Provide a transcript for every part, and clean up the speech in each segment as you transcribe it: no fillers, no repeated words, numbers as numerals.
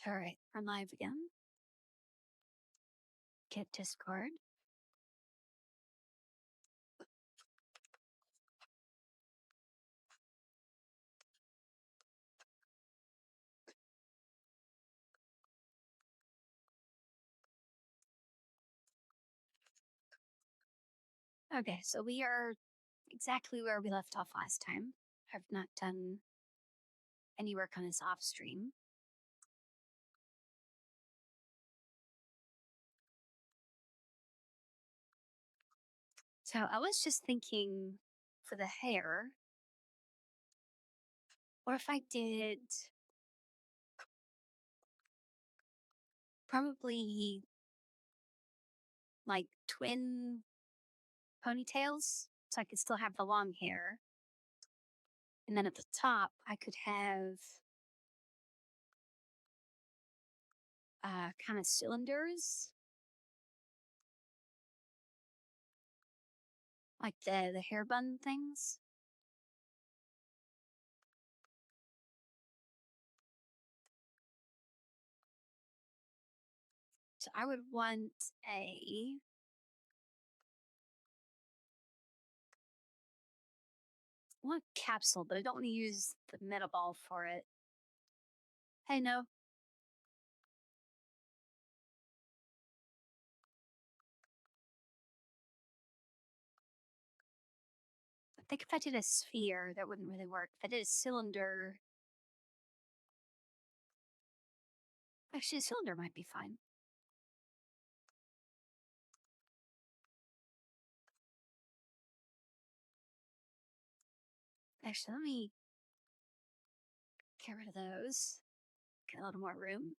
All right, we're live again. Get Discord. Okay, so we are exactly where we left off last time. I've not done any work on this off stream. So I was just thinking for the hair, what if I did probably like twin ponytails so I could still have the long hair. And then at the top, I could have kind of cylinders, like the hair bun things. So I would want a capsule, but I don't want to use the meta ball for it. Hey, no. I think if I did a sphere, that wouldn't really work. If I did a cylinder, actually, a cylinder might be fine. Actually, let me get rid of those. Get a little more room.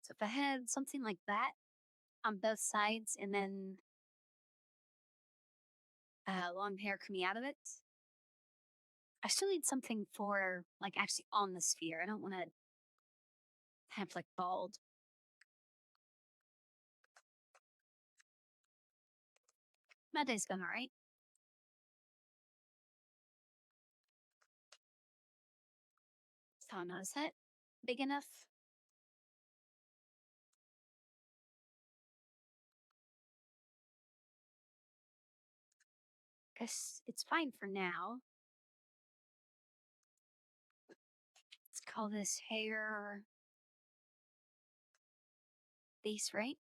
So if I had something like that on both sides and then long hair coming out of it, I still need something for like actually on the sphere. I don't want to have like bald. My day's going all right. So now is that big enough? Guess it's fine for now. Let's call this hair base, right?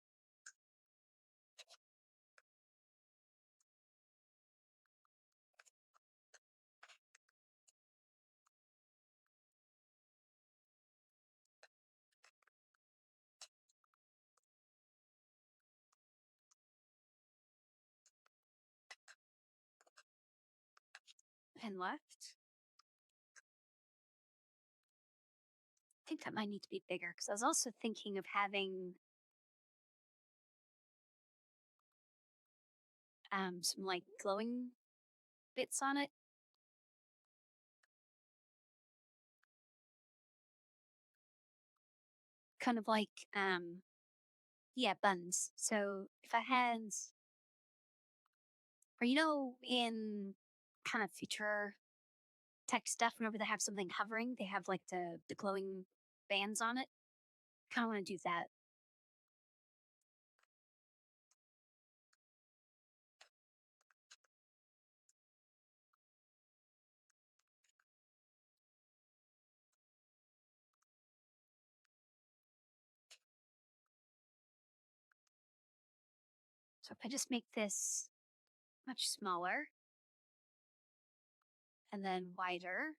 And left. I think that might need to be bigger because I was also thinking of having some like glowing bits on it. Kind of like yeah, buns. So if I had or in kind of future tech stuff, whenever they have something hovering, they have like the glowing bands on it. Kinda wanna do that. So if I just make this much smaller and then wider.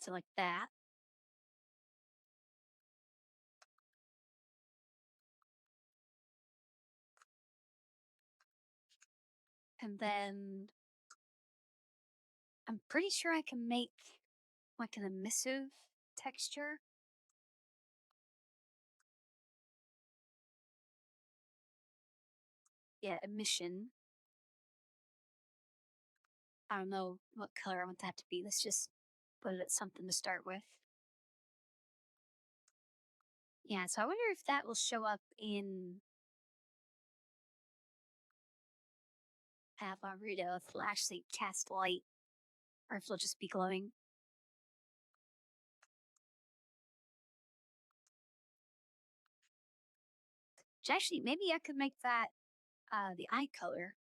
So like that. And then I'm pretty sure I can make like an emissive texture. Yeah, emission. I don't know what color I want that to be. Let's just put it at something to start with. Yeah, so I wonder if that will show up in Avarito if it'll actually cast light or if it'll just be glowing. Which actually, maybe I could make that the eye color.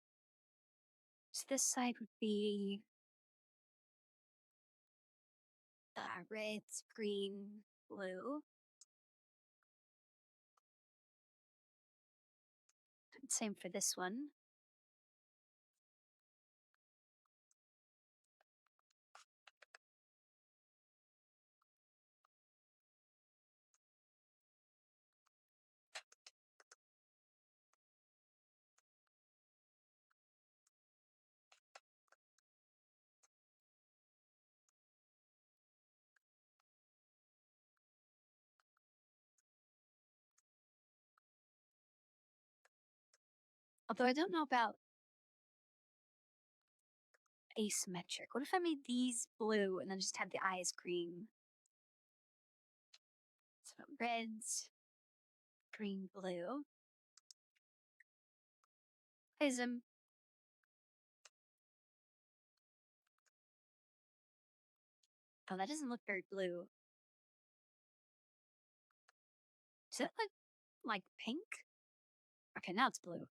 So this side would be red, green, blue. Same for this one. Although I don't know about asymmetric. What if I made these blue and then just had the eyes green? So reds, green, blue. Prism. Oh, that doesn't look very blue. Does that look like pink? Okay, now it's blue.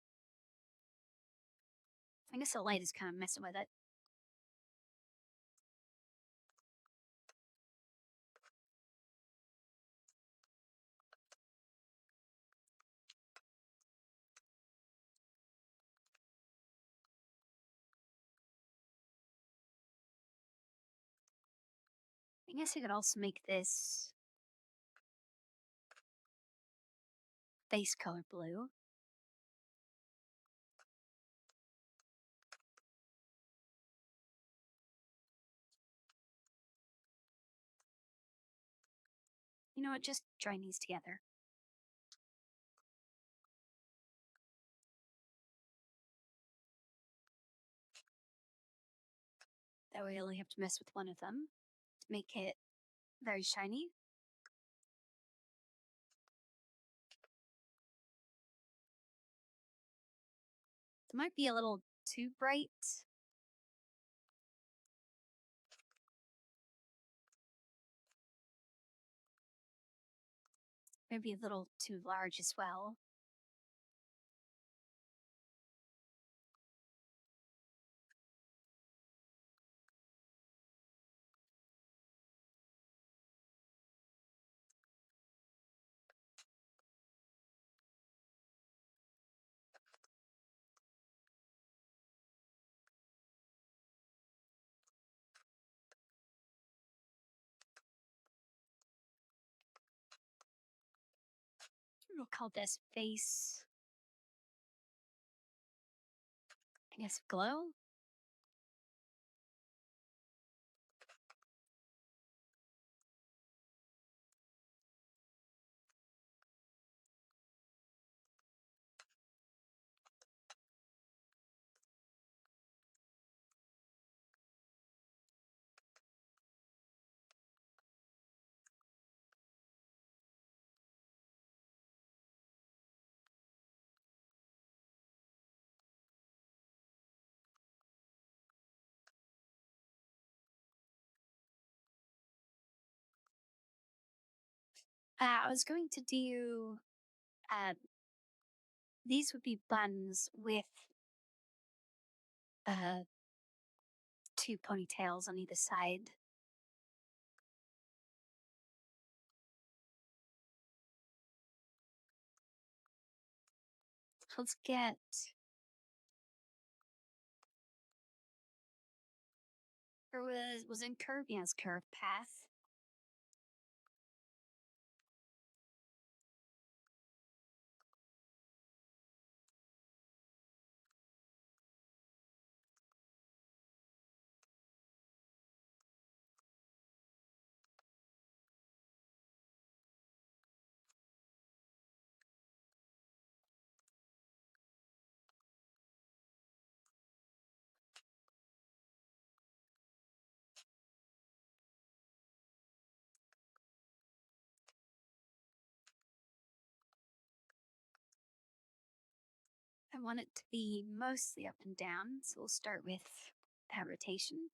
I guess the light is kind of messing with it. I guess I could also make this base color blue. You know what? Just join these together. That way I only have to mess with one of them to make it very shiny. It might be a little too bright. Maybe a little too large as well. We'll call this face, I guess, glow. I was going to do, uh, these would be buns with uh, two ponytails on either side. Let's get or was in curve? Yes, curve path. want it to be mostly up and down, so we'll start with that rotation.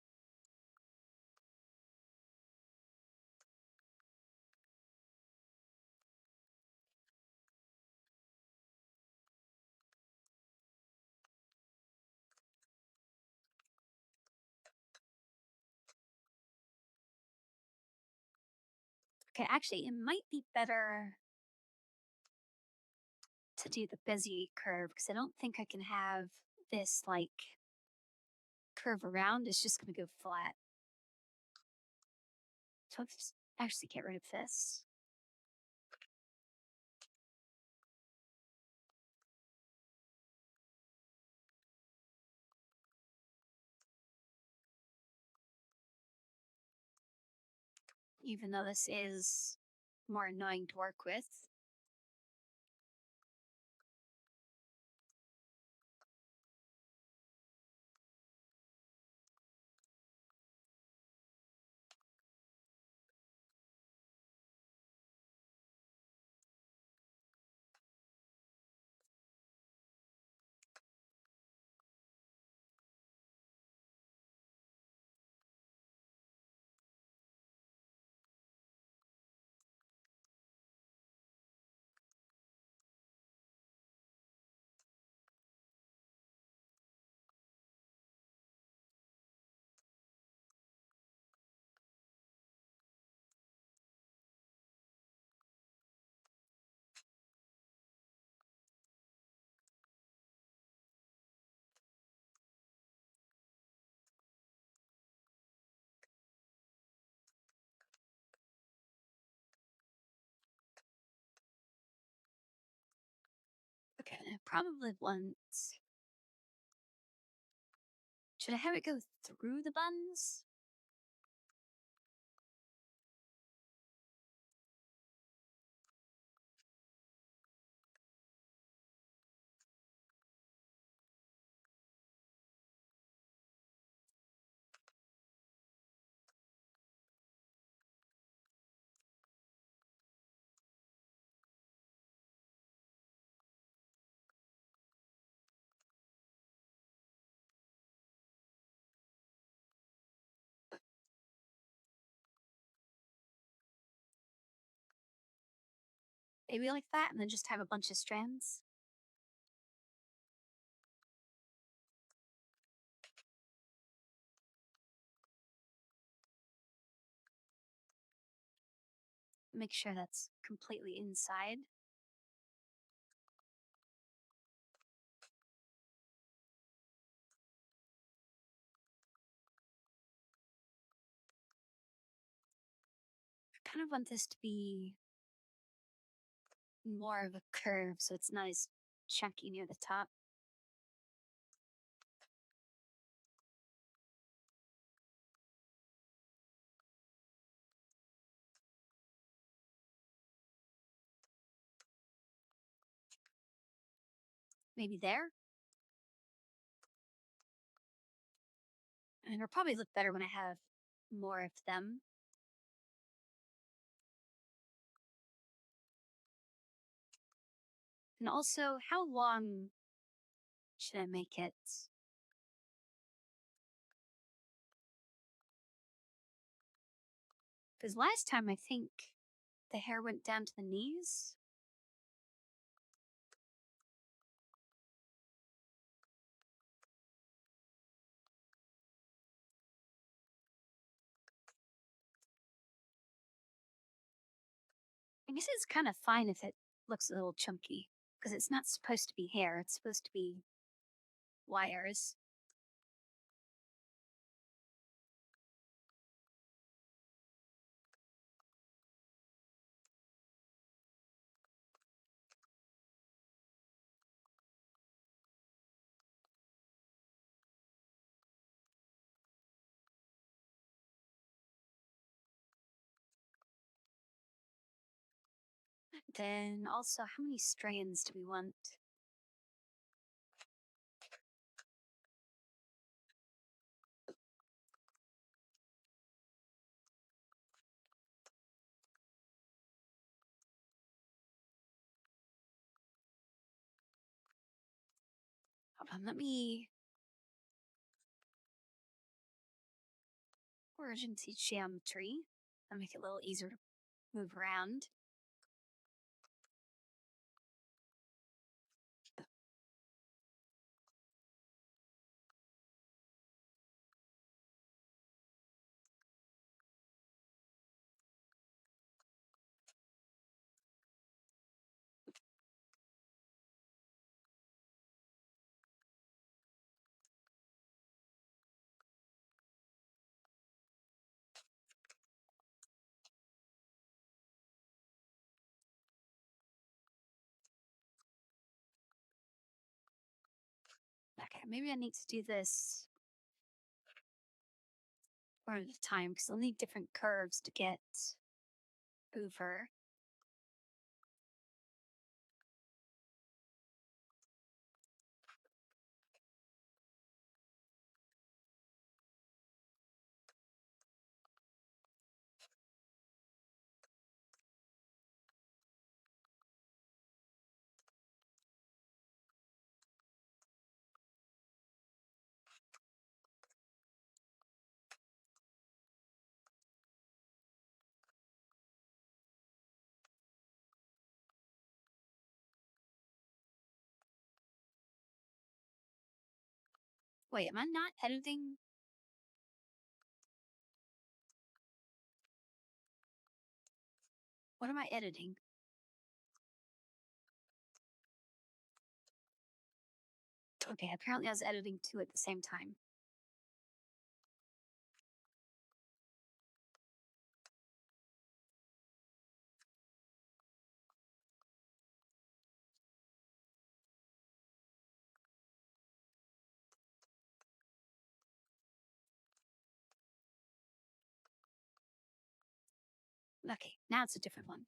Okay, actually, it might be better to do the busy curve because I don't think I can have this like curve around. It's just going to go flat. So let's actually get rid of this. Even though this is more annoying to work with. Okay, I probably want. Should I have it go through the buns? Maybe like that, and then just have a bunch of strands. Make sure that's completely inside. I kind of want this to be more of a curve so it's not as chunky near the top. Maybe there. And it'll probably look better when I have more of them. And also, how long should I make it? Because last time I think the hair went down to the knees. I guess it's kind of fine if it looks a little chunky because it's not supposed to be hair, it's supposed to be wires. Then also, how many strands do we want? on, let me emergency geometry. I'll make it a little easier to move around. Okay, maybe I need to do this one at a time because I'll need different curves to get over. Wait, am I not editing? What am I editing? Okay, apparently I was editing two at the same time. Okay, now it's a different one.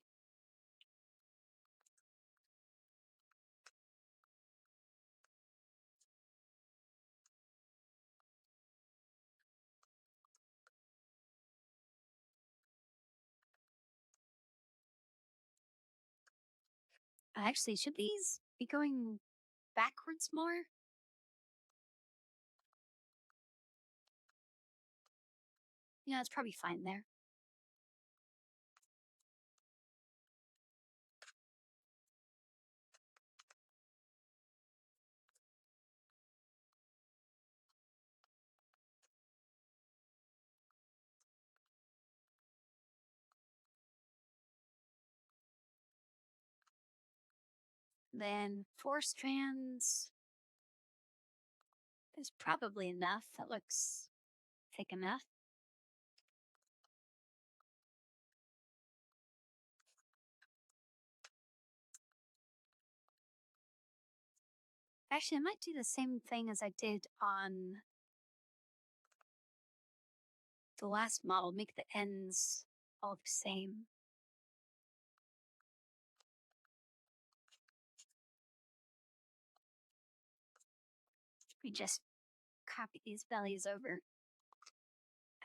Actually, should these be going backwards more? Yeah, it's probably fine there. Then 4 strands is probably enough. That looks thick enough. Actually, I might do the same thing as I did on the last model, make the ends all the same. We just copy these values over.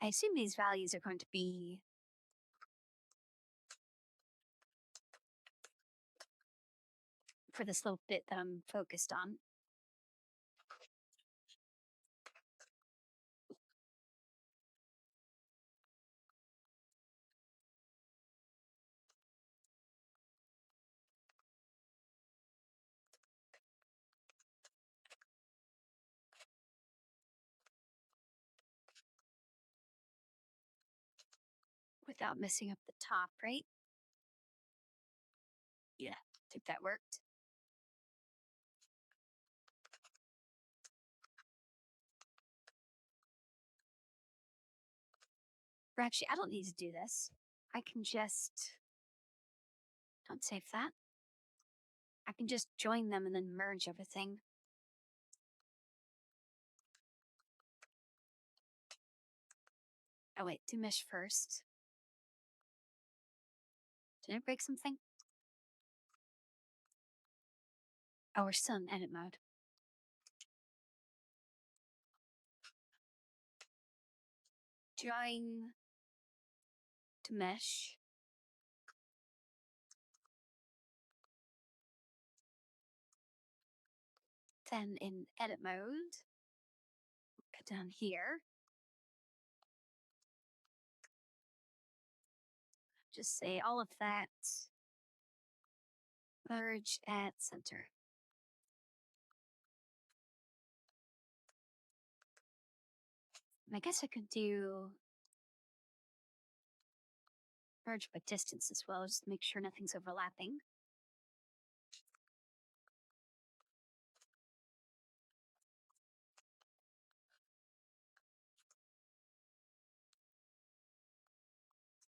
I assume these values are going to be for this little bit that I'm focused on. Without messing up the top, right? Yeah, I think that worked. Or actually, I don't need to do this. I can just, don't save that. I can just join them and then merge everything. Oh wait, do mesh first. Did I break something? Oh, we're still in edit mode. Join to mesh. Then in edit mode, go down here, just say all of that, merge at center. And I guess I could do merge by distance as well, just to make sure nothing's overlapping.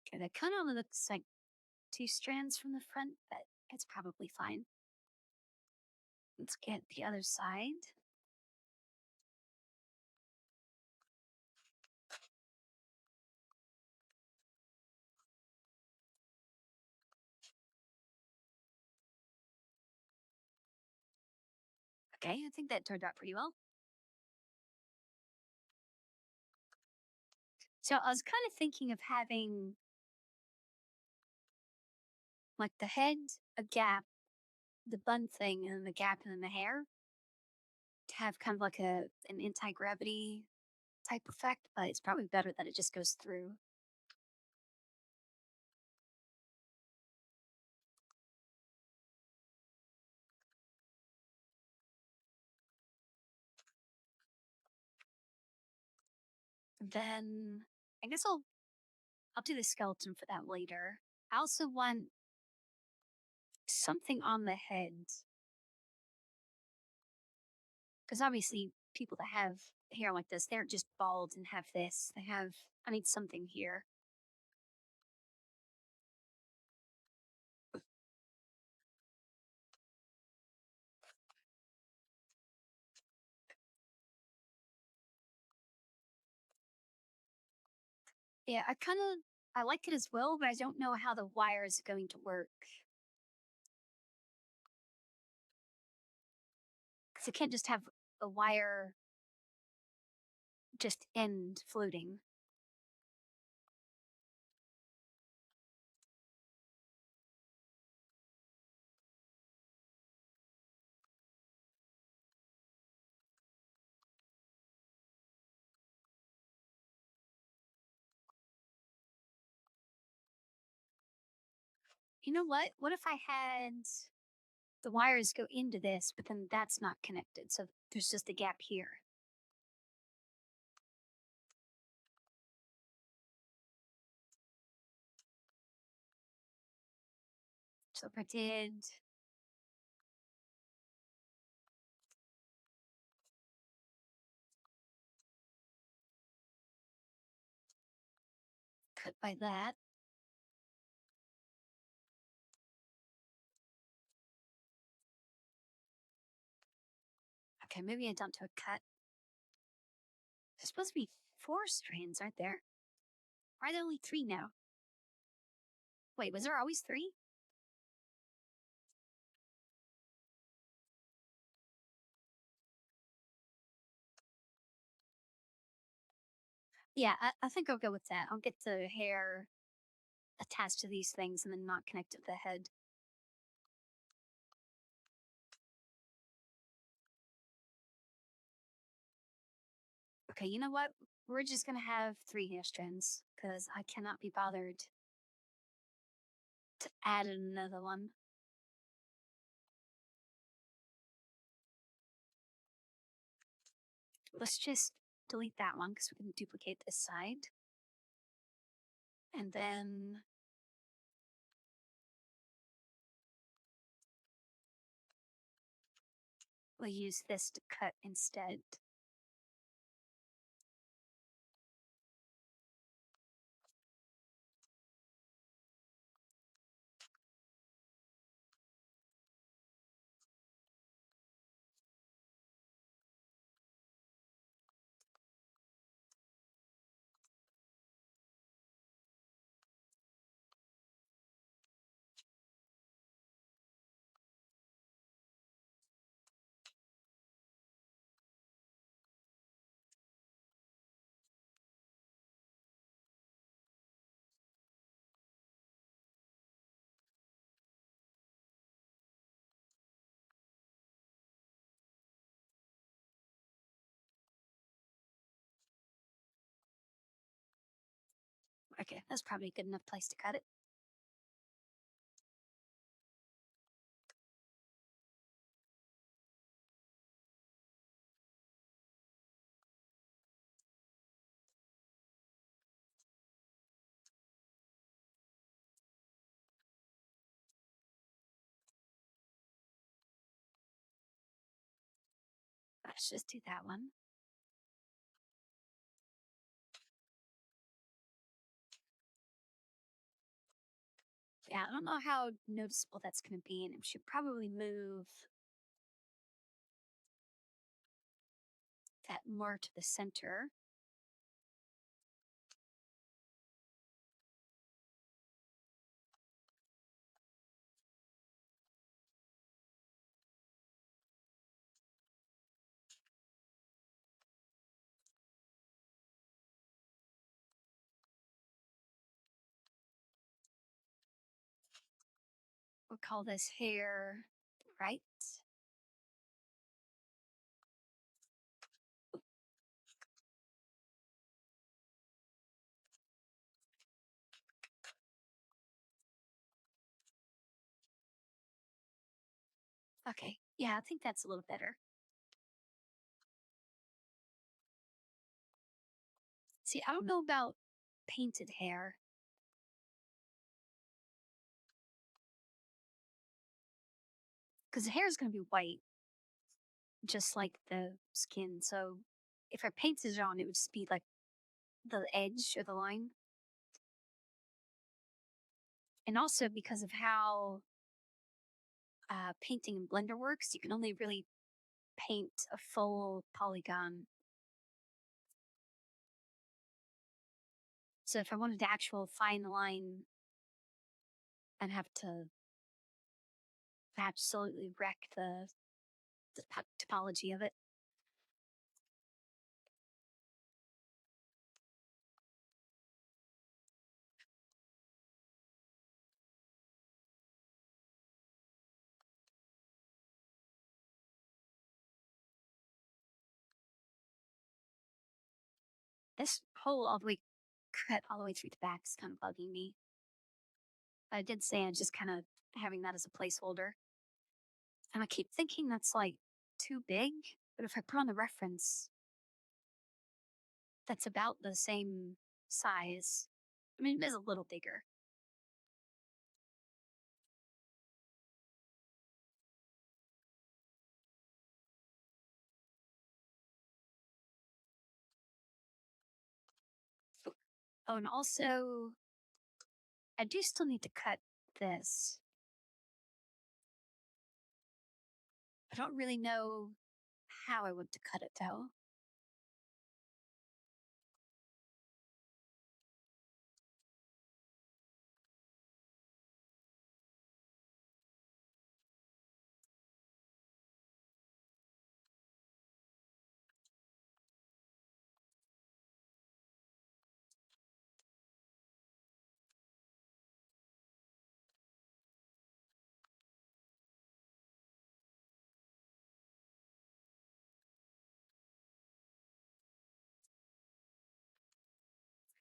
Okay, that kind of only looks like 2 strands from the front, but it's probably fine. Let's get the other side. Okay, I think that turned out pretty well. So I was kind of thinking of having like the head, a gap, the bun thing, and the gap and then the hair to have kind of like an anti-gravity type effect, but it's probably better that it just goes through. Then I guess I'll do the skeleton for that later. I also want something on the head because obviously people that have hair like this, they're just bald and have this. I need something here. Yeah, I like it as well, but I don't know how the wire is going to work. Because you can't just have a wire just end floating. You know what? What if I had the wires go into this, but then that's not connected? So there's just a gap here. So if I did cut by that, okay, maybe I don't do a cut. There's supposed to be 4 strands, aren't there? Why are there only 3 now? Wait, was there always 3? Yeah, I think I'll go with that. I'll get the hair attached to these things and then not connect to the head. Okay, you know what? We're just gonna have 3 hair strands because I cannot be bothered to add another one. Let's just delete that one because we can duplicate this side. And then we'll use this to cut instead. Okay, that's probably a good enough place to cut it. Let's just do that one. Yeah, I don't know how noticeable that's going to be, and we should probably move that more to the center. We'll call this hair right. Okay, yeah, I think that's a little better. See, I don't know about painted hair because the hair is going to be white, just like the skin. So if I painted it on, it would just be like the edge or the line. And also because of how painting in Blender works, you can only really paint a full polygon. So if I wanted to actual fine line, I'd have to absolutely wreck the topology of it. This hole all the way cut all the way through the back is kind of bugging me. I did say I'm just kind of having that as a placeholder. And I keep thinking that's like too big, but if I put on the reference, that's about the same size. I mean, it is a little bigger. Oh, and also, I do still need to cut this. I don't really know how I want to cut it though.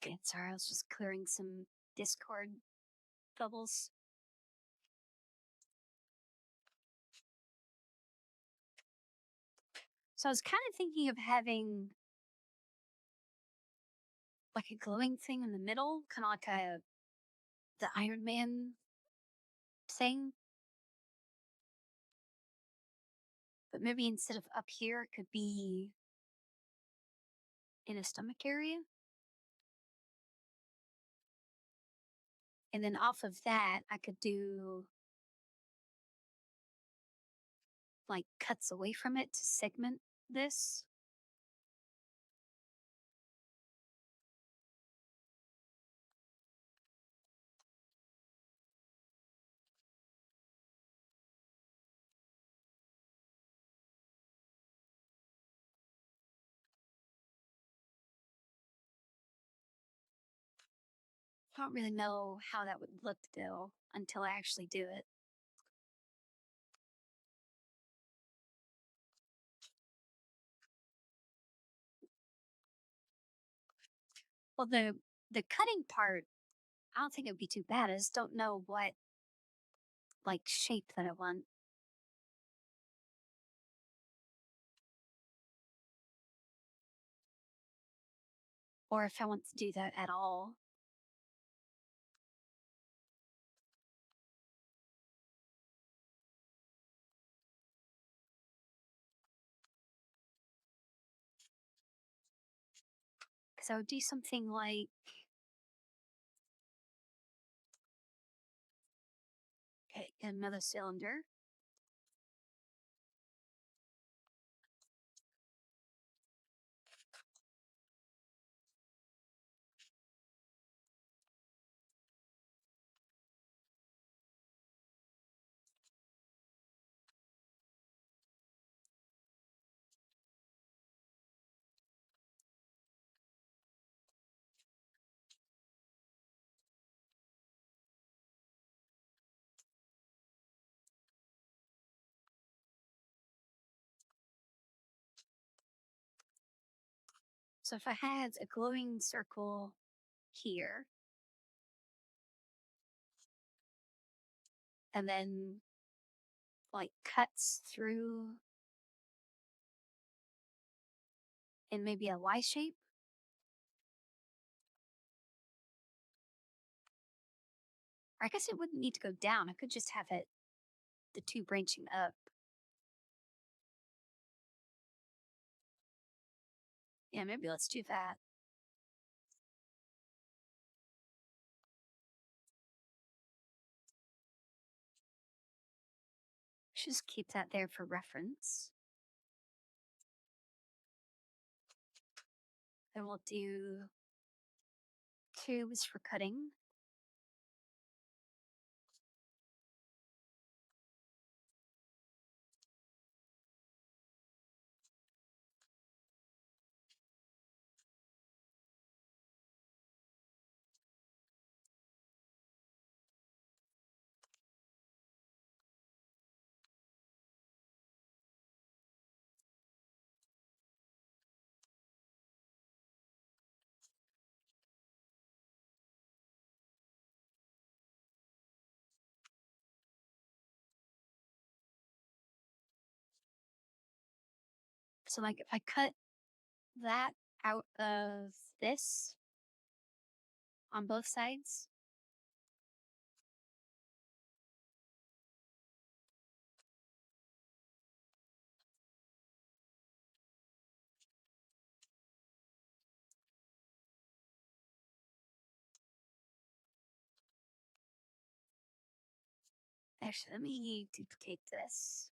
Okay, sorry, I was just clearing some Discord bubbles. So I was kind of thinking of having like a glowing thing in the middle, kind of like the Iron Man thing. But maybe instead of up here, it could be in a stomach area. And then off of that, I could do like cuts away from it to segment this. I don't really know how that would look though until I actually do it. Well, The cutting part, I don't think it would be too bad. I just don't know what, like, shape that I want, or if I want to do that at all. Because I would do something like, okay, another cylinder. So if I had a glowing circle here, and then like cuts through in maybe a Y shape, or I guess it wouldn't need to go down. I could just have it, the two branching up. Yeah, maybe let's do that. Just keep that there for reference. Then we'll do tubes for cutting. So like if I cut that out of this on both sides, actually, let me duplicate this.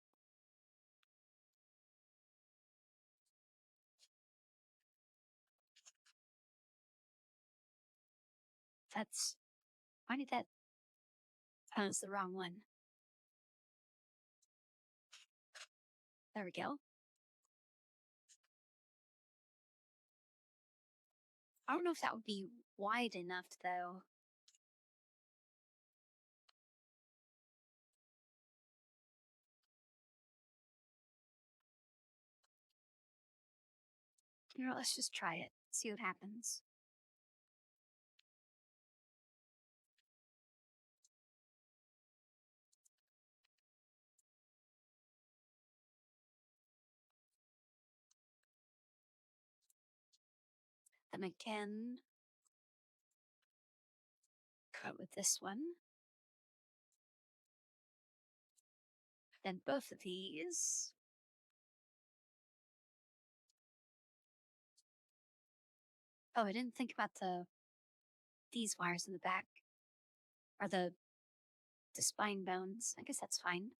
That's, why did that, oh, it's the wrong one. There we go. I don't know if that would be wide enough though. You know, let's just try it, see what happens. Then again, cut with this one. Then both of these. Oh, I didn't think about these wires in the back, or the spine bones. I guess that's fine.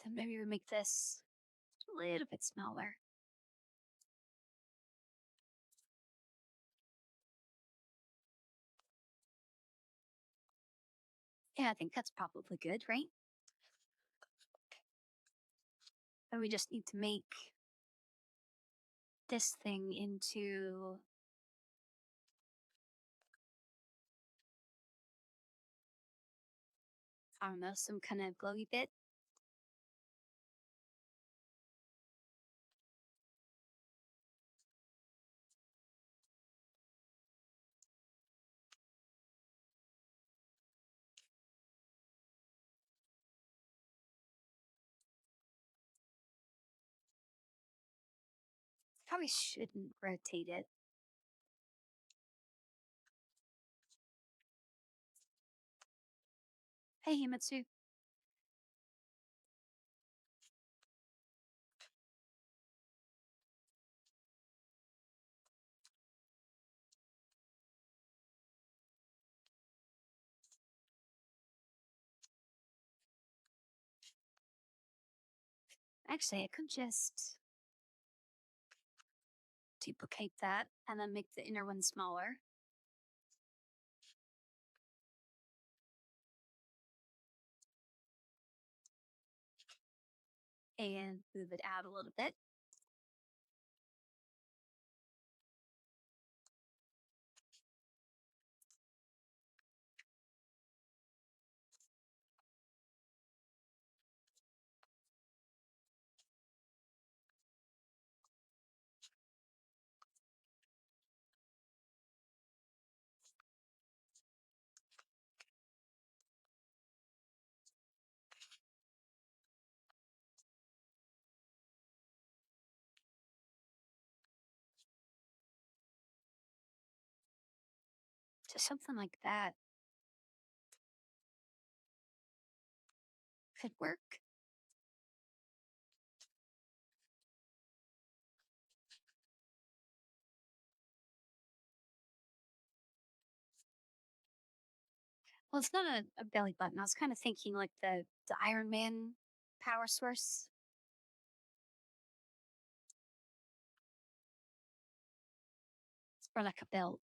Then maybe we make this a little bit smaller. Yeah, I think that's probably good, right? And we just need to make this thing into, I don't know, some kind of glowy bit. Probably shouldn't rotate it. Hey, Himitsu. Actually, I could just duplicate that and then make the inner one smaller and move it out a little bit. Just something like that could work. Well, it's not a belly button. I was kind of thinking like the Iron Man power source. It's more like a belt.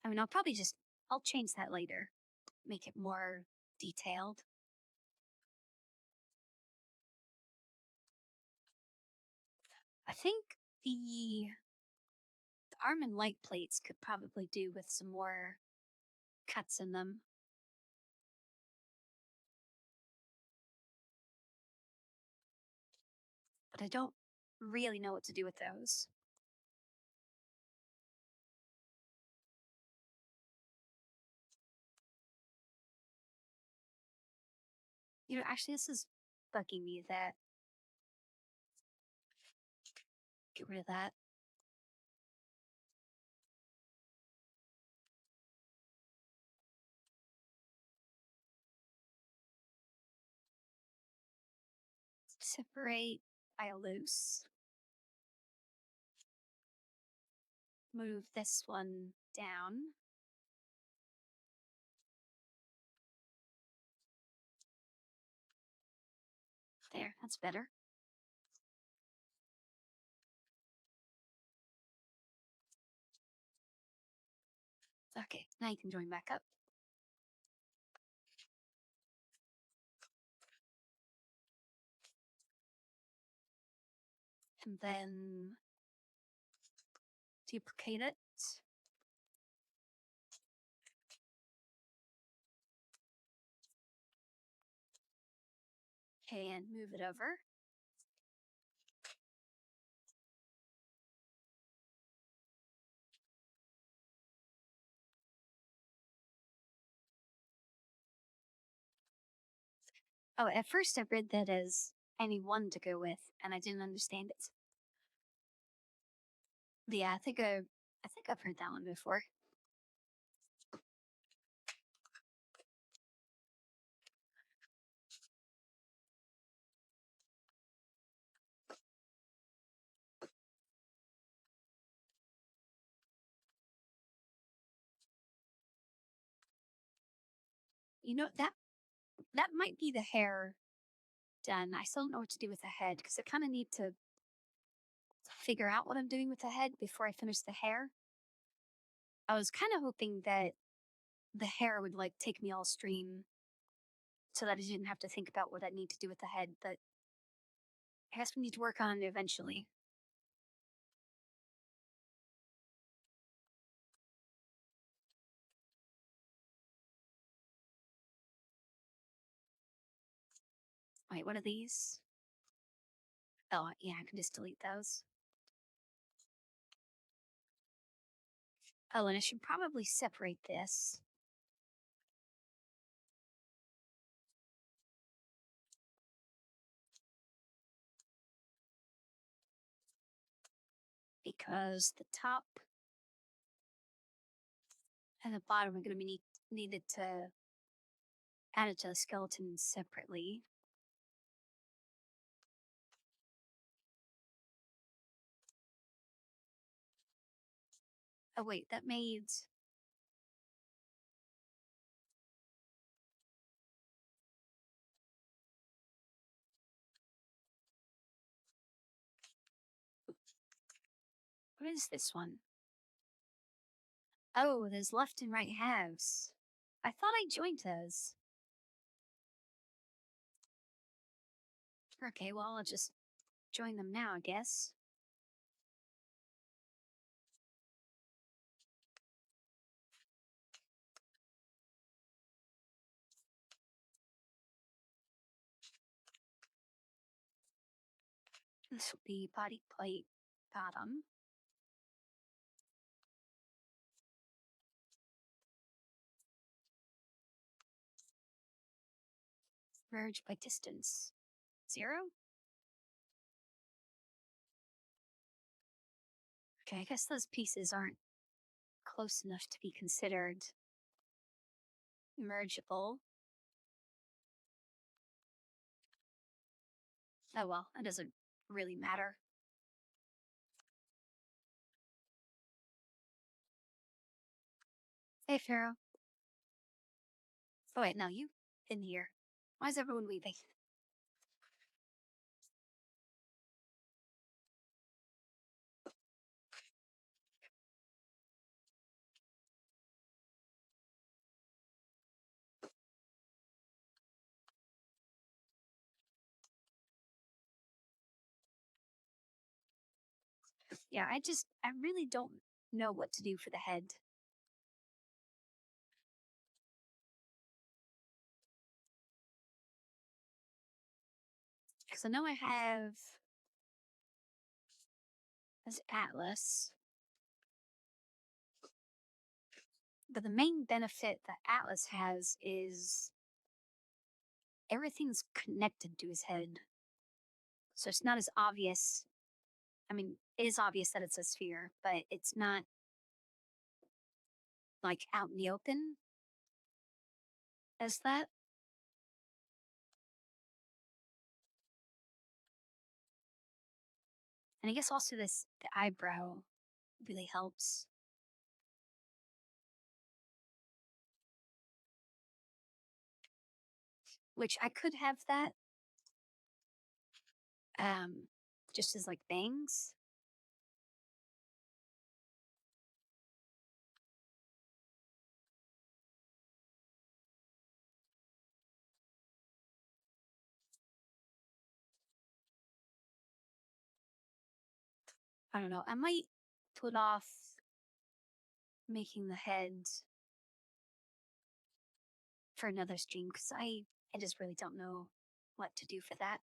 I mean, I'll change that later, make it more detailed. I think the arm and leg plates could probably do with some more cuts in them, but I don't really know what to do with those. Actually, this is bugging me that get rid of that. Separate file loose. Move this one down. There, that's better. Okay, now you can join back up. And then duplicate it. And move it over. Oh, at first I read that as any one to go with, and I didn't understand it. Yeah, I think I've heard that one before. That might be the hair done. I still don't know what to do with the head because I kind of need to figure out what I'm doing with the head before I finish the hair. I was kind of hoping that the hair would like take me all stream so that I didn't have to think about what I need to do with the head, but I guess we need to work on it eventually. Wait, what are these? Oh, yeah, I can just delete those. Oh, and I should probably separate this because the top and the bottom are going to be needed to add it to the skeleton separately. Oh, wait, that made. What is this one? Oh, there's left and right halves. I thought I joined those. Okay, well, I'll just join them now, I guess. This will be body plate bottom. Merge by distance. 0? Okay, I guess those pieces aren't close enough to be considered mergeable. Oh well, that doesn't really matter. Hey, Pharaoh. Oh wait, no, you in here. Why is everyone leaving? Yeah, I really don't know what to do for the head. Because I know I have this atlas, but the main benefit that atlas has is everything's connected to his head. So it's not as obvious. I mean, it is obvious that it's a sphere, but it's not like out in the open as that. And I guess also the eyebrow really helps, which I could have that um, just as like bangs. I don't know. I might put off making the head for another stream because I just really don't know what to do for that.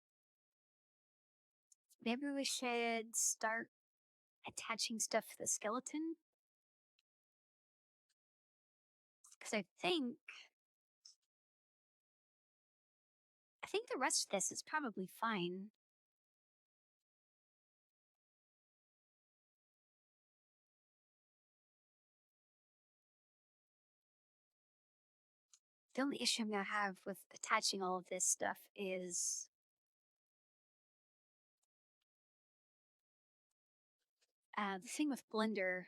Maybe we should start attaching stuff to the skeleton because I think the rest of this is probably fine. The only issue I'm gonna have with attaching all of this stuff is the thing with Blender.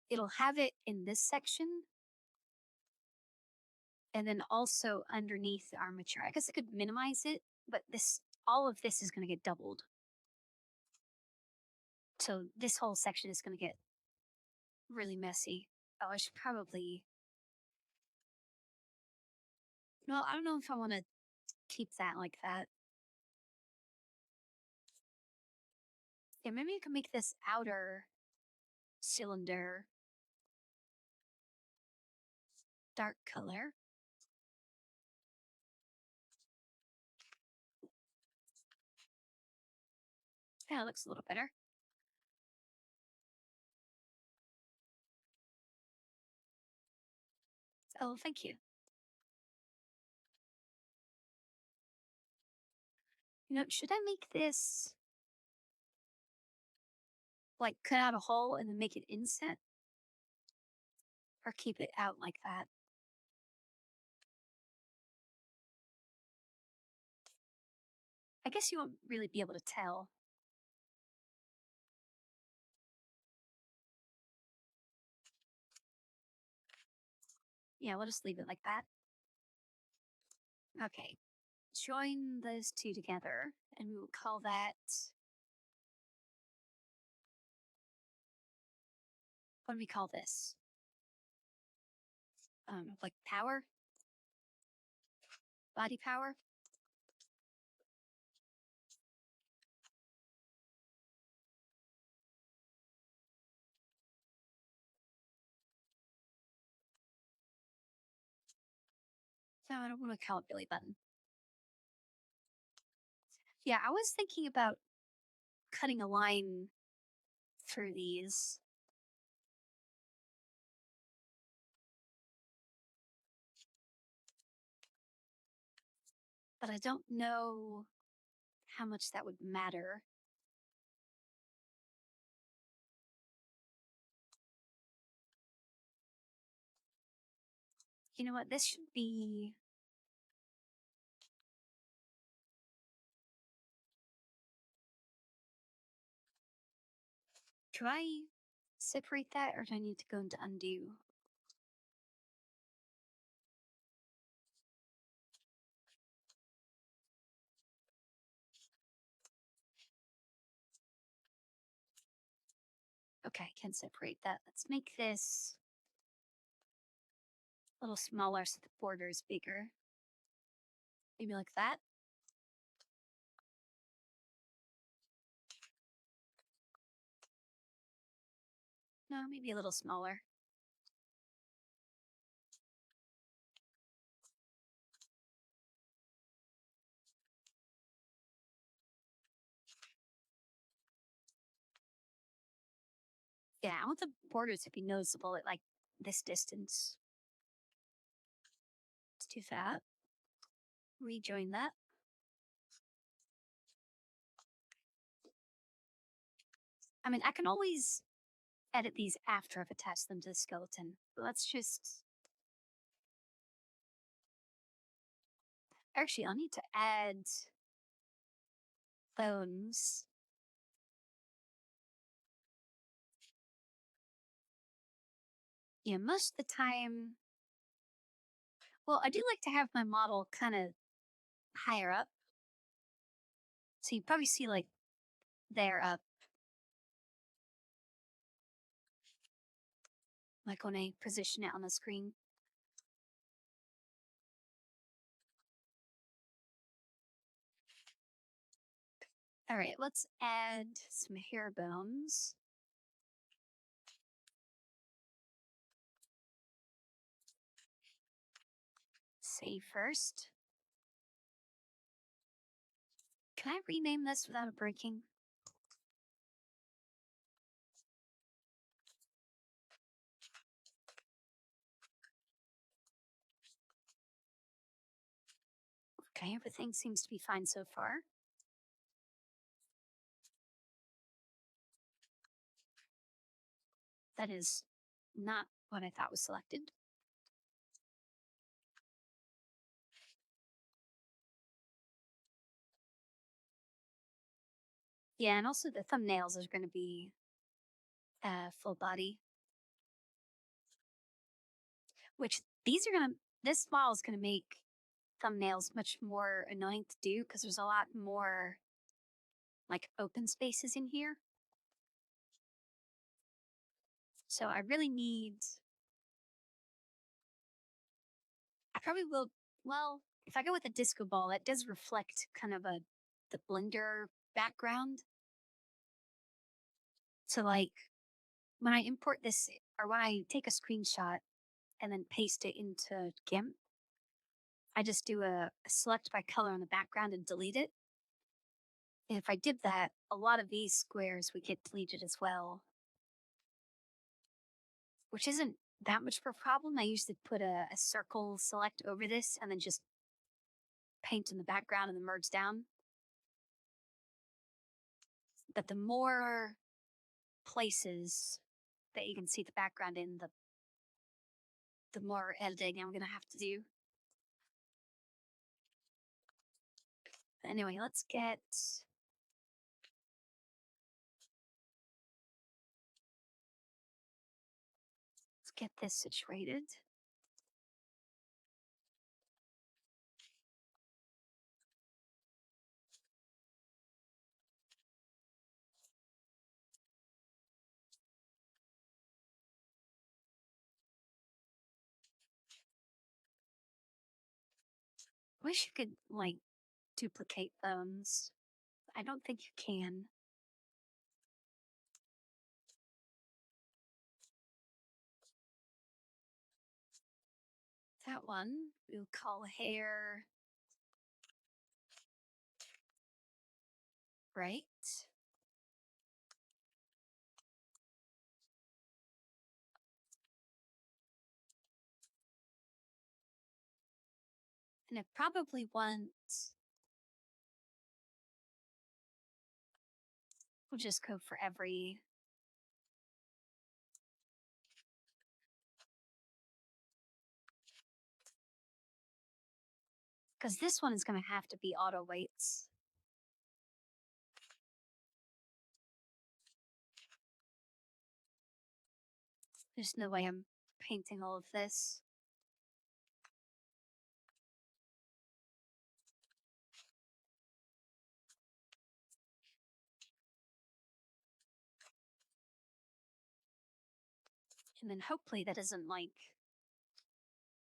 It'll have it in this section, and then also underneath the armature. I guess I could minimize it, but all of this is going to get doubled. So this whole section is going to get really messy. Oh, I should probably. No, I don't know if I want to keep that like that. Yeah, maybe I can make this outer cylinder dark color. Yeah, it looks a little better. Oh, thank you. Should I make this like cut out a hole and then make it inset or keep it out like that? I guess you won't really be able to tell. Yeah, we'll just leave it like that. Okay. Join those two together and we will call that, what do we call this? Like power, body power. No, I don't want to call it belly button. Yeah, I was thinking about cutting a line through these, but I don't know how much that would matter. You know what? This should be. Do I separate that or do I need to go into undo? Okay, I can separate that. Let's make this a little smaller so the border is bigger. Maybe like that. No, maybe a little smaller. Yeah, I want the borders to be noticeable at like this distance. Let's do that. Rejoin that. I mean, I can always edit these after I've attached them to the skeleton. But let's just. Actually, I'll need to add bones. Yeah, most of the time. Well, I do like to have my model kind of higher up. So you probably see like there up, like when I position it on the screen. All right, let's add some hair bones. Save first. Can I rename this without it breaking? Okay, everything seems to be fine so far. That is not what I thought was selected. Yeah, and also the thumbnails are going to be full body, which these are going to, this model is going to make thumbnails much more annoying to do because there's a lot more like open spaces in here. So I really need, I probably will, well, if I go with a disco ball, that does reflect kind of the blender background. So like when I import this or when I take a screenshot and then paste it into GIMP, I just do a select by color on the background and delete it. And if I did that, a lot of these squares would get deleted as well, which isn't that much of a problem. I usually put a circle select over this and then just paint in the background and then merge down. But the more places that you can see the background in, the more editing I'm gonna have to do. Anyway, let's get this situated. Wish you could like duplicate those. I don't think you can. That one we'll call hair right. And I probably want, we'll just go for every, because this one is going to have to be auto weights. There's no way I'm painting all of this. And then hopefully that doesn't like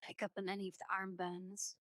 pick up on any of the armbands.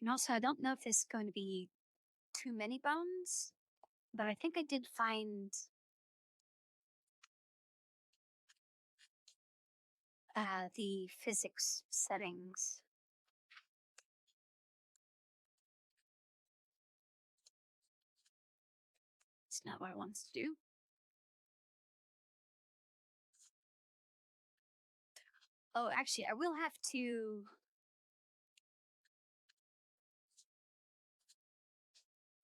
And also, I don't know if this is going to be too many bones, but I think I did find the physics settings. It's not what I want to do. Oh, actually, I will have to.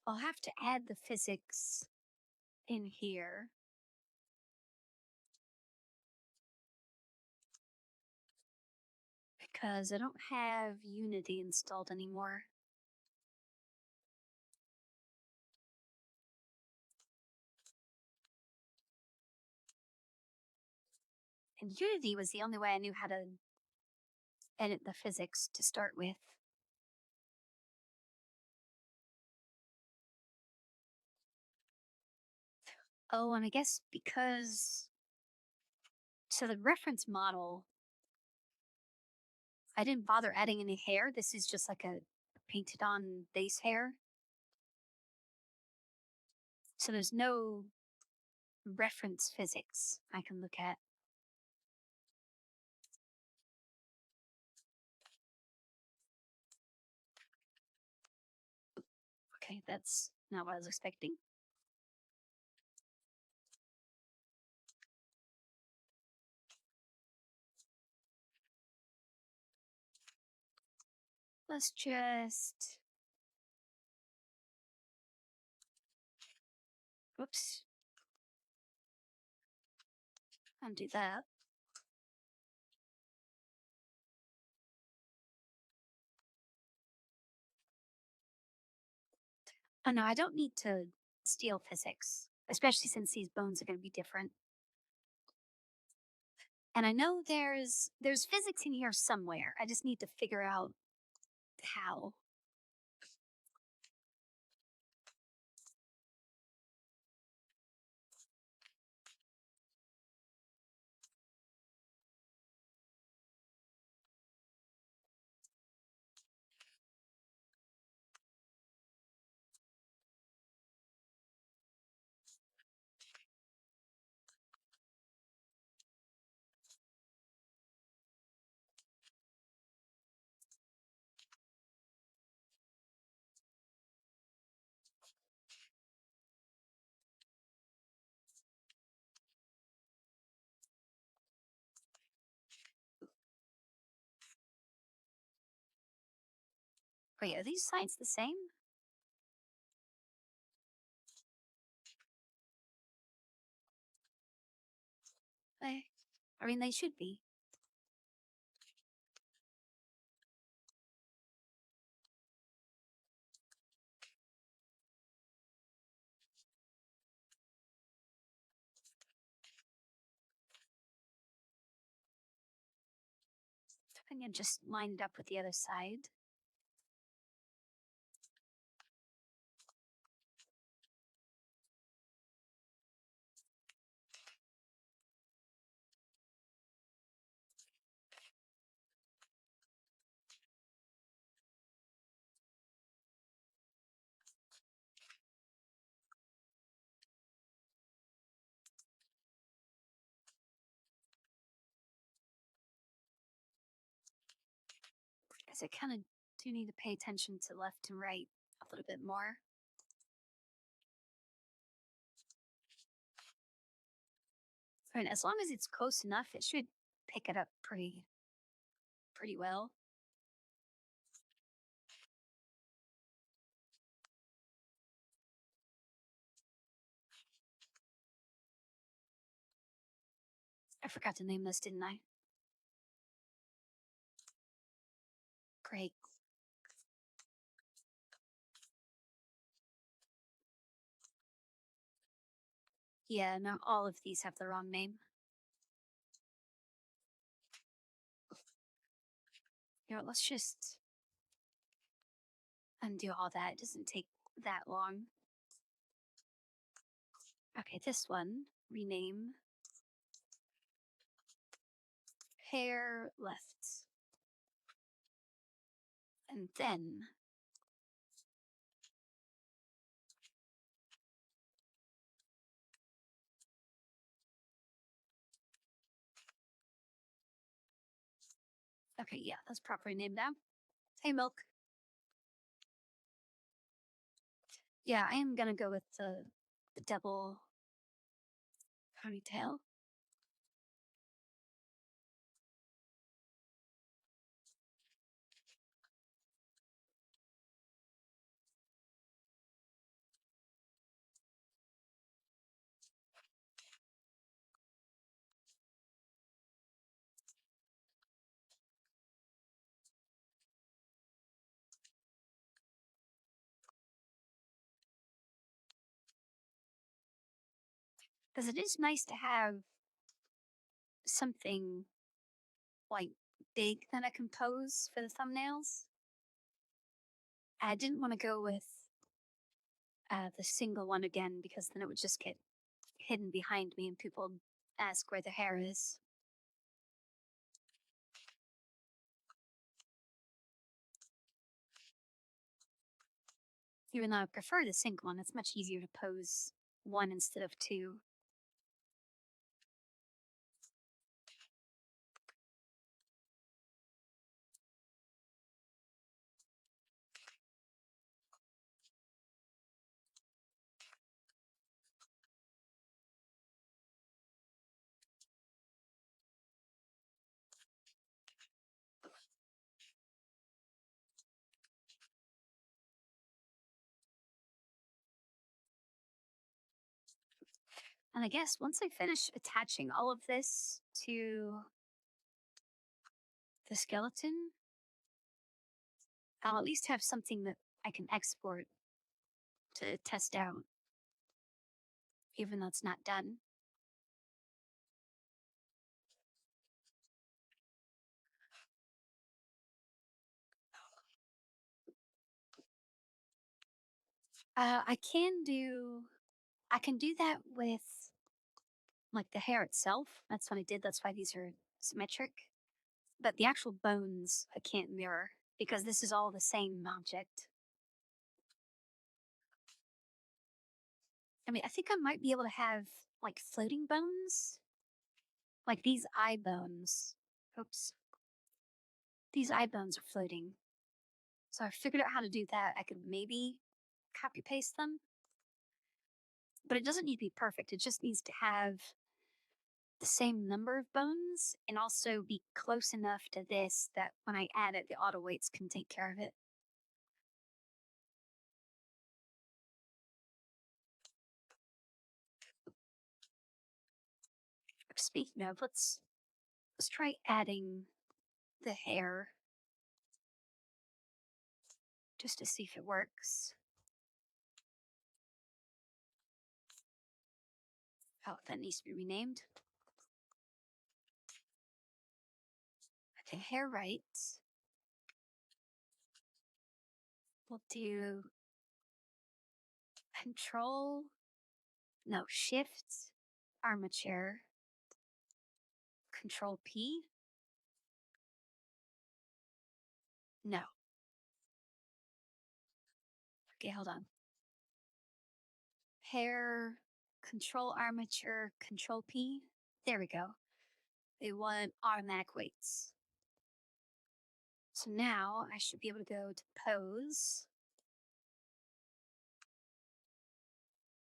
I'll have to add the physics in here. Because I don't have Unity installed anymore. And Unity was the only way I knew how to edit the physics to start with. Oh, and I guess because. So the reference model, I didn't bother adding any hair. This is just like a painted on base hair. So there's no reference physics I can look at. Okay, that's not what I was expecting. Let's just. Whoops. Undo that. Oh no, I don't need to steal physics, especially since these bones are going to be different. And I know there's physics in here somewhere. I just need to figure out how. Wait, are these sides the same? I, I mean, they should be. And you just line it up with the other side. Because I kind of do need to pay attention to left and right a little bit more. And as long as it's close enough, it should pick it up pretty well. I forgot to name this, didn't I? Great. Yeah, no, all of these have the wrong name. Let's just undo all that. It doesn't take that long. Okay, this one, rename hair left. And then okay, yeah, that's properly named now. Hey, Milk. Yeah, I am gonna go with the double ponytail. Because it is nice to have something like big that I can pose for the thumbnails. I didn't want to go with the single one again because then it would just get hidden behind me and people would ask where the hair is. Even though I prefer the single one, it's much easier to pose one instead of two. And I guess once I finish attaching all of this to the skeleton, I'll at least have something that I can export to test out, even though it's not done. I can do that with like the hair itself. That's what I did. That's why these are symmetric. But the actual bones I can't mirror because this is all the same object. I mean, I think I might be able to have like floating bones, like these eye bones. Oops, these eye bones are floating. So I figured out how to do that. I could maybe copy paste them, but it doesn't need to be perfect. It just needs to have the same number of bones and also be close enough to this that when I add it, the auto weights can take care of it. Speaking of, let's try adding the hair just to see if it works. Oh, that needs to be renamed. Okay, hair right. We'll do control, no, shift, armature, control P. No. Okay, hold on. Hair, control armature, control P. There we go. They want automatic weights. So now I should be able to go to pose.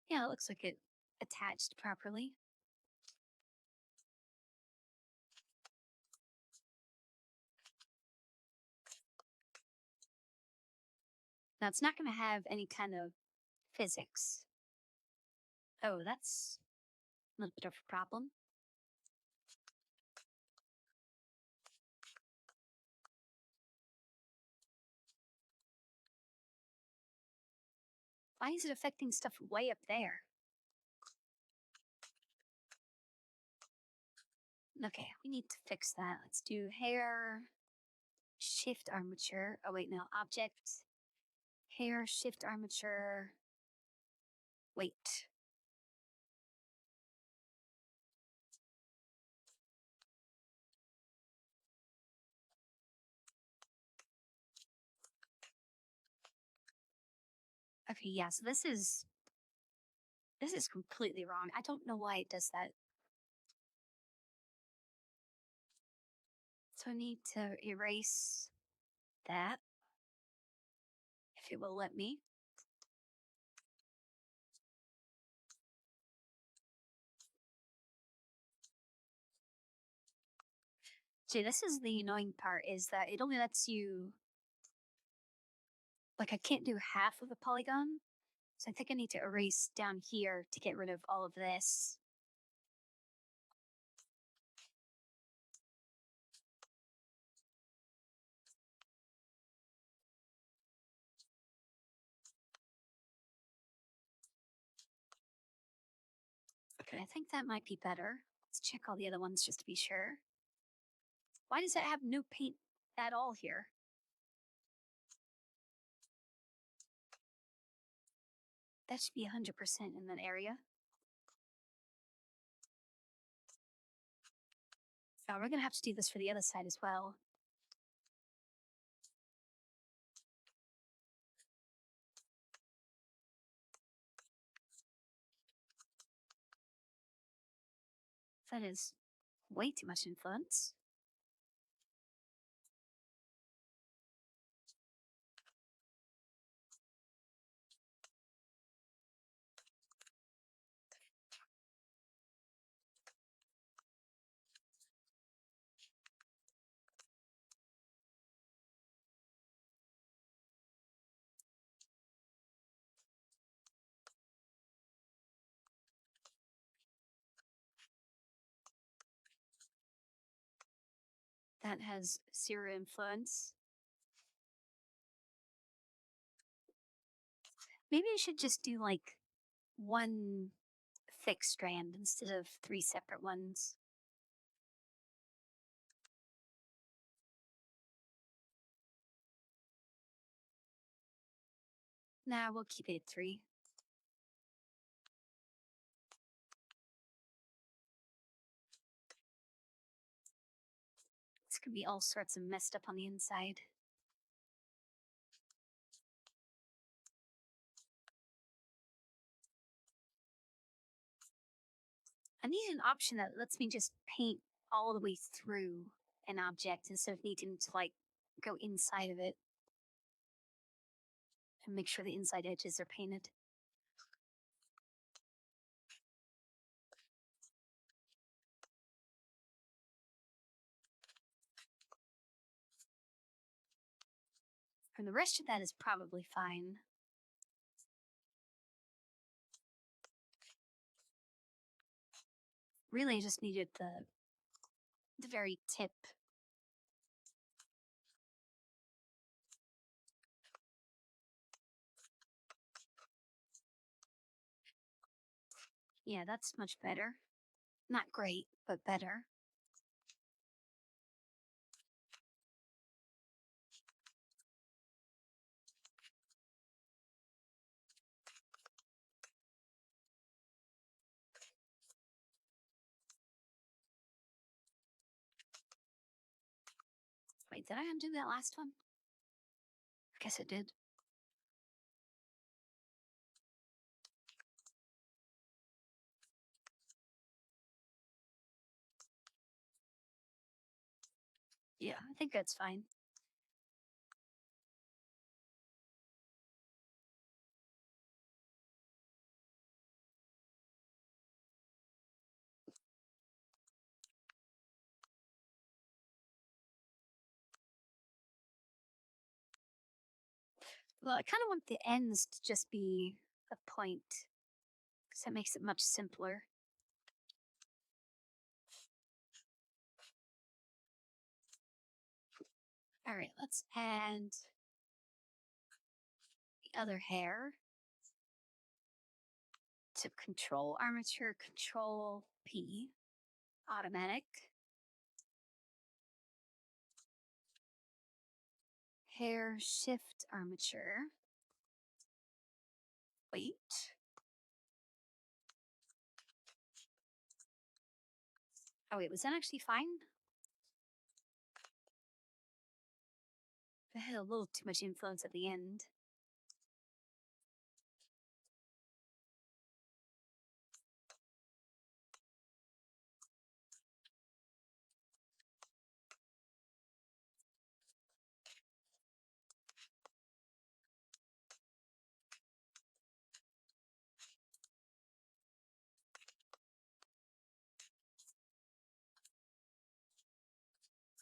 Yeah, it looks like it attached properly. Now it's not going to have any kind of physics. Oh, that's a little bit of a problem. Why is it affecting stuff way up there? Okay, we need to fix that. Let's do hair, shift armature. Oh, wait, no, object, hair, shift armature, weight. Okay, yeah, so this is completely wrong. I don't know why it does that. So I need to erase that, if it will let me. See, this is the annoying part, is that it only lets you, like, I can't do half of a polygon. So I think I need to erase down here to get rid of all of this. Okay, I think that might be better. Let's check all the other ones just to be sure. Why does it have no paint at all here? That should be 100% in that area. Oh, we're gonna have to do this for the other side as well. That is way too much influence. That has zero influence. Maybe I should just do like one thick strand instead of 3 separate ones. Nah, we'll keep it at 3. It's gonna be all sorts of messed up on the inside. I need an option that lets me just paint all the way through an object instead of needing to like go inside of it and make sure the inside edges are painted. And the rest of that is probably fine. Really just needed the very tip. Yeah, that's much better. Not great, but better. Wait, did I undo that last one? I guess it did. Yeah, I think that's fine. Well, I kind of want the ends to just be a point because that makes it much simpler. All right, let's add the other hair to control armature, control P, automatic, hair shift armature. Wait. Oh, wait, was that actually fine? I had a little too much influence at the end.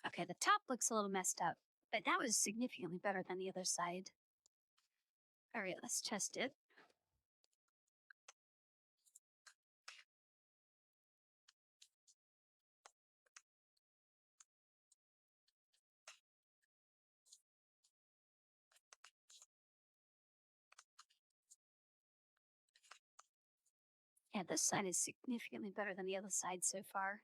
Okay, the top looks a little messed up, but that was significantly better than the other side. All right, let's test it. Yeah, this side is significantly better than the other side so far.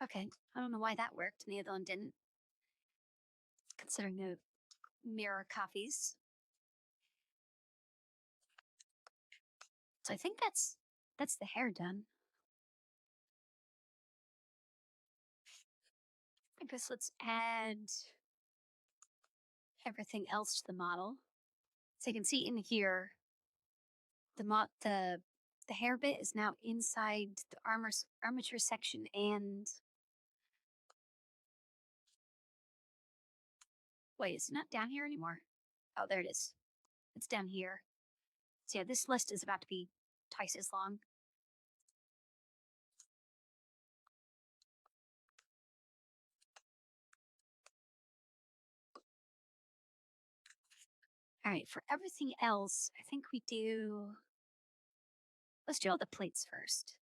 Okay, I don't know why that worked and the other one didn't, considering the mirror copies. So I think that's the hair done. I guess let's add everything else to the model. So you can see in here, the hair bit is now inside the armature section, and wait, it's not down here anymore. Oh, there it is. It's down here. So yeah, this list is about to be twice as long. All right, for everything else, I think let's do all the plates first.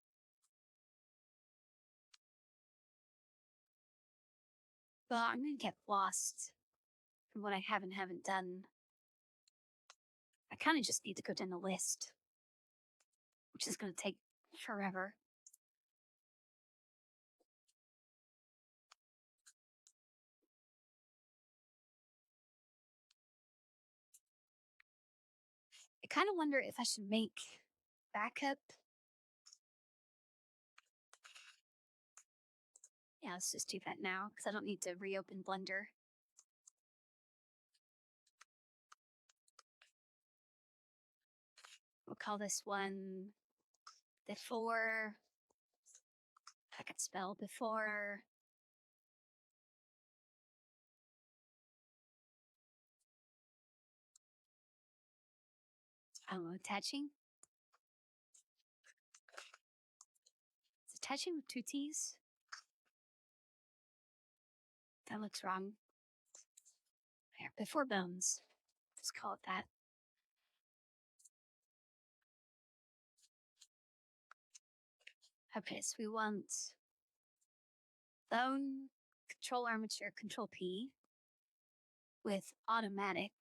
But I'm gonna get lost from what I haven't done. I kind of just need to go down the list, which is gonna take forever. I kind of wonder if I should make backup. Yeah, let's just do that now because I don't need to reopen Blender. We'll call this one before. I could spell before. I don't know, attaching. It's Touching with two T's? That looks wrong. There, before bones. Let's call it that. Okay, so we want bone, control armature, control P with automatic.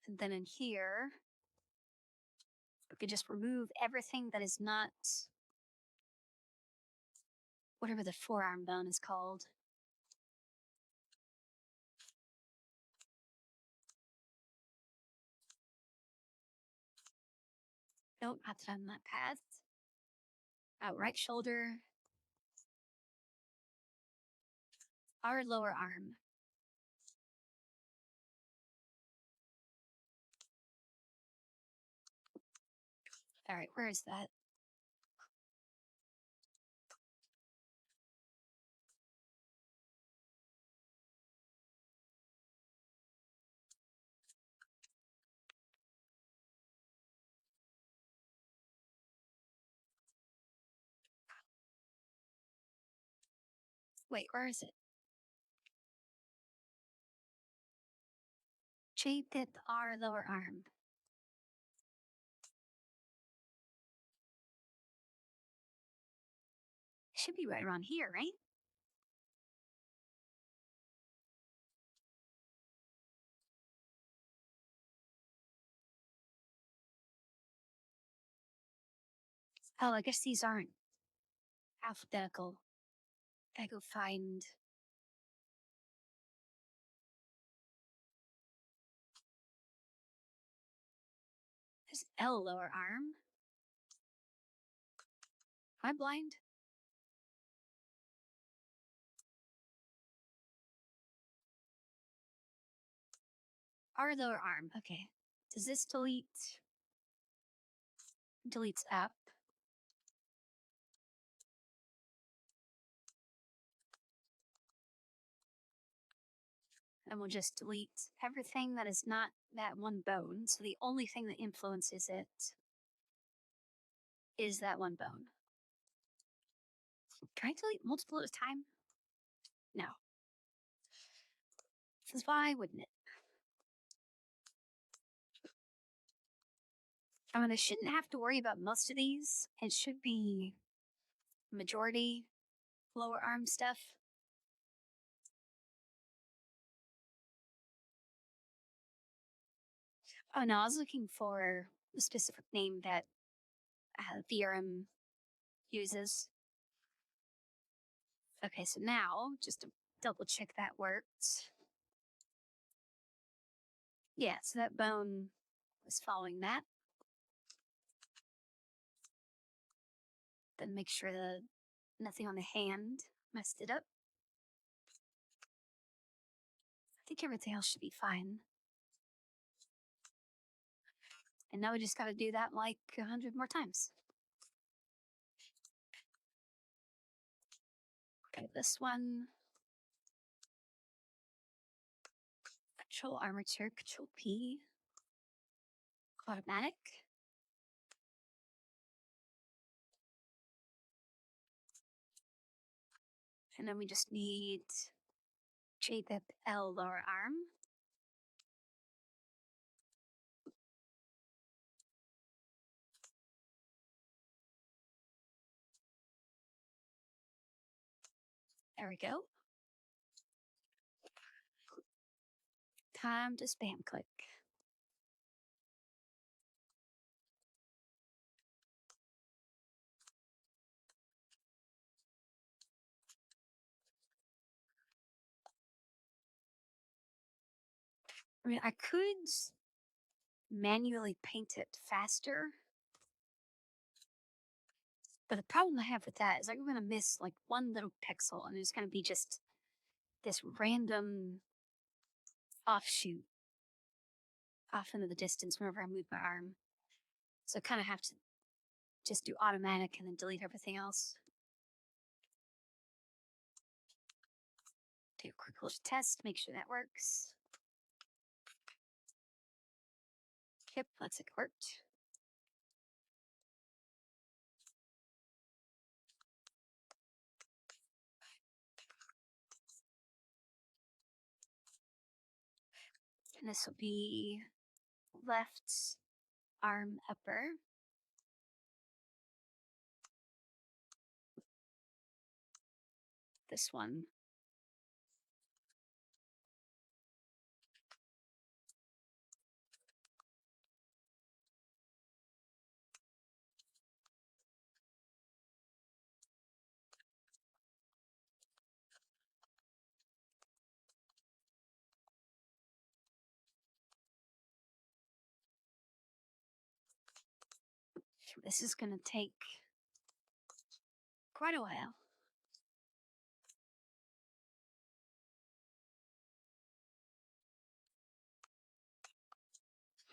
And then in here, we could just remove everything that is not whatever the forearm bone is called. Nope, not that on that path. Right shoulder. Our lower arm. All right, where is that? Wait, where is it? J-dip our lower arm. Should be right around here, right? Oh, I guess these aren't alphabetical. I go find. There's L lower arm. Am I blind? R lower arm. Okay. Does this delete? Deletes up. And we'll just delete everything that is not that one bone. So the only thing that influences it is that one bone. Can I delete multiple at a time? No. Because why wouldn't it? I mean, I shouldn't have to worry about most of these. It should be majority lower arm stuff. Oh no, I was looking for the specific name that VRM uses. Okay, so now, just to double check that worked. Yeah, so that bone was following that. Then make sure that nothing on the hand messed it up. I think everything else should be fine. And now we just gotta do that like 100 more times. Okay, this one. Control armature, control P. Automatic. And then we just need JBIP L lower arm. There we go. Time to spam click. I mean, I could manually paint it faster. But the problem I have with that is I'm going to miss like one little pixel and it's going to be just this random offshoot off into the distance whenever I move my arm. So I kind of have to just do automatic and then delete everything else. Do a quick little test, make sure that works. Yep, looks like it worked. And this will be left arm upper. This one. This is going to take quite a while.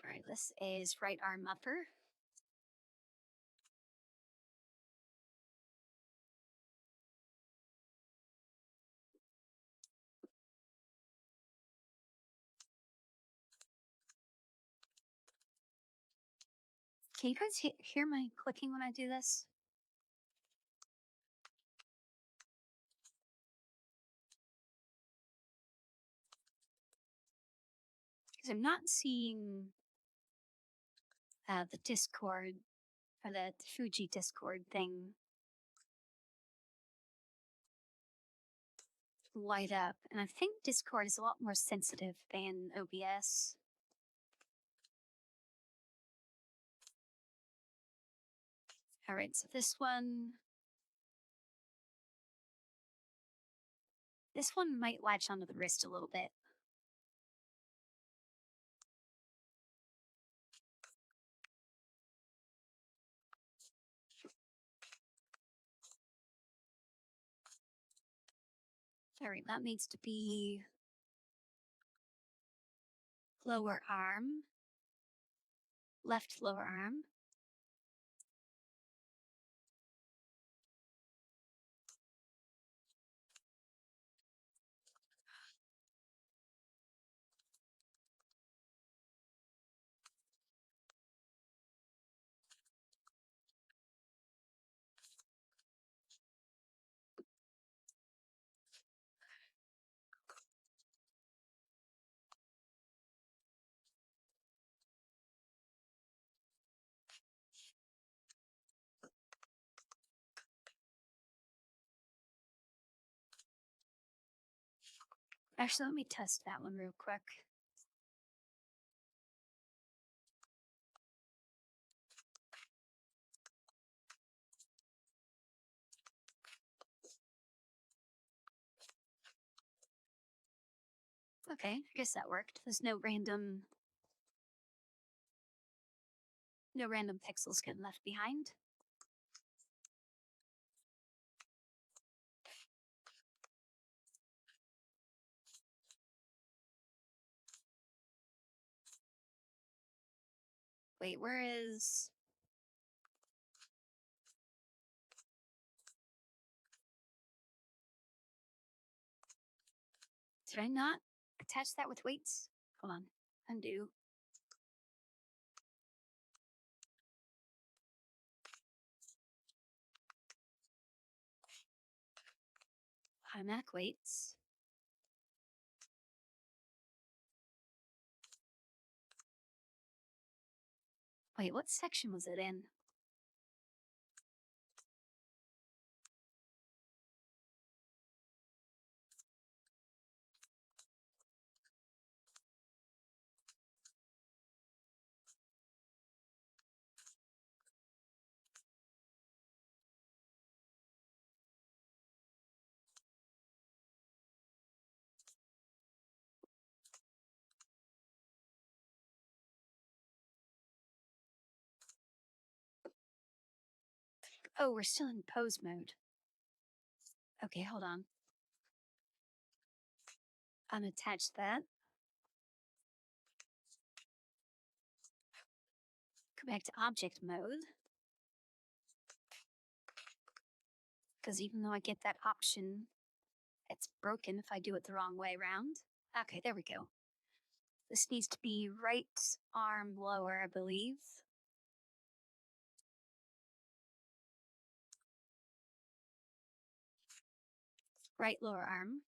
All right, this is right arm upper. Can you guys hear my clicking when I do this? Because I'm not seeing the Discord or the Fuji Discord thing light up. And I think Discord is a lot more sensitive than OBS. All right, so this one might latch onto the wrist a little bit. All right, that needs to be lower arm, left lower arm. Actually, let me test that one real quick. Okay, I guess that worked. There's no random pixels getting left behind. Wait, where is... Did I not attach that with weights? Hold on, undo. Automatic weights. Wait, what section was it in? Oh, we're still in pose mode. Okay, hold on. Unattach that. Go back to object mode. Because even though I get that option, it's broken if I do it the wrong way around. Okay, there we go. This needs to be right arm lower, I believe. Right lower arm.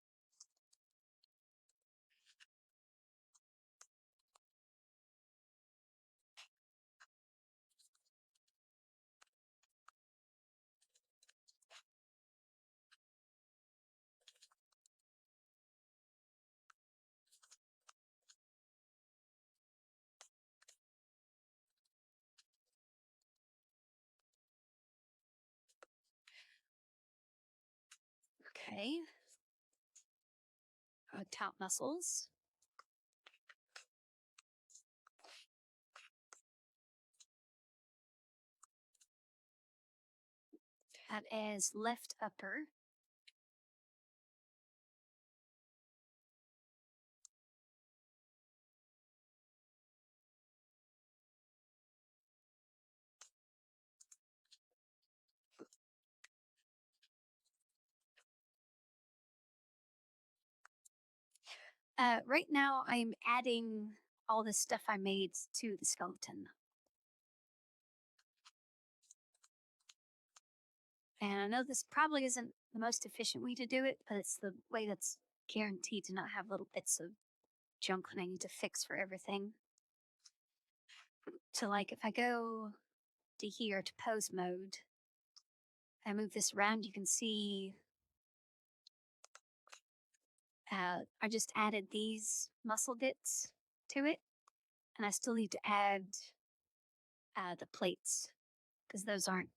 Okay. Top muscles. That is left upper. Right now, I'm adding all the stuff I made to the skeleton. And I know this probably isn't the most efficient way to do it, but it's the way that's guaranteed to not have little bits of junk that I need to fix for everything. So, like, if I go to here to pose mode, I move this around, you can see I just added these muscle bits to it, and I still need to add the plates because those aren't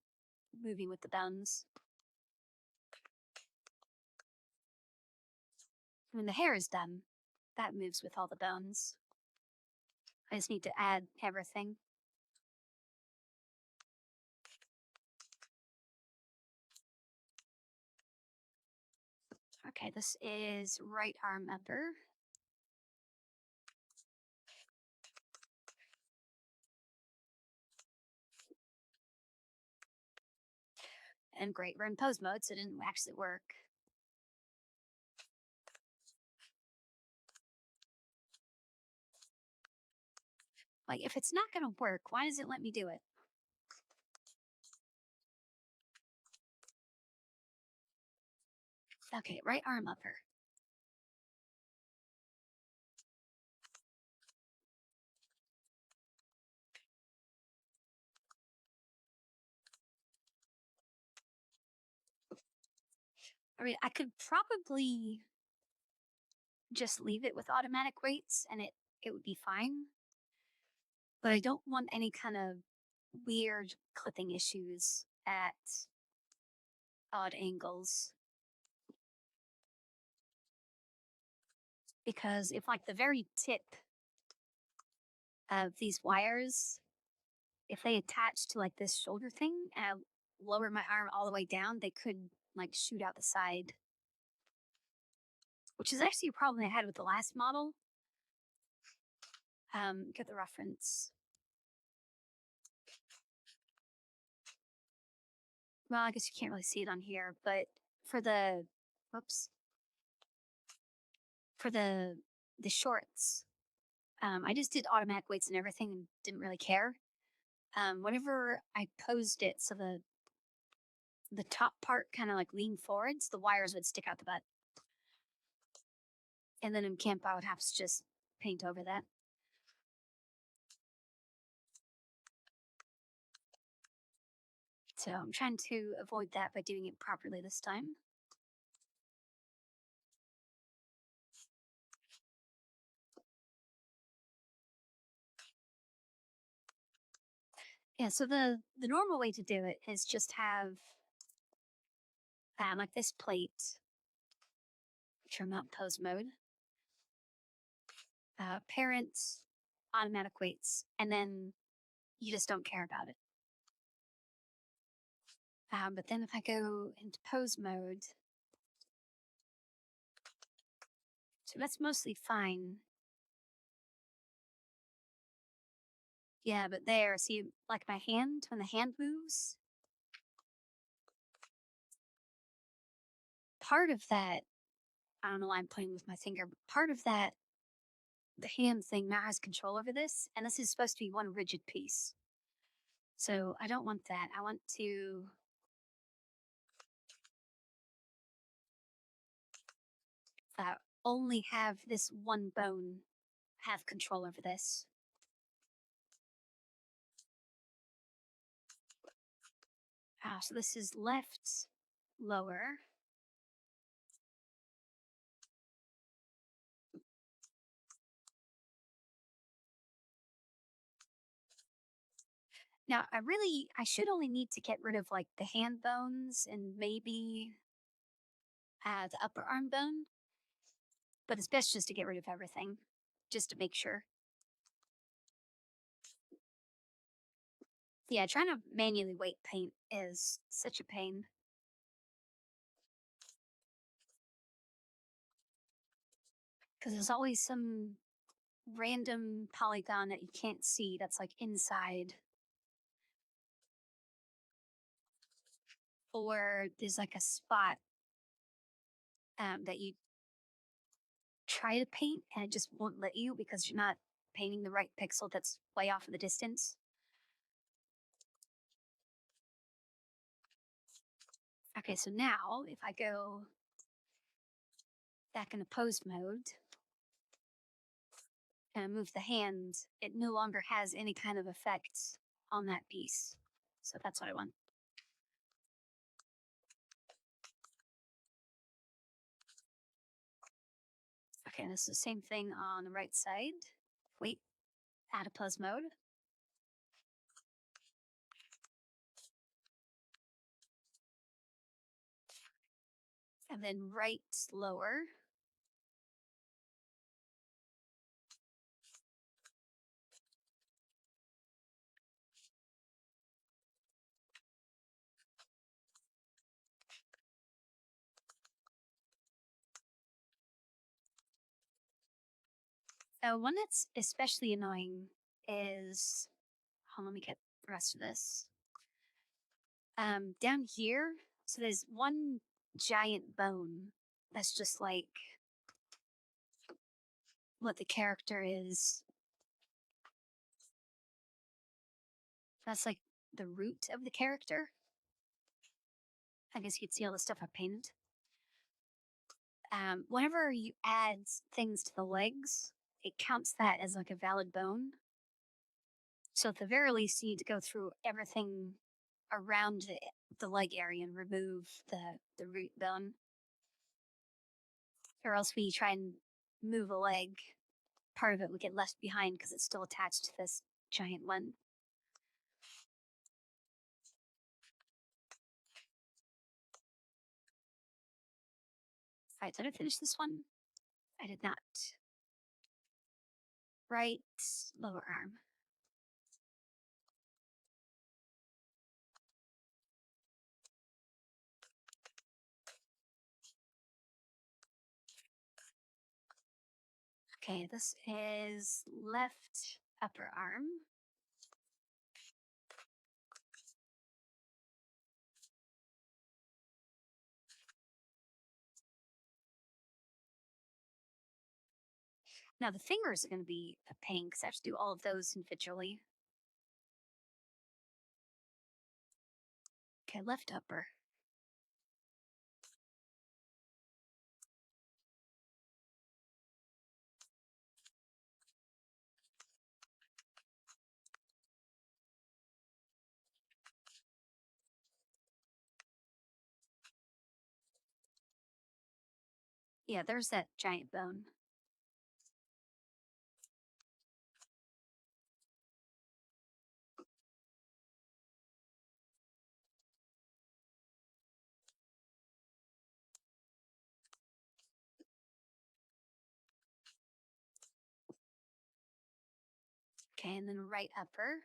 moving with the bones. When the hair is done, that moves with all the bones. I just need to add everything. Okay, this is right arm upper. And great, we're in pose mode, so it didn't actually work. Like, if it's not gonna work, why does it let me do it? Okay, right arm upper. I mean, I could probably just leave it with automatic weights and it would be fine. But I don't want any kind of weird clipping issues at odd angles. Because if like the very tip of these wires, if they attach to like this shoulder thing and I lower my arm all the way down, they could like shoot out the side. Which is actually a problem I had with the last model. Get the reference. Well, I guess you can't really see it on here, but for the, whoops, for the shorts, I just did automatic weights and everything and didn't really care. Whenever I posed it, so the top part kind of like leaned forwards, the wires would stick out the butt, and then in camp I would have to just paint over that. So I'm trying to avoid that by doing it properly this time. Yeah, so the normal way to do it is just have like this plate, which I'm not pose mode, parents, automatic weights, and then you just don't care about it. But then if I go into pose mode, so that's mostly fine. Yeah, but there, see, like my hand, when the hand moves, part of that, I don't know why I'm playing with my finger, but part of that, the hand thing now has control over this, and this is supposed to be one rigid piece. So I don't want that. I want to only have this one bone have control over this. So this is left lower. Now, I should only need to get rid of like the hand bones and maybe the upper arm bone, but it's best just to get rid of everything, just to make sure. Yeah, trying to manually weight paint is such a pain because there's always some random polygon that you can't see that's like inside, or there's like a spot that you try to paint and it just won't let you because you're not painting the right pixel that's way off in the distance. Okay, so now if I go back into pose mode and move the hand, it no longer has any kind of effect on that piece. So that's what I want. Okay, and this is the same thing on the right side. Wait, add a pose mode. And then right lower. One that's especially annoying is, hold on, let me get the rest of this. Down here, so there's one giant bone that's just like what the character is. That's like the root of the character. I guess you could see all the stuff I painted. Whenever you add things to the legs, it counts that as like a valid bone. So at the very least, you need to go through everything around the leg area and remove the root bone. Or else when you try and move a leg, part of it would get left behind because it's still attached to this giant one. All right, did I finish this one? I did not. Right lower arm. Okay, this is left upper arm. Now the fingers are going to be a pain because I have to do all of those individually. Okay, left upper. Yeah, there's that giant bone. Okay, and then right upper.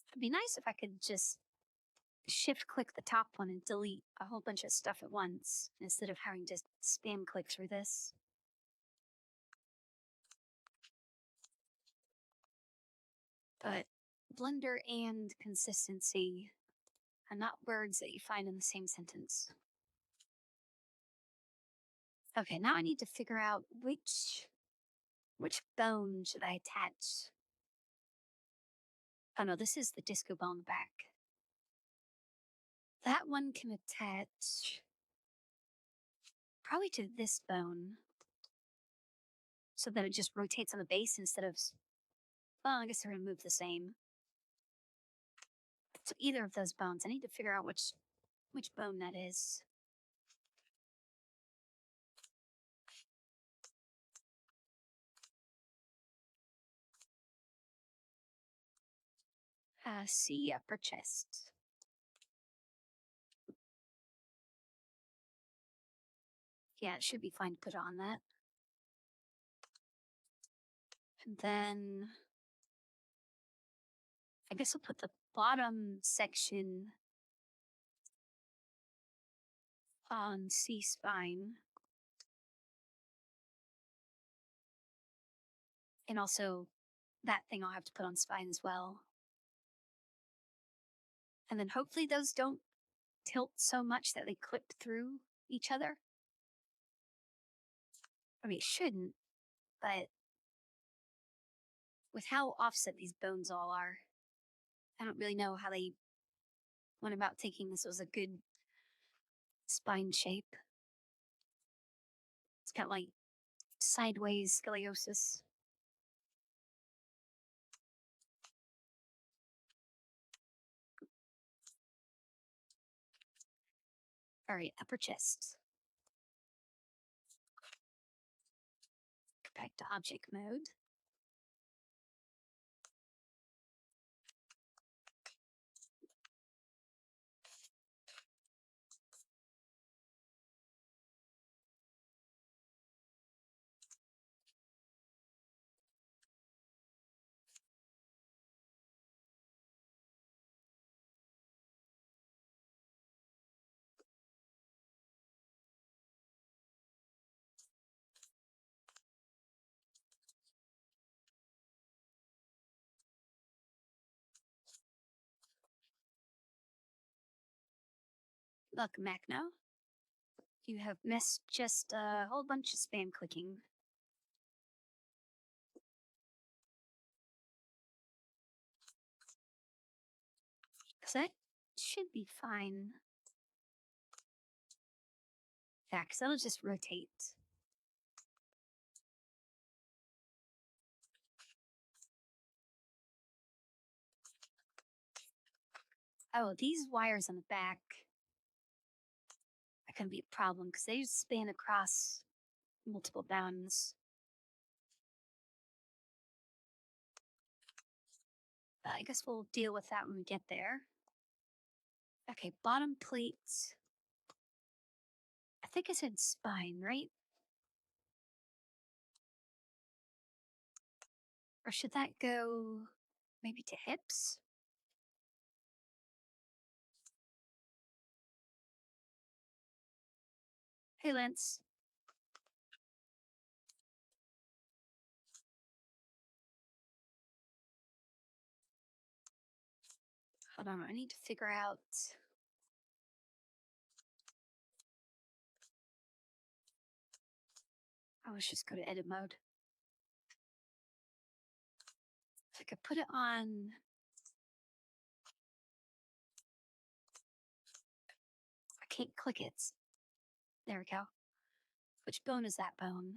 It'd be nice if I could just shift click the top one and delete a whole bunch of stuff at once instead of having to spam click through this. But blender and consistency are not words that you find in the same sentence. Okay, now I need to figure out which bone should I attach. Oh no, this is the disco bone back. That one can attach probably to this bone so that it just rotates on the base instead of Well, I guess they're gonna move the same. So either of those bones, I need to figure out which bone that is. C, upper chest. Yeah, it should be fine to put on that. And then I guess I'll put the bottom section on C spine. And also that thing I'll have to put on spine as well. And then hopefully those don't tilt so much that they clip through each other. I mean, it shouldn't, but with how offset these bones all are, I don't really know how they went about thinking this was a good spine shape. It's got like sideways scoliosis. All right, upper chest. Go back to object mode. Welcome back now. You have missed just a whole bunch of spam clicking. Because that should be fine. Yeah, because that'll just rotate. Oh, these wires on the back are going to be a problem because they span across multiple bounds. But I guess we'll deal with that when we get there. Okay, bottom plates. I think I said spine, right? Or should that go maybe to hips? Hey, Lance. Hold on, I need to figure out. Oh, let's just go to edit mode. If I could put it on. I can't click it. There we go. Which bone is that bone?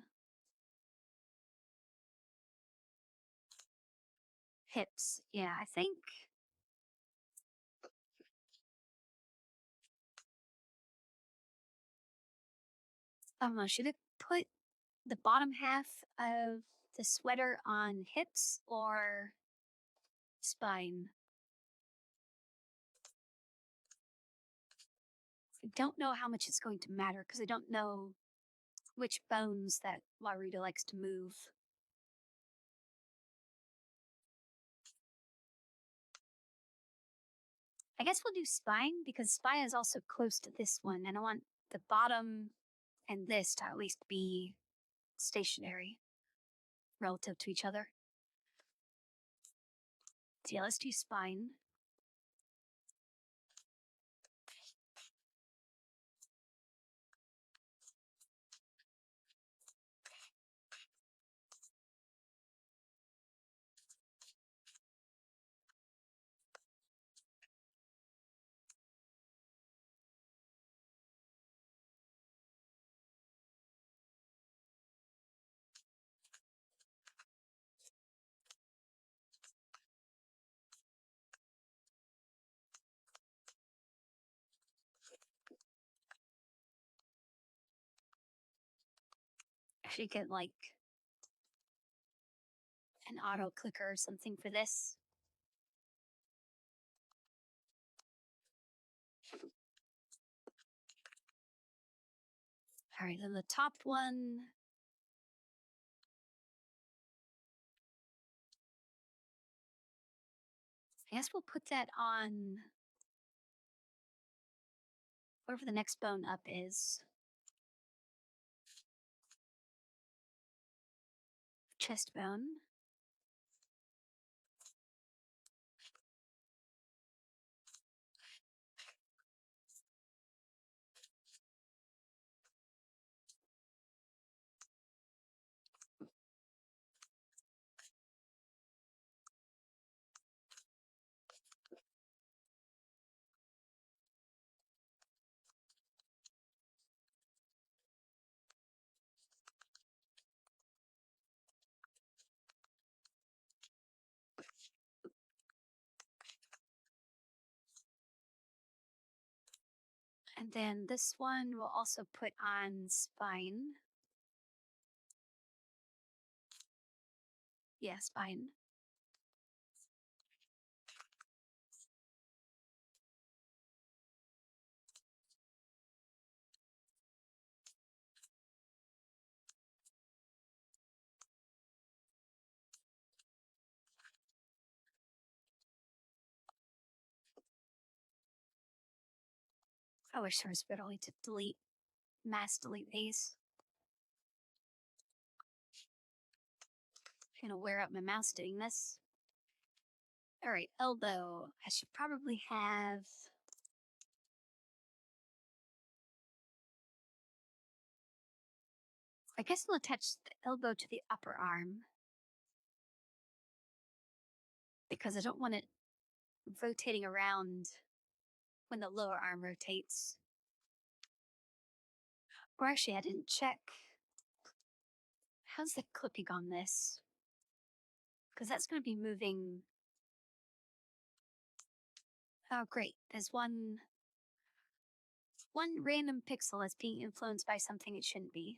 Hips. Yeah, I think. I don't know. Should it put the bottom half of the sweater on hips or spine? I don't know how much it's going to matter because I don't know which bones that Laurita likes to move. I guess we'll do spine because spine is also close to this one, and I want the bottom and this to at least be stationary relative to each other. So yeah, let's do spine. should get like an auto clicker or something for this. All right, then the top one. I guess we'll put that on wherever the next bone up is. Chest bone. And then this one we'll also put on spine. Yeah, spine. I wish there was a better way to mass delete these. I'm gonna wear out my mouse doing this. All right, elbow. I should probably have. I guess I'll attach the elbow to the upper arm because I don't want it rotating around when the lower arm rotates. Or actually, I didn't check. How's the clipping on this? Because that's going to be moving. Oh, great. There's one random pixel that's being influenced by something it shouldn't be.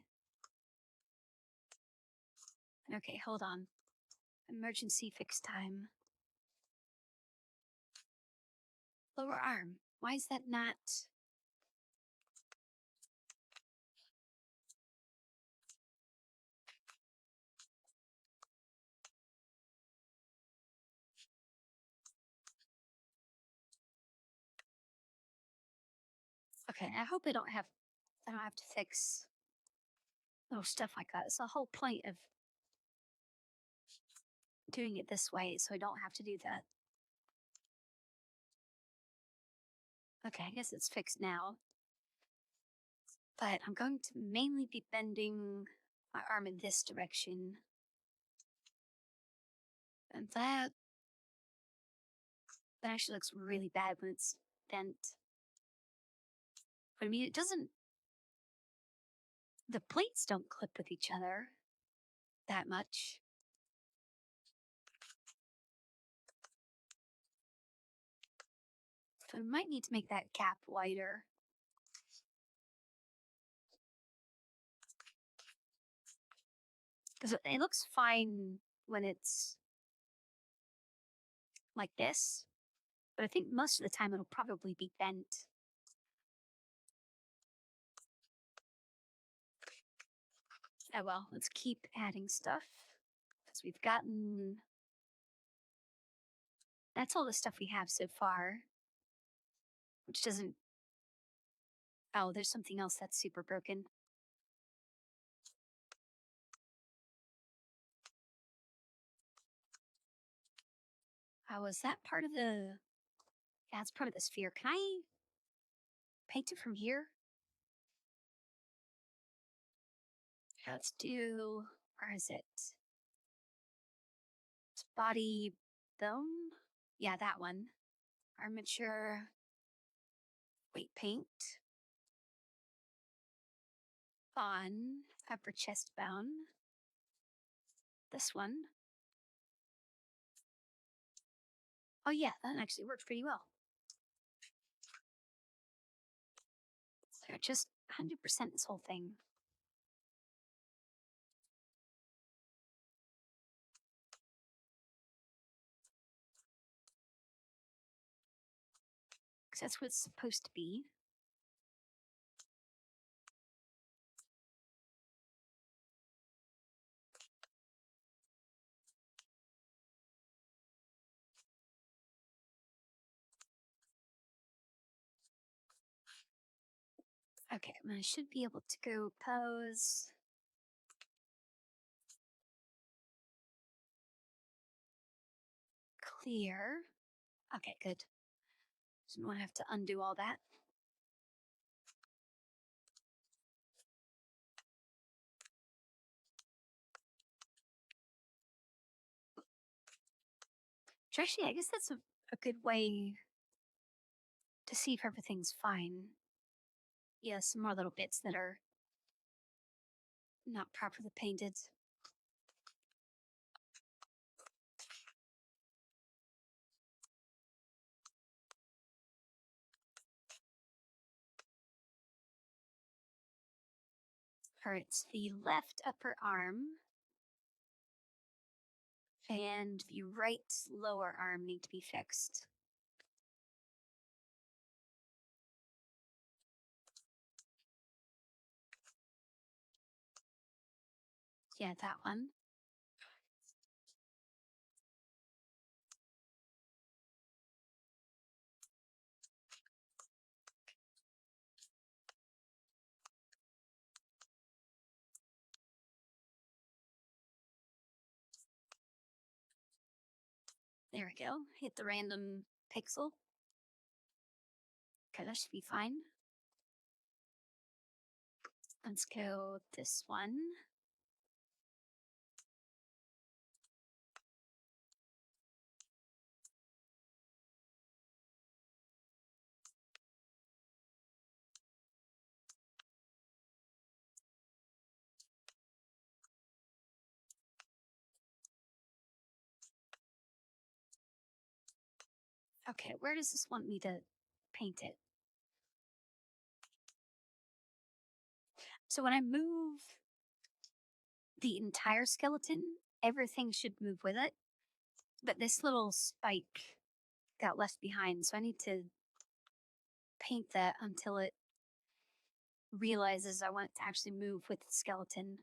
Okay, hold on. Emergency fix time. Lower arm. Why is that not? Okay, I hope I don't have to fix little stuff like that. It's the whole point of doing it this way, so I don't have to do that. Okay, I guess it's fixed now. But I'm going to mainly be bending my arm in this direction. And that actually looks really bad when it's bent. But I mean, it doesn't, the plates don't clip with each other that much. So I might need to make that gap wider. Because it looks fine when it's like this. But I think most of the time it'll probably be bent. Oh well, let's keep adding stuff. Because we've gotten... That's all the stuff we have so far. Which doesn't... Oh, there's something else that's super broken. Oh, is that part of the... Yeah, it's part of the sphere. Can I paint it from here? Let's do... Where is it? It's body bone? Yeah, that one. Armature. Wait, paint. On upper chest bone. This one. Oh yeah, that actually works pretty well. So just 100% this whole thing. 'Cause that's what it's supposed to be. Okay, I should be able to go pose. Clear. Okay, good. So I don't have to undo all that. Which actually, I guess that's a good way to see if everything's fine. Yeah, some more little bits that are not properly painted. Hurts the left upper arm and the right lower arm need to be fixed. Yeah, that one. There we go. Hit the random pixel. Okay, that should be fine. Let's go this one. Okay, where does this want me to paint it? So when I move the entire skeleton, everything should move with it. But this little spike got left behind, so I need to paint that until it realizes I want it to actually move with the skeleton.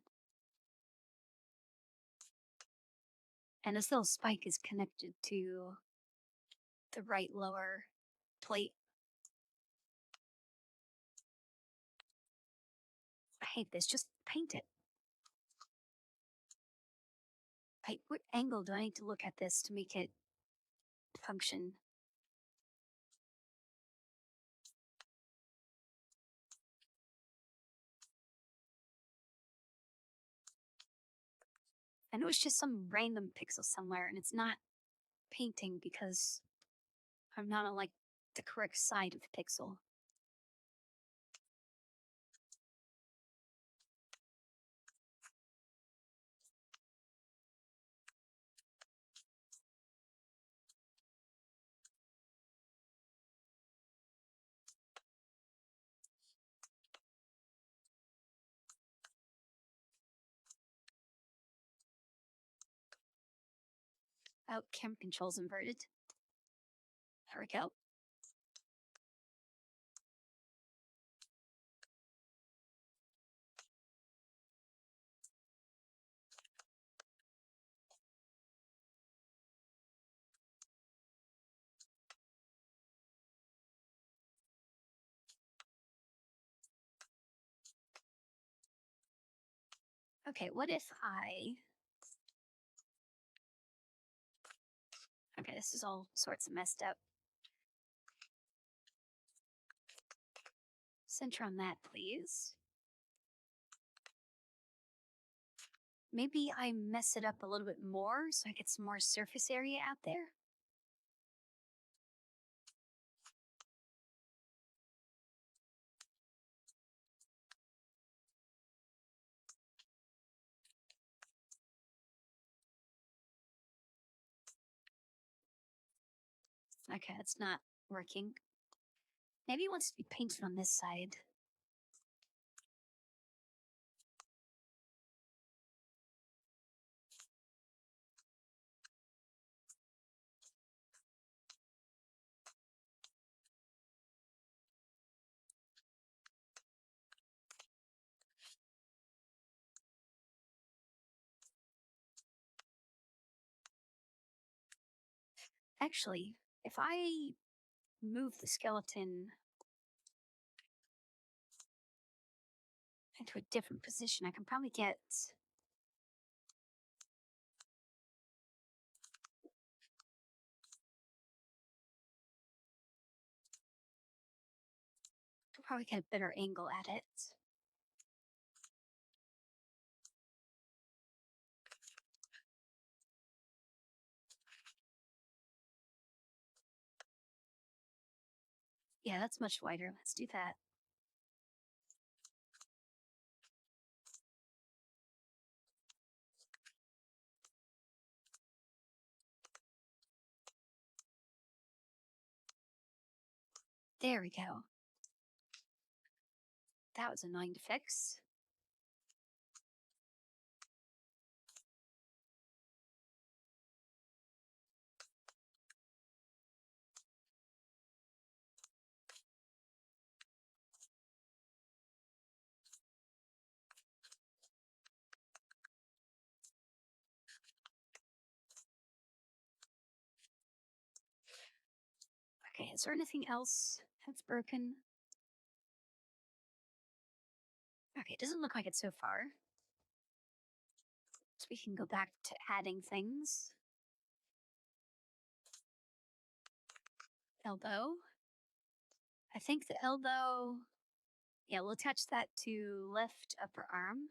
And this little spike is connected to the right lower plate. I hate this. Just paint it. What angle do I need to look at this to make it function? I know it's just some random pixel somewhere, and it's not painting because I'm not on like the correct side of the pixel. Oh, camera controls inverted. There we go. Okay, what if I... Okay, this is all sorts of messed up. Center on that, please. Maybe I mess it up a little bit more so I get some more surface area out there. Okay, it's not working. Maybe it wants to be painted on this side. Actually, if I move the skeleton into a different position, I can probably get. I'll probably get a better angle at it. Yeah, that's much wider. Let's do that. There we go. That was annoying to fix. Okay, is there anything else that's broken? Okay, it doesn't look like it so far. So we can go back to adding things. Elbow. I think the elbow. Yeah, we'll attach that to left upper arm.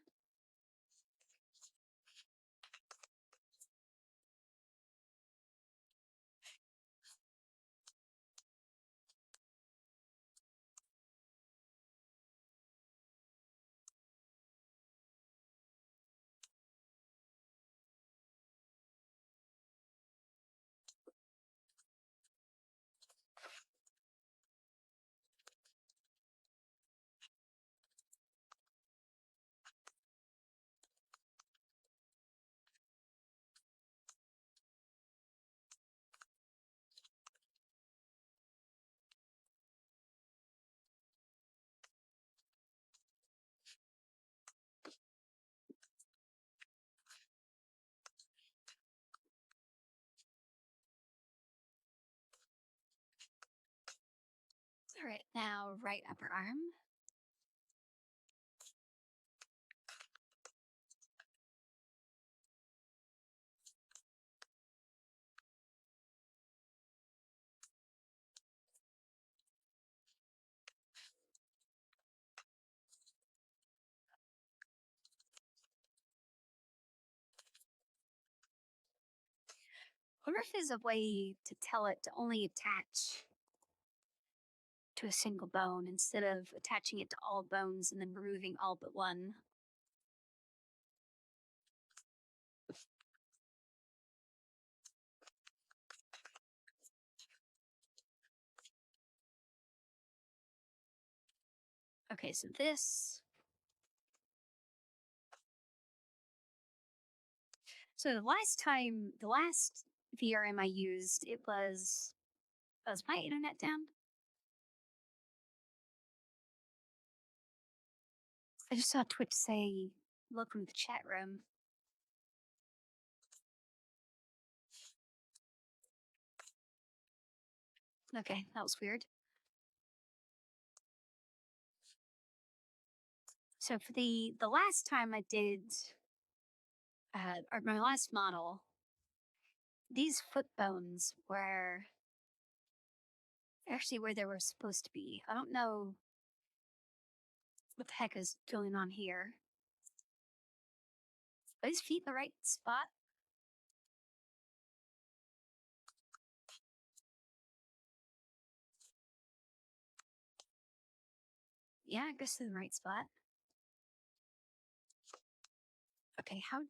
All right, now right upper arm. I wonder if there's a way to tell it to only attach to a single bone instead of attaching it to all bones and then removing all but one. Okay, so this. So the last VRM I used, it was. Was my internet down? I just saw Twitch say, welcome to the chat room. Okay, that was weird. So for the last time I did, or my last model, these foot bones were actually where they were supposed to be. I don't know what the heck is going on here. Are his feet in the right spot? Yeah, I guess they're in the right spot. Okay, how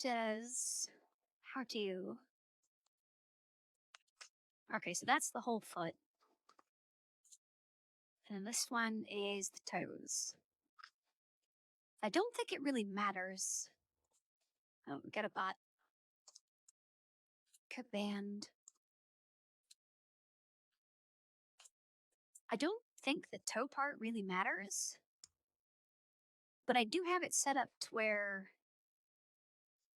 do. Okay, so that's the whole foot. And this one is the toes. I don't think it really matters. Oh, get a bot. Band. I don't think the toe part really matters, but I do have it set up to where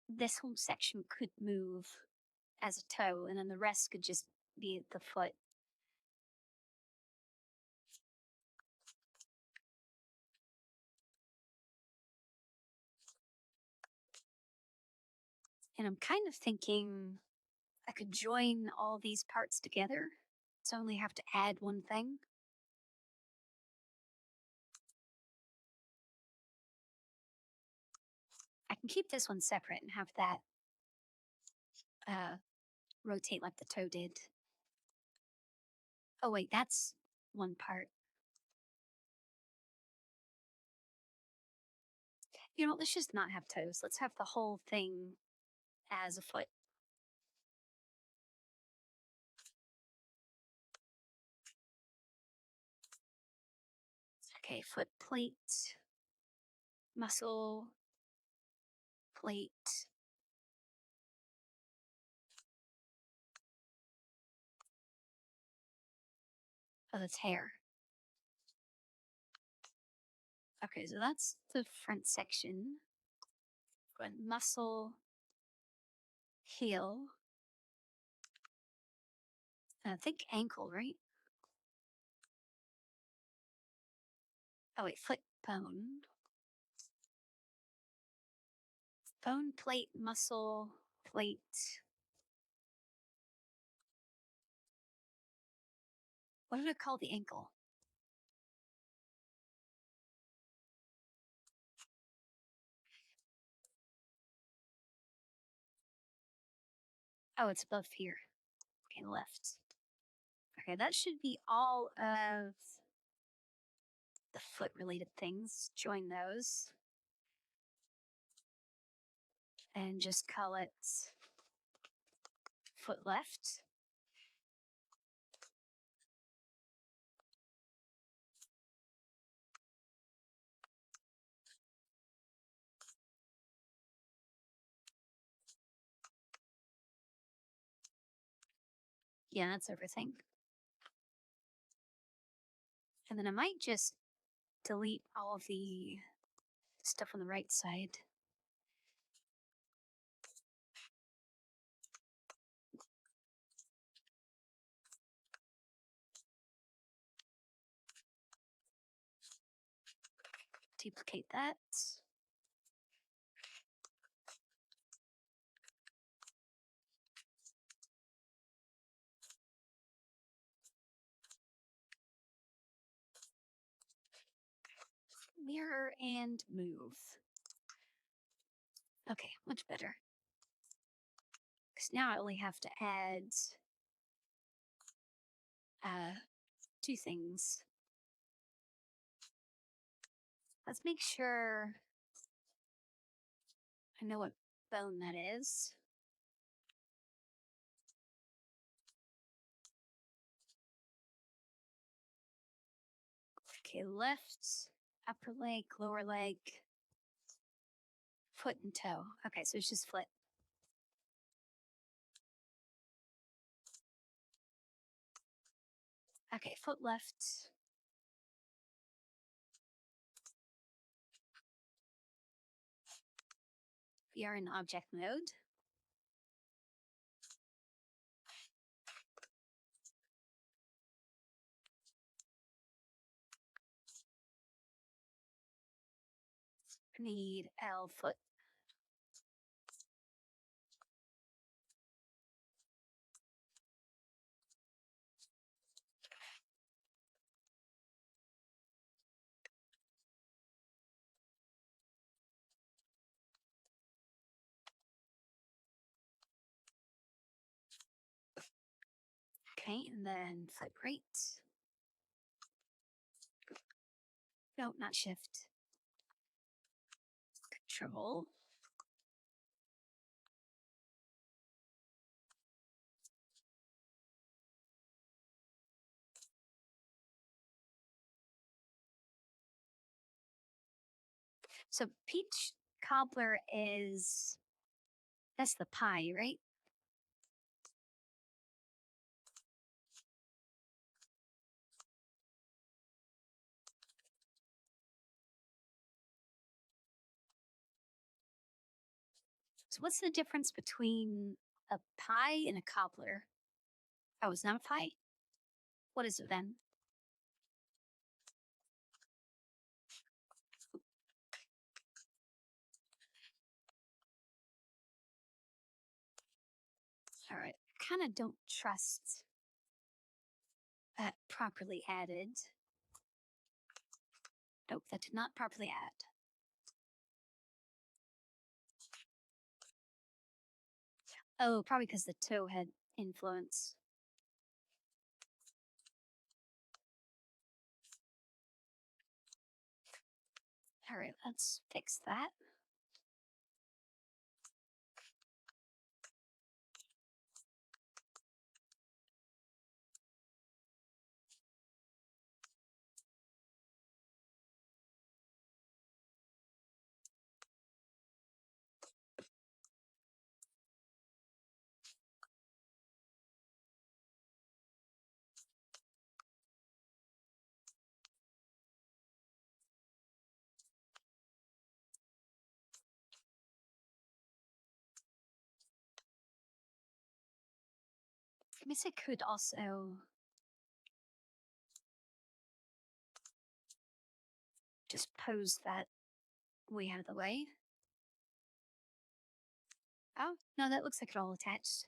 this whole section could move as a toe, and then the rest could just be the foot. And I'm kind of thinking I could join all these parts together. So I only have to add one thing. I can keep this one separate and have that uh, rotate like the toe did. Oh, wait, that's one part. You know, let's just not have toes. Let's have the whole thing as a foot. Okay, foot plate, muscle, plate. Oh, that's hair. Okay, so that's the front section. Good. Muscle, heel. I think ankle, right? Oh, wait, foot bone. Bone, plate, muscle, plate. What did I call the ankle? Oh, it's above here. Okay, left. Okay, that should be all of the foot related things. Join those and just call it foot left. Yeah, that's everything. And then I might just delete all of the stuff on the right side. Duplicate that. Mirror and move. Okay, much better. Because now I only have to add uh, two things. Let's make sure I know what bone that is. Okay, left, upper leg, lower leg, foot and toe. Okay, so it's just foot. Okay, foot left. We are in object mode. Need L foot. Okay, and then foot right. No, not shift. Control. So peach cobbler is, that's the pie, right? So what's the difference between a pie and a cobbler? Oh, it's not a pie? What is it then? All right. Kind of don't trust that properly added. Nope, that did not properly add. Oh, probably because the toe had influence. All right, let's fix that. I guess I could also just pose that way out of the way. Oh, no, that looks like it all attached.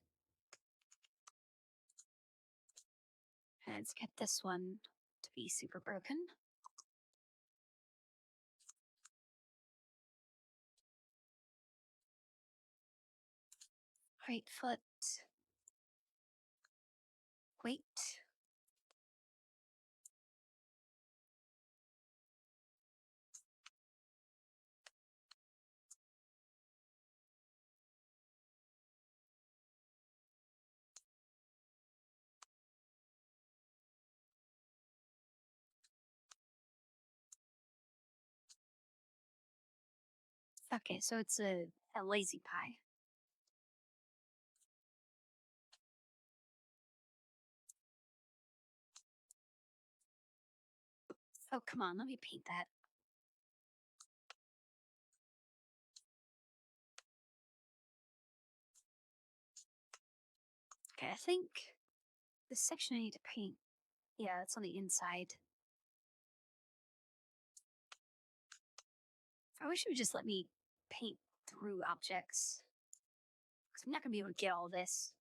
And let's get this one to be super broken. Right foot. Wait. Okay, so it's a lazy pie. Oh, come on, let me paint that. Okay, I think the section I need to paint, yeah, it's on the inside. I wish it would just let me paint through objects. Because I'm not going to be able to get all this.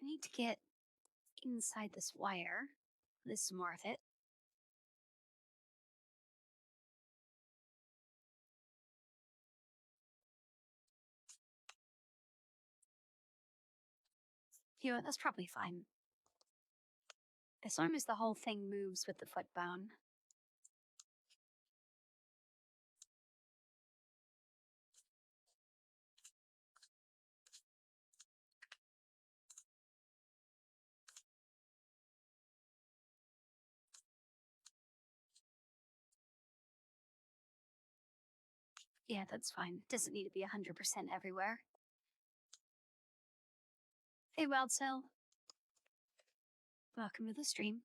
I need to get inside this wire. This is more of it. You know what, that's probably fine. As long as the whole thing moves with the foot bone. Yeah, that's fine. Doesn't need to be 100% everywhere. Hey, Wild Cell. Welcome to the stream.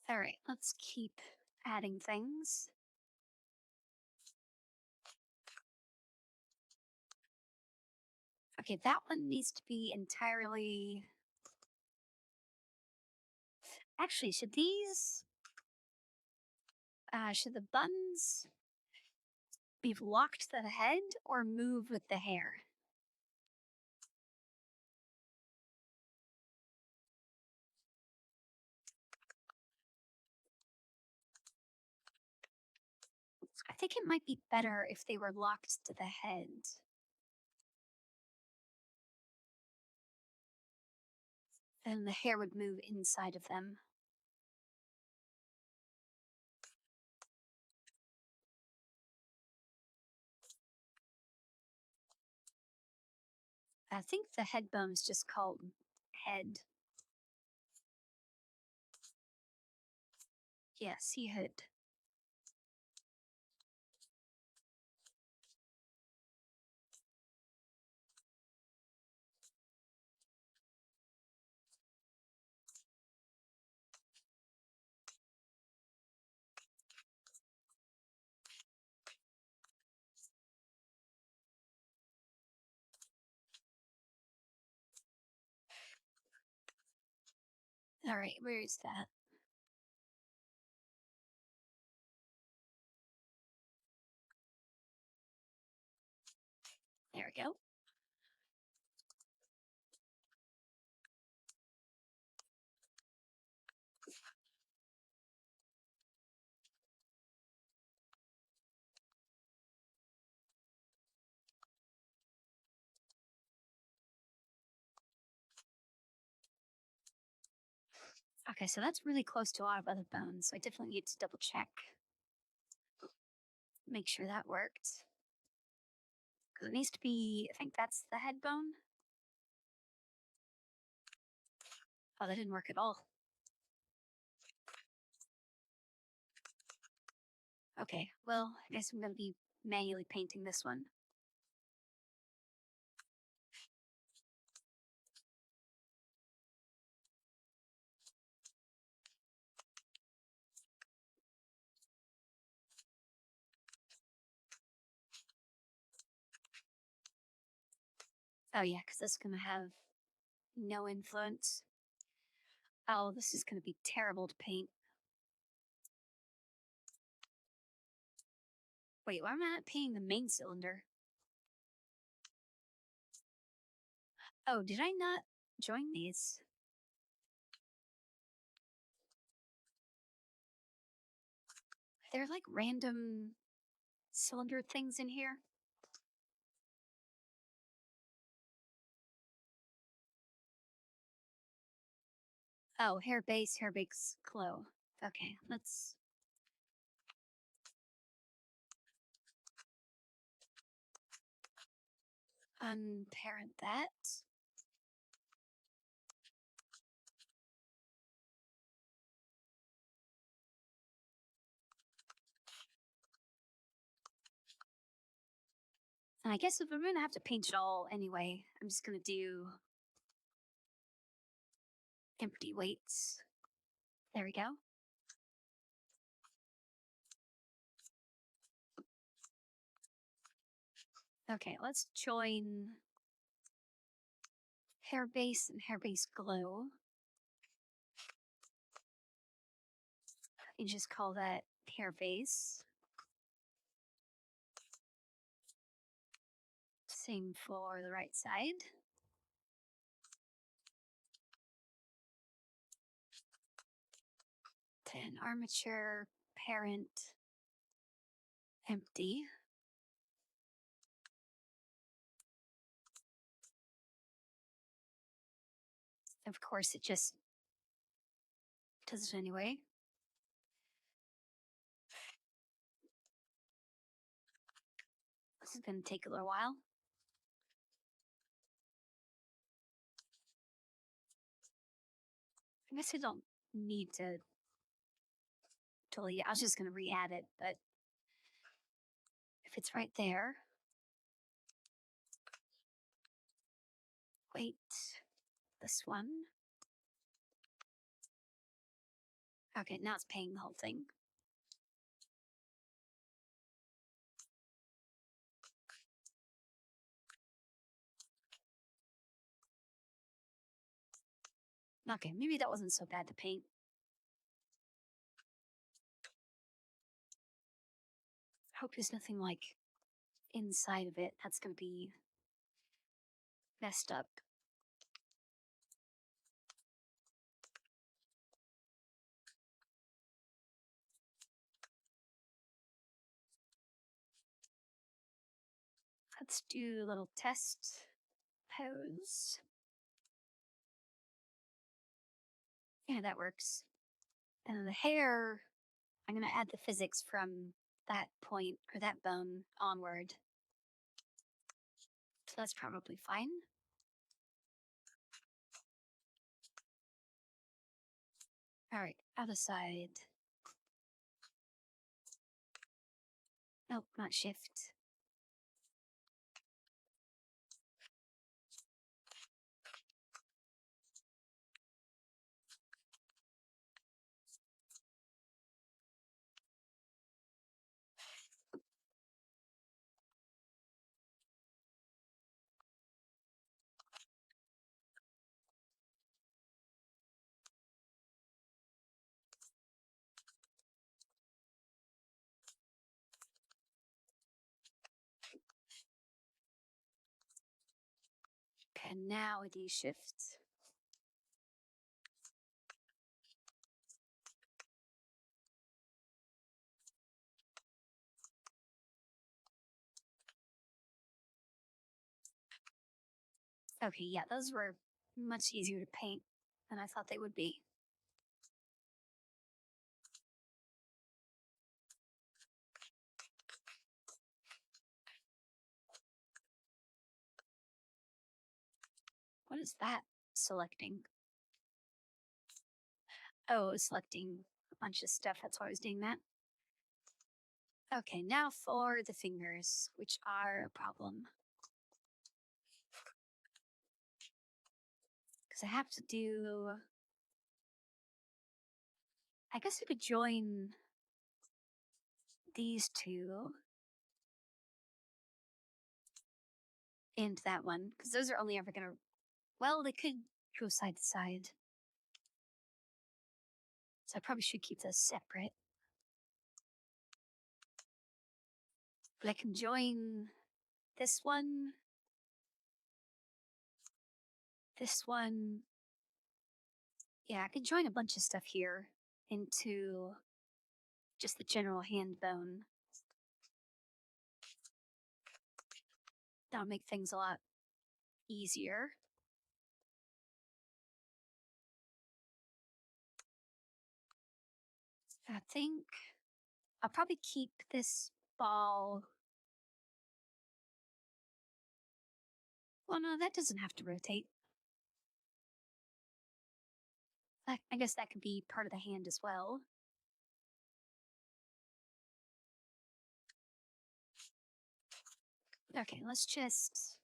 Alright, let's keep adding things. Okay, that one needs to be entirely... Actually, should these... should the buns be locked to the head or move with the hair? I think it might be better if they were locked to the head. Then the hair would move inside of them. I think the head bone is just called head. Yes, he had. All right, where is that? There we go. Okay, so that's really close to a lot of other bones. So I definitely need to double check, make sure that worked. Because it needs to be, I think that's the head bone. Oh, that didn't work at all. Okay, well, I guess I'm going to be manually painting this one. Oh, yeah, because that's going to have no influence. Oh, this is going to be terrible to paint. Wait, why am I not painting the main cylinder? Oh, did I not join these? Are there like random cylinder things in here? Oh, hair base, glow. Okay, let's unparent that. And I guess if I'm gonna have to paint it all anyway, I'm just gonna do empty weights. There we go. Okay, let's join hair base and hair base glow. You just call that hair base. Same for the right side. Then armature, parent, empty. Of course, it just does it anyway. This is going to take a little while. I guess I don't need to totally. I was just going to re-add it, but if it's right there, wait, this one. Okay, now it's paying the whole thing. Okay, maybe that wasn't so bad to paint. I hope there's nothing like inside of it that's going to be messed up. Let's do a little test pose. Yeah, that works. And then the hair, I'm going to add the physics from that point or that bone onward. So that's probably fine. All right, other side. Nope, not shift. Okay, now do shift. Okay, yeah, those were much easier to paint than I thought they would be. What is that selecting? Oh, it was selecting a bunch of stuff. That's why I was doing that. Okay, now for the fingers, which are a problem. Because I have to do. I guess I could join these two into that one, because those are only ever gonna. Well, they could go side to side. So I probably should keep those separate. But I can join this one, this one. Yeah, I can join a bunch of stuff here into just the general hand bone. That'll make things a lot easier. I think I'll probably keep this ball. Well, no, that doesn't have to rotate. I guess that could be part of the hand as well. Okay, let's just.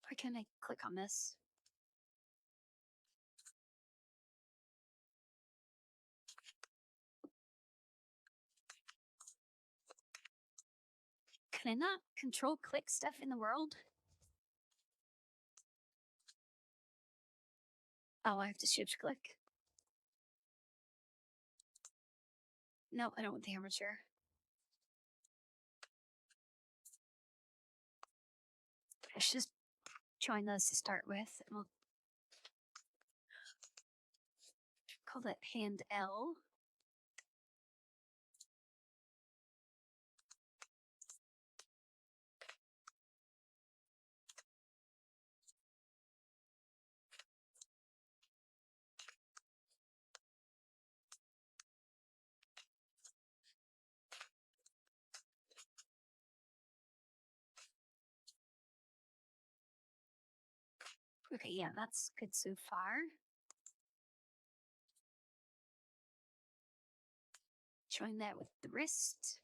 Why can't I click on this? Can I not control click stuff in the world? Oh, I have to shift click. No, I don't want the armature. I should just join those to start with, and we'll call that hand L. Okay, yeah, that's good so far. Join that with the wrist.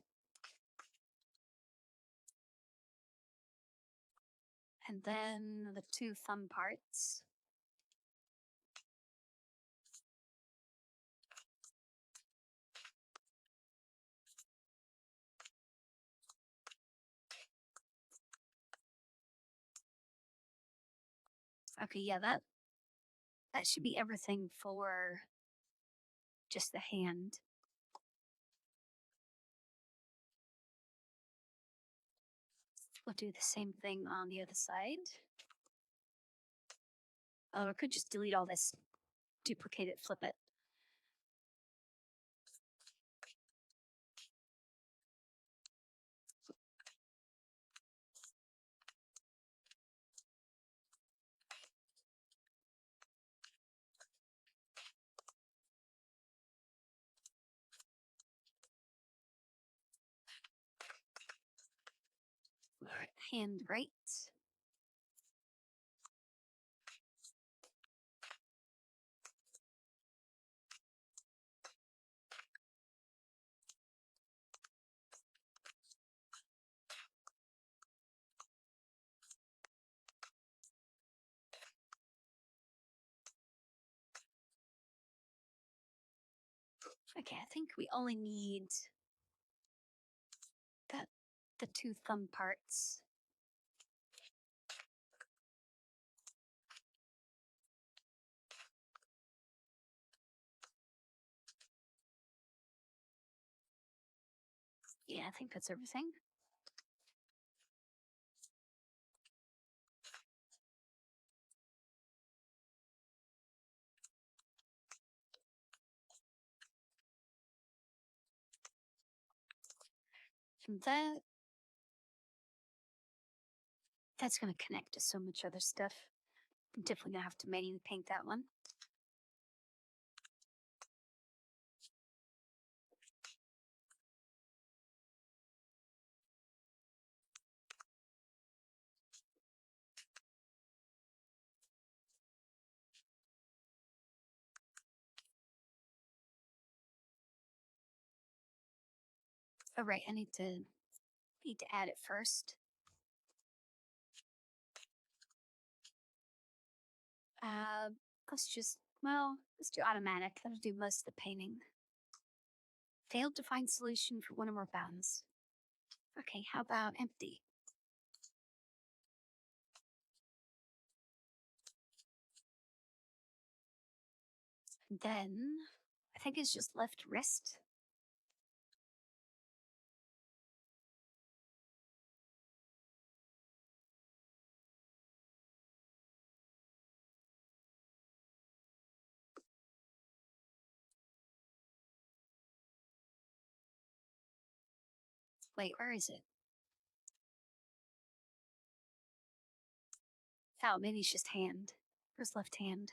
And then the two thumb parts. Okay, yeah, that should be everything for just the hand. We'll do the same thing on the other side. Oh, I could just delete all this, duplicate it, flip it. Hand right. Okay, I think we only need that the two thumb parts. Yeah, I think that's everything. And that's gonna connect to so much other stuff. I'm definitely gonna have to manually paint that one. Oh right, I need to add it first. Uh, let's do automatic. That'll do most of the painting. Failed to find solution for one or more bounds. Okay, how about empty? Then I think it's just left wrist. Wait, where is it? Oh, maybe it's just hand. Where's left hand?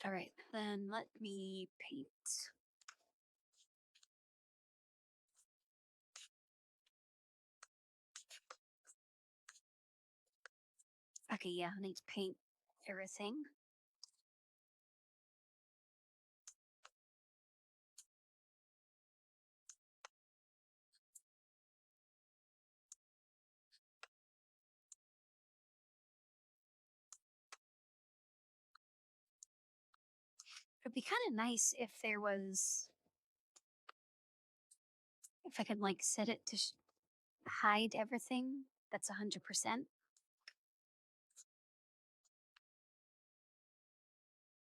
All right, then let me paint. Okay, yeah, I need to paint everything. It'd be kind of nice if if I could like set it to hide everything. That's 100%.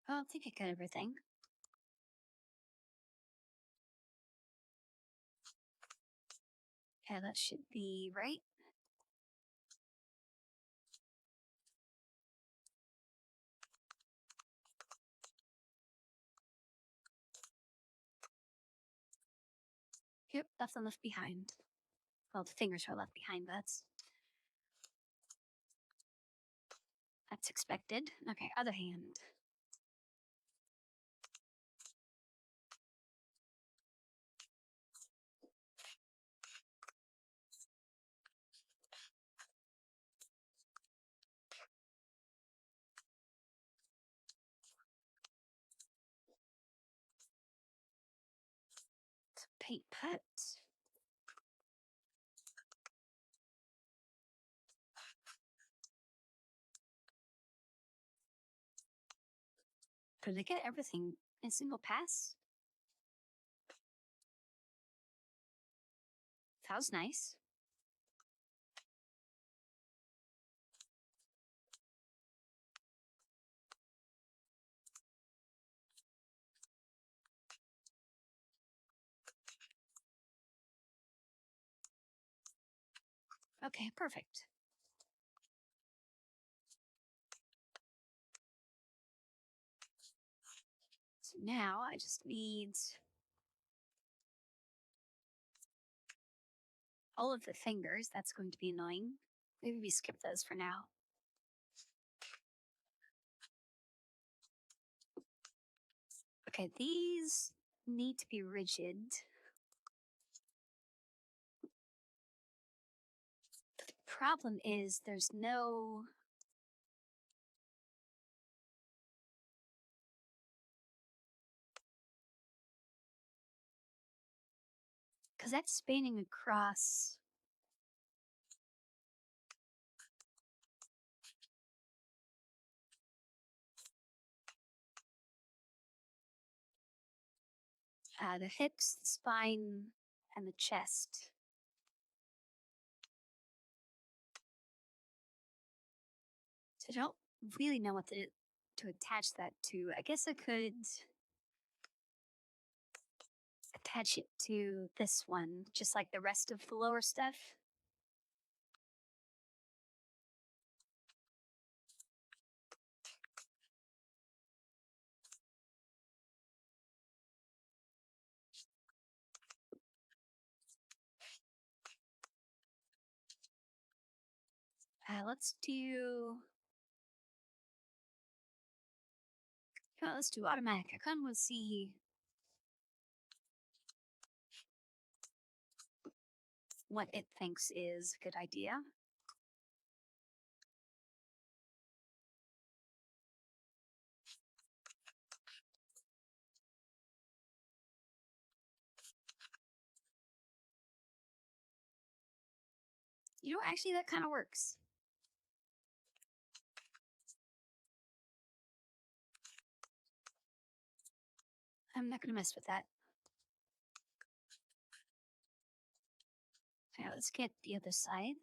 Oh, I think I got everything. Yeah, that should be right. Yep, nothing left behind. Well, the fingers are left behind, but that's expected. Okay, other hand. Paint put. Did I get everything in a single pass? That was nice. Okay, perfect. So now I just need all of the fingers. That's going to be annoying. Maybe we skip those for now. Okay, these need to be rigid. The problem is there's no Because that's spanning across the hips, the spine, and the chest. So I don't really know what to attach that to. I guess I could attach it to this one, just like the rest of the lower stuff. Let's do. Let's do automatic. I kind of want to see what it thinks is a good idea. You know, actually, that kind of works. I'm not going to mess with that. Now, let's get the other side.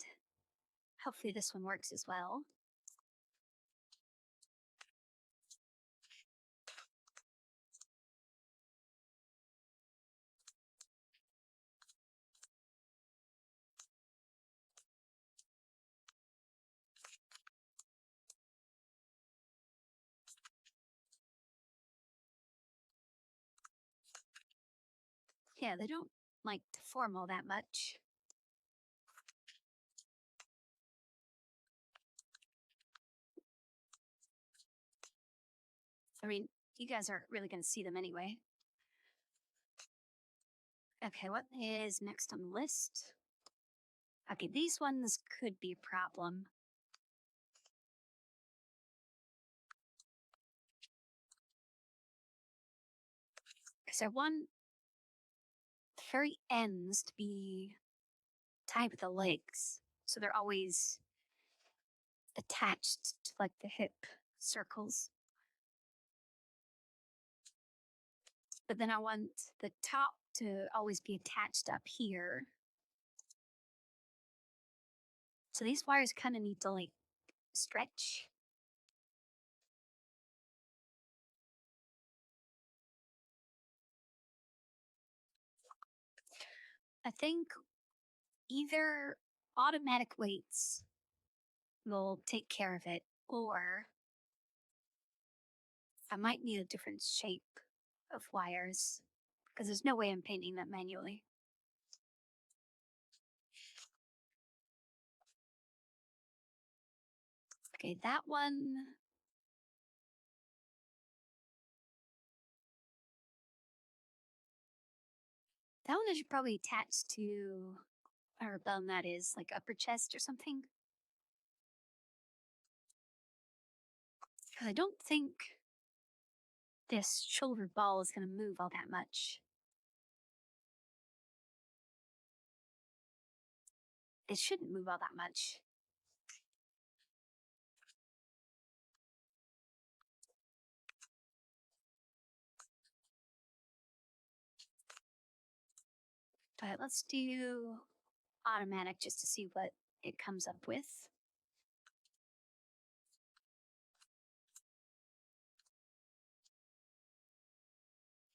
Hopefully, this one works as well. Yeah, they don't like to form all that much. I mean, you guys aren't really going to see them anyway. Okay, what is next on the list? Okay, these ones could be a problem. Because I want the very ends to be tied with the legs. So they're always attached to like the hip circles. But then I want the top to always be attached up here. So these wires kind of need to like stretch. I think either automatic weights will take care of it, or I might need a different shape of wires because there's no way I'm painting that manually. Okay, that one. That one I should probably attach to whatever bone that is, like upper chest or something. I don't think this shoulder ball is going to move all that much. It shouldn't move all that much. But let's do automatic just to see what it comes up with.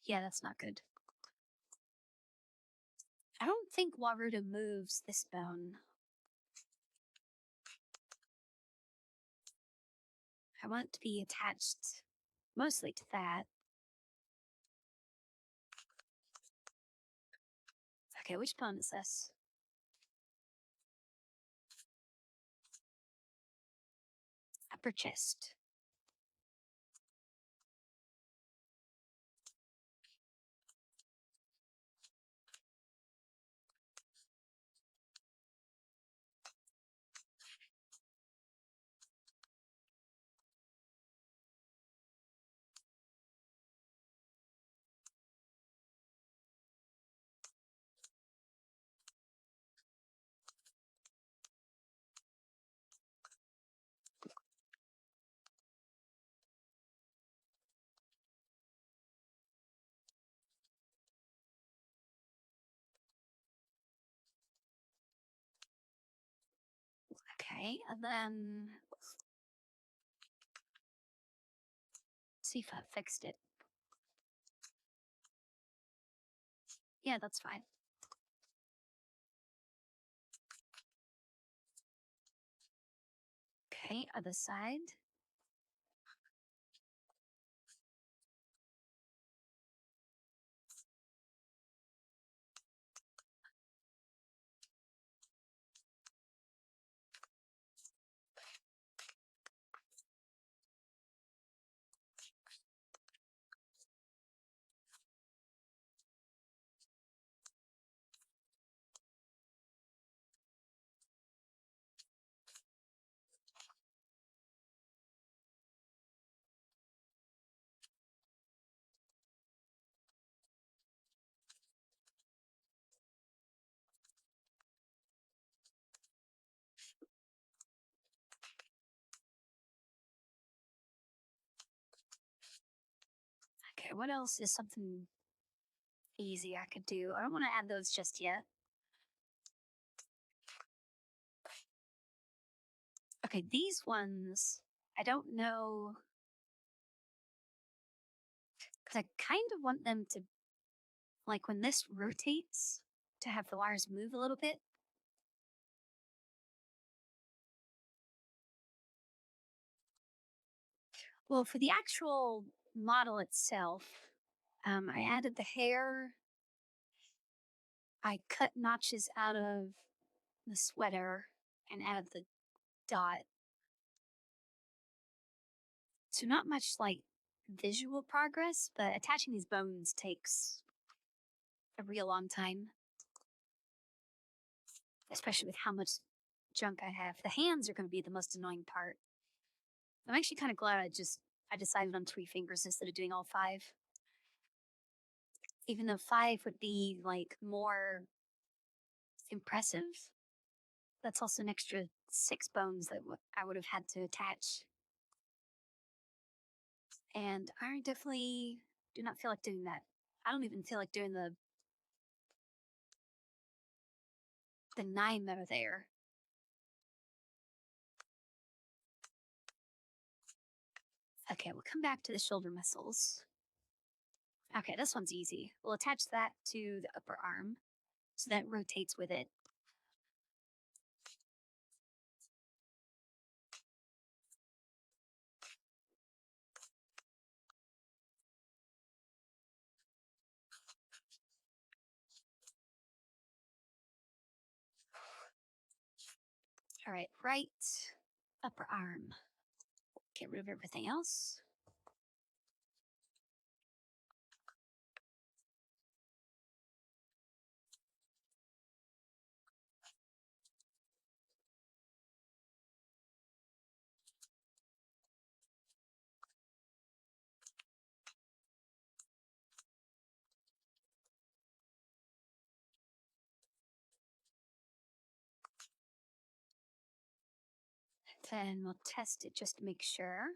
Yeah, that's not good. I don't think Waruta moves this bone. I want it to be attached mostly to that. Okay, which bone is this? Upper chest. Okay, and then see if I fixed it. Yeah, that's fine. Okay, other side. Okay, what else is something easy I could do? I don't want to add those just yet. Okay, these ones, I don't know, because I kind of want them to, like when this rotates, to have the wires move a little bit. Well, for the actual model itself, I added the hair. I cut notches out of the sweater and added the dot. So not much like visual progress, but attaching these bones takes a real long time, especially with how much junk I have. The hands are going to be the most annoying part. I'm actually kind of glad I decided on 3 fingers instead of doing all 5. Even though 5 would be like more impressive, that's also an extra 6 bones that I would have had to attach. And I definitely do not feel like doing that. I don't even feel like doing the 9 that are there. Okay, we'll come back to the shoulder muscles. Okay, this one's easy. We'll attach that to the upper arm so that rotates with it. All right, upper arm. Get rid of everything else. Then we'll test it just to make sure.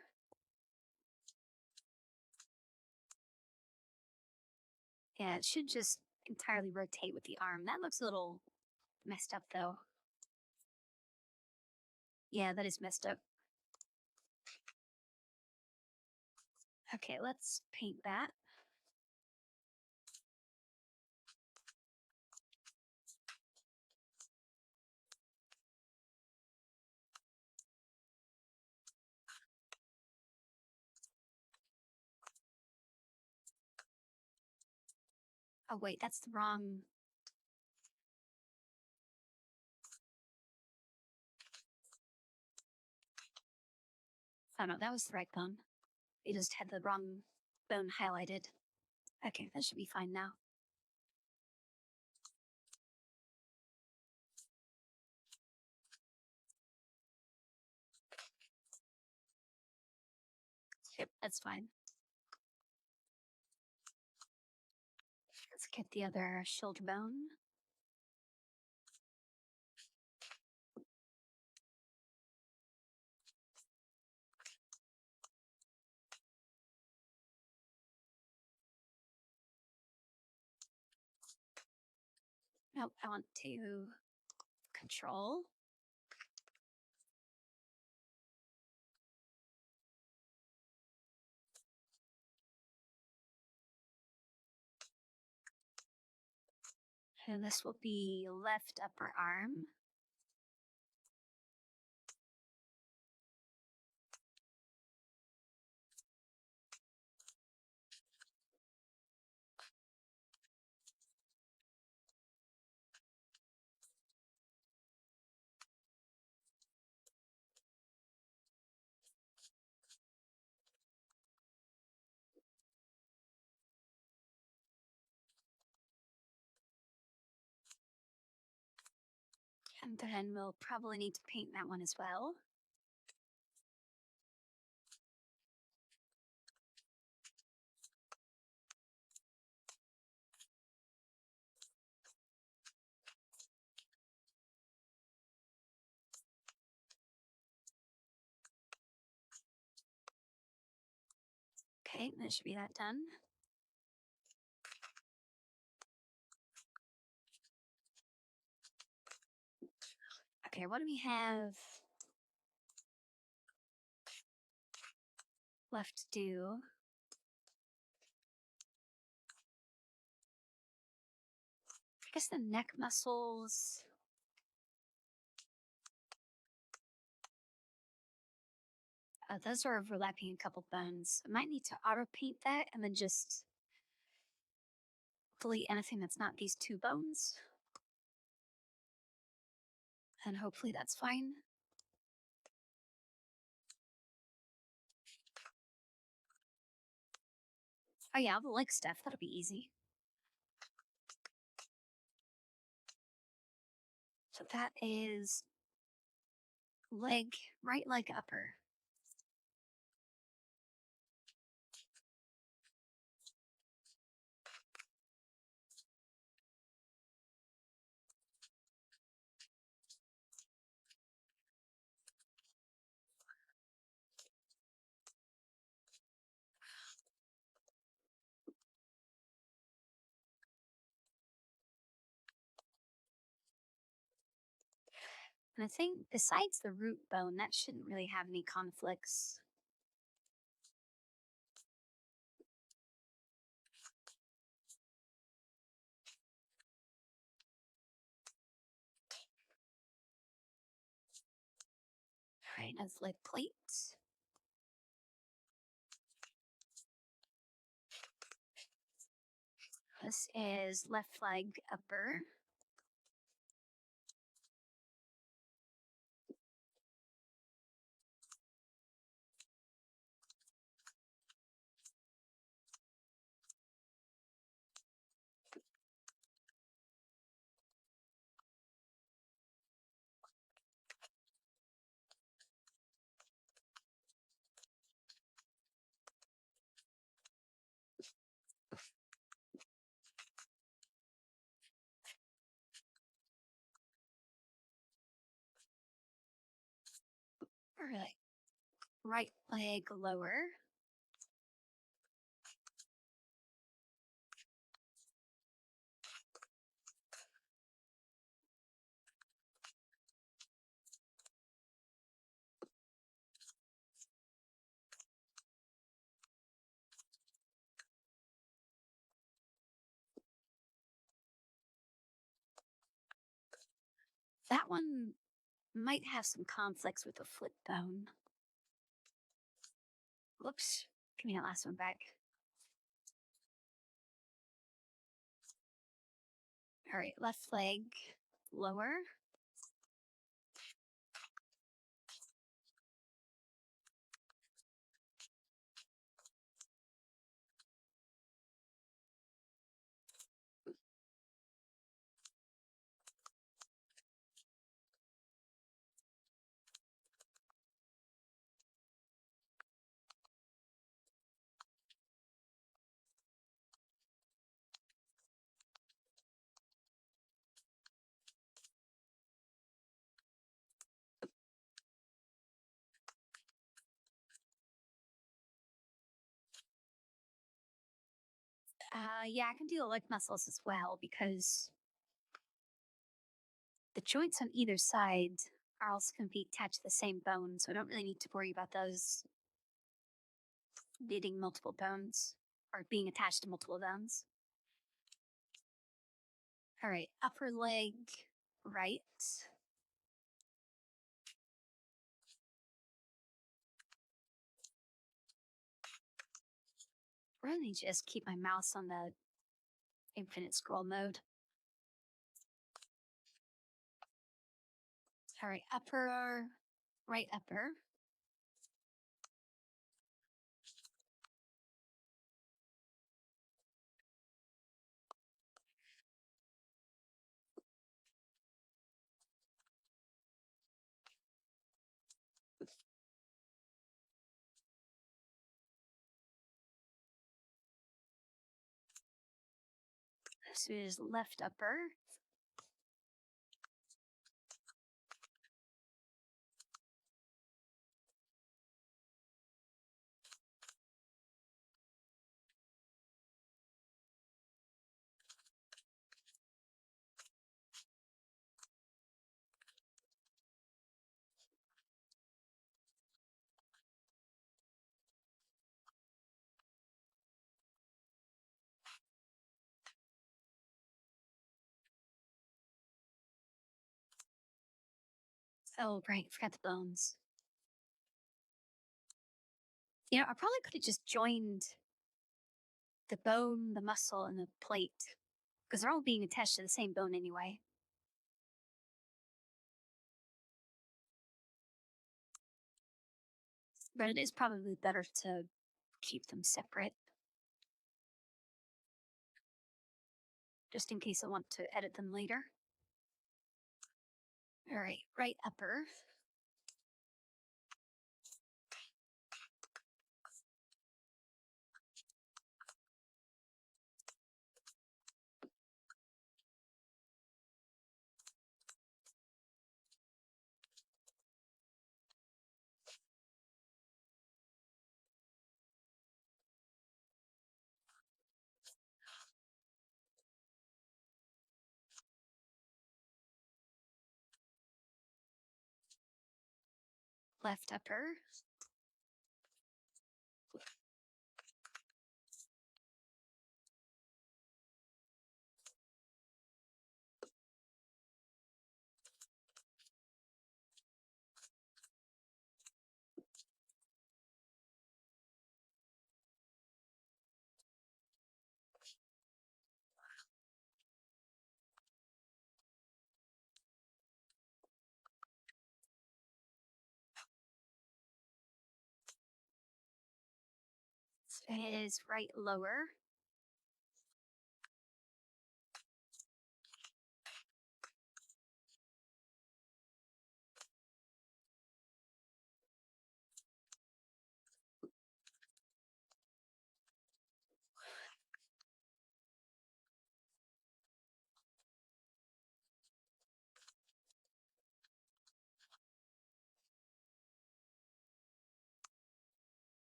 Yeah, it should just entirely rotate with the arm. That looks a little messed up though. Yeah, that is messed up. Okay, let's paint that. Oh wait, that's the wrong. Oh no, that was the right bone. It just had the wrong bone highlighted. Okay, that should be fine now. Yep, that's fine. Let's get the other shoulder bone. Nope, I want to control. And this will be left upper arm. And then we'll probably need to paint that one as well. Okay, that should be that done. Okay, what do we have left to do? I guess the neck muscles. Those are overlapping a couple bones. I might need to auto paint that and then just delete anything that's not these two bones. And hopefully that's fine. Oh yeah, the leg stuff, that'll be easy. So that is leg, right leg upper. And I think besides the root bone, that shouldn't really have any conflicts. All right, as leg plate. This is left leg upper. All right, right leg lower. That one might have some conflicts with the foot bone. Whoops, give me that last one back. All right, left leg lower. Yeah, I can do the leg muscles as well because the joints on either side are also going to be attached to the same bone, so I don't really need to worry about those needing multiple bones or being attached to multiple bones. All right, upper leg, right. Really just keep my mouse on the infinite scroll mode. All right, upper, right upper. This is left upper. Oh, right, forgot the bones. I probably could have just joined the bone, the muscle, and the plate because they're all being attached to the same bone anyway. But it is probably better to keep them separate just in case I want to edit them later. All right, right upper. Left upper. Is right lower.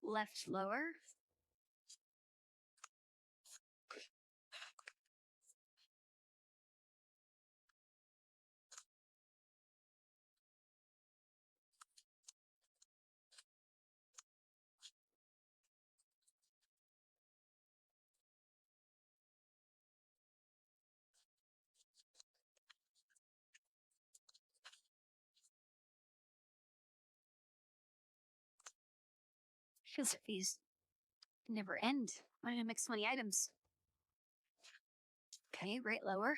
Left lower. Feels like these never end. Why did I mix so many items? Okay, right lower.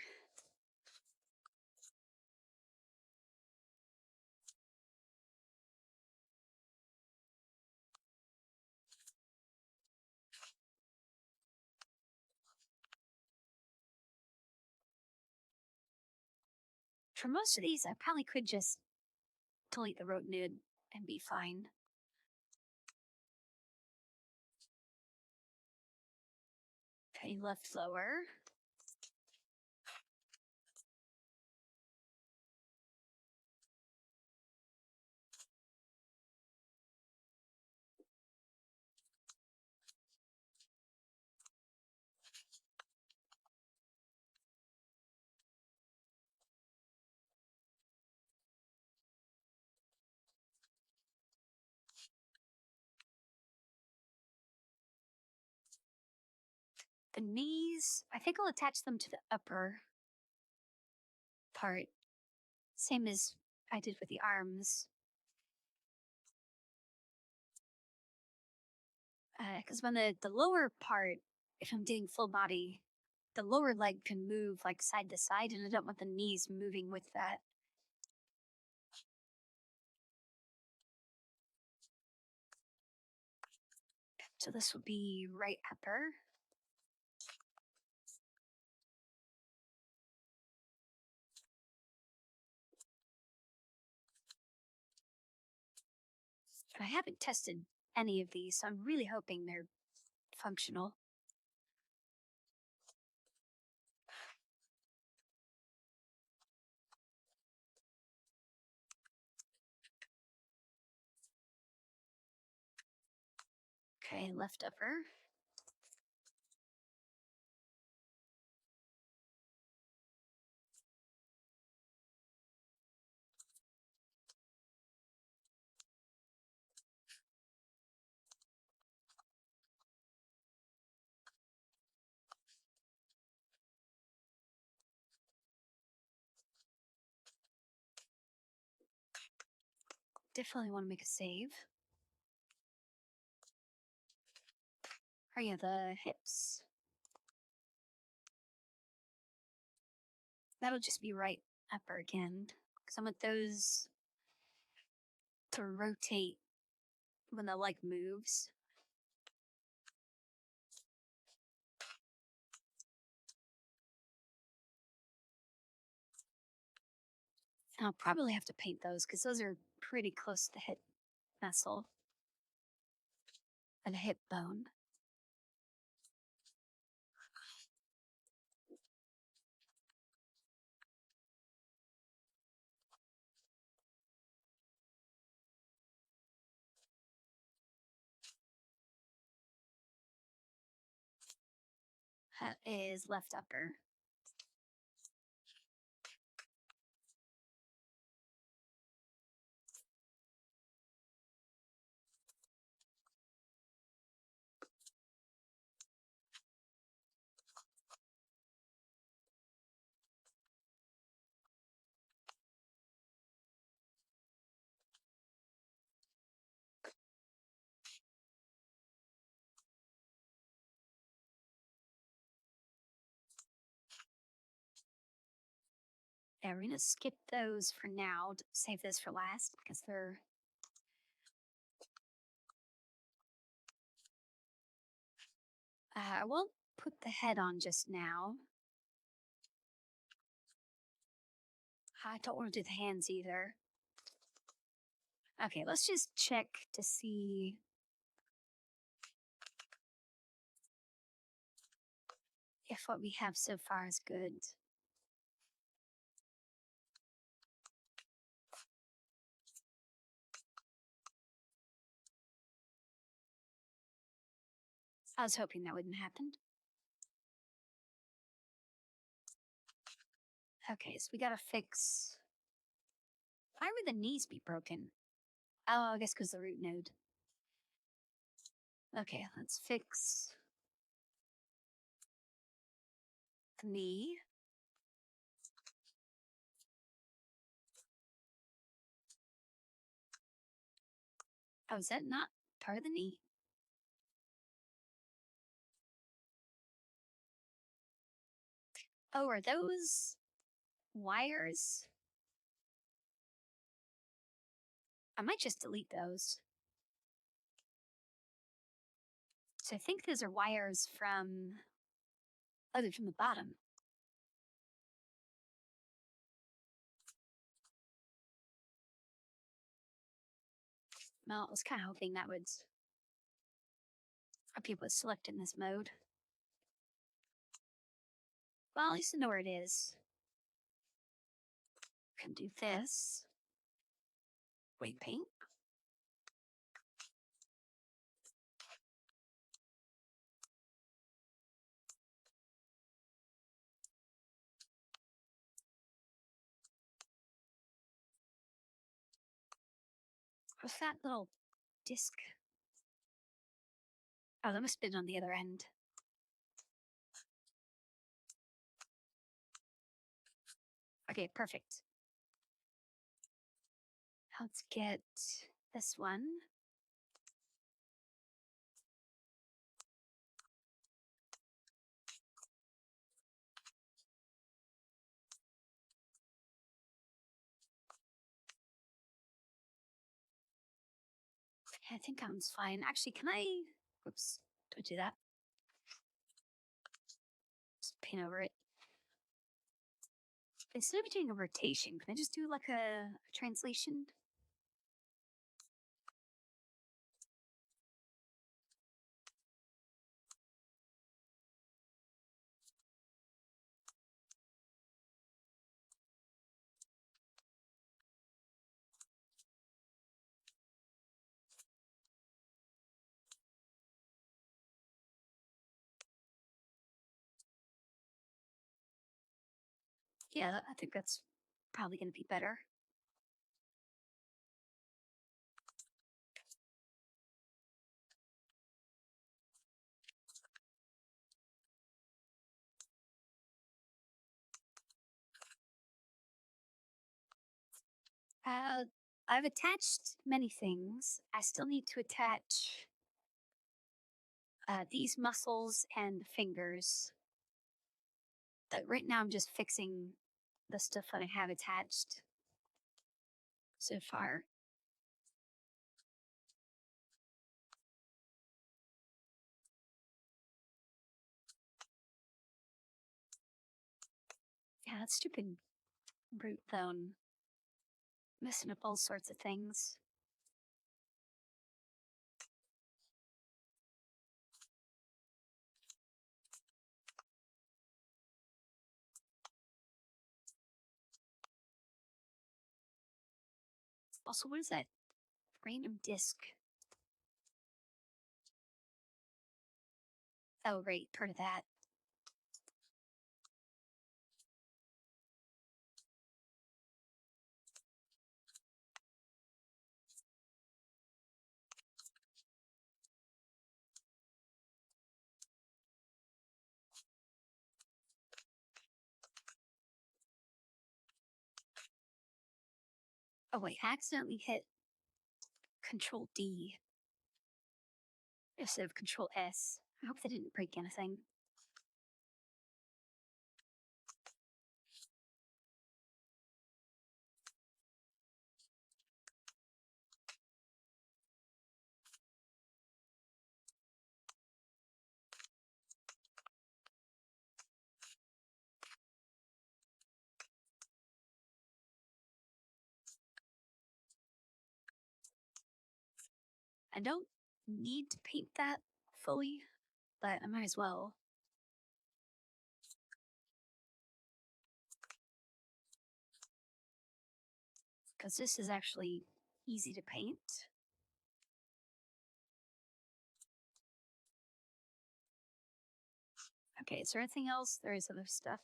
For most of these, I probably could just delete the root node and be fine. Okay, left lower. The knees, I think I'll attach them to the upper part, same as I did with the arms. Because when the lower part, if I'm doing full body, the lower leg can move like side to side, and I don't want the knees moving with that. So this would be right upper. I haven't tested any of these, so I'm really hoping they're functional. Okay, left upper. Definitely want to make a save. Oh yeah, the hips. That'll just be right upper again, because I want those to rotate when the leg moves. And I'll probably have to paint those because those are pretty close to the hip muscle and the hip bone. That is left upper. Yeah, we're gonna skip those for now. Save this for last because they're. I won't put the head on just now. I don't want to do the hands either. Okay, let's just check to see if what we have so far is good. I was hoping that wouldn't happen. Okay, so we gotta fix. Why would the knees be broken? Oh, I guess because the root node. Okay, let's fix the knee. Oh, is that not part of the knee? Oh, are those wires? I might just delete those. So I think those are wires from. Oh, they're from the bottom. Well, I was kind of hoping that would be able to select in this mode. Well, at least I know where it is. Can do this. Weight paint. What's that little disc? Oh, that must have been on the other end. Okay, perfect. Let's get this one. I think that one's fine. Actually, can I? Whoops! Don't do that. Just paint over it. Instead of doing a rotation, can I just do like a translation? Yeah, I think that's probably going to be better. Uh, I've attached many things. I still need to attach these muscles and fingers. But right now, I'm just fixing the stuff that I have attached so far. Yeah, that stupid brute phone messing up all sorts of things. Also, what is that random disc? Oh, right, part of that. Oh, wait, I accidentally hit Control D instead of Control S. I hope that didn't break anything. I don't need to paint that fully, but I might as well. Because this is actually easy to paint. Okay, is there anything else? There is other stuff.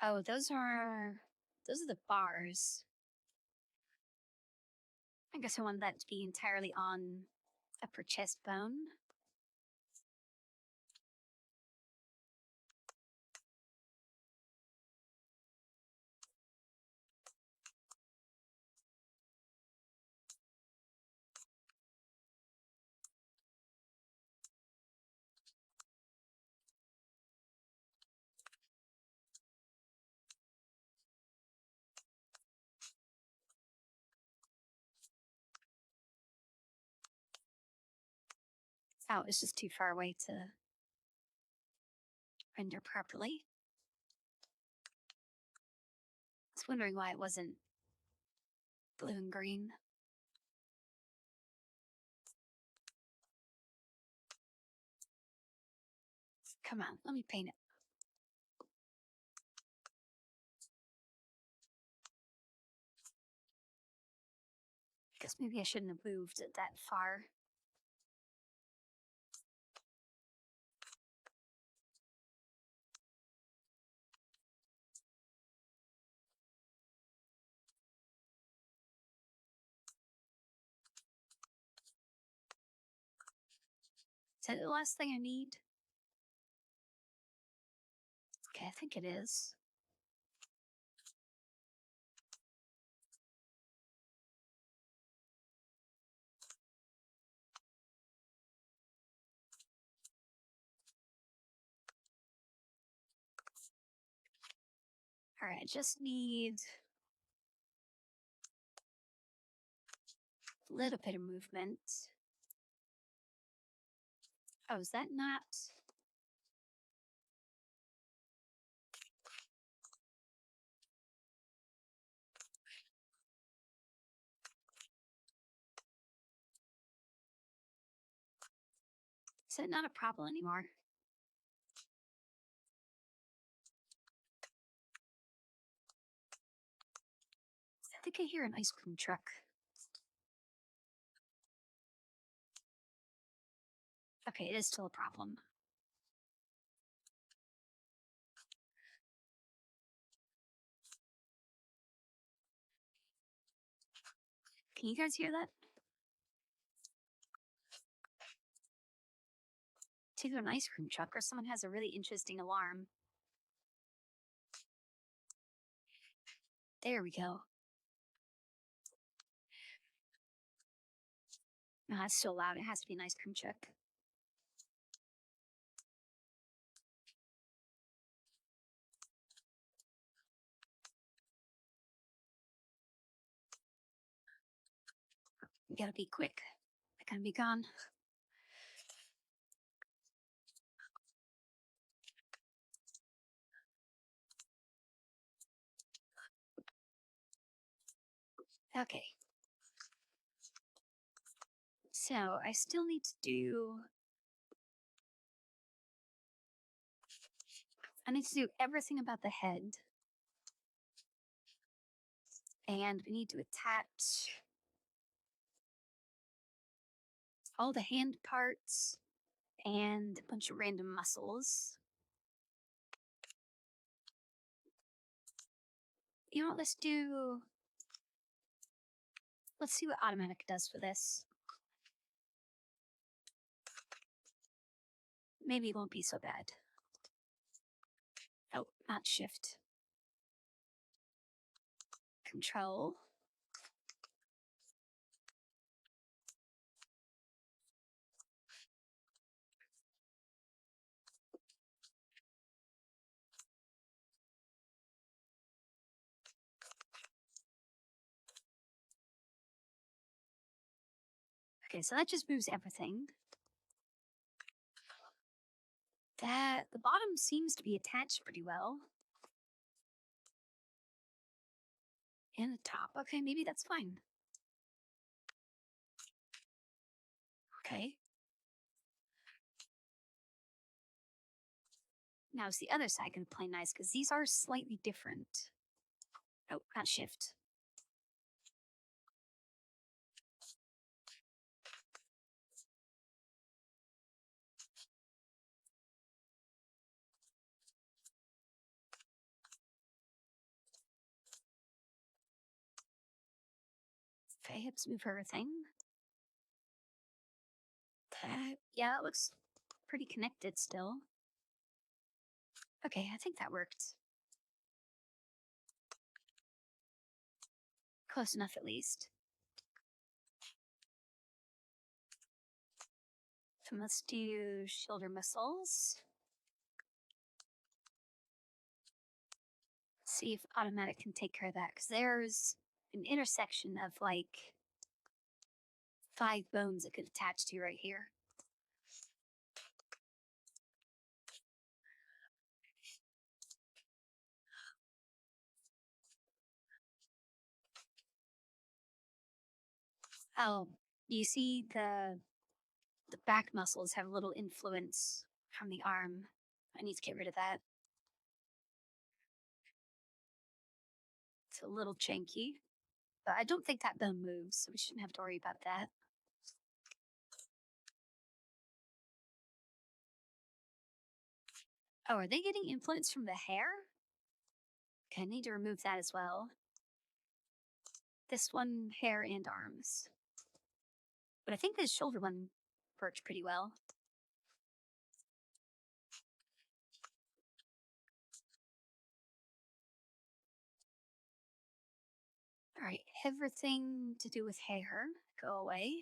Oh, those are the bars. I guess I want that to be entirely on upper chest bone. Oh, it's just too far away to render properly. I was wondering why it wasn't blue and green. Come on, let me paint it. Guess maybe I shouldn't have moved it that far. Is that the last thing I need? think it is. All right, I just need a little bit of movement. Oh, is that not? Is that not a problem anymore? I think I hear an ice cream truck. Okay, it is still a problem. Can you guys hear that? It's either an ice cream truck or someone has a really interesting alarm. There we go. No, that's so loud. It has to be an ice cream truck. We gotta be quick. They're gonna be gone. Okay. So I still need to do. I need to do everything about the head. And we need to attach all the hand parts and a bunch of random muscles. You know what, let's see what automatic does for this. Maybe it won't be so bad. Oh, not shift. Control. Okay, so that just moves everything. The bottom seems to be attached pretty well. And the top. Okay, maybe that's fine. Okay. Now is the other side going to play nice? Because these are slightly different. Oh, not shift. Okay, hips move everything. Yeah, it looks pretty connected still. Okay, I think that worked. Close enough, at least. So let's do shoulder muscles. See if automatic can take care of that, because there's an intersection of like 5 bones it could attach to right here. Oh, you see the back muscles have a little influence from the arm. I need to get rid of that. It's a little janky, but I don't think that bone moves, so we shouldn't have to worry about that. Oh, are they getting influence from the hair? Okay, I need to remove that as well. This one, hair and arms. But I think this shoulder one worked pretty well. everything to do with hair go away.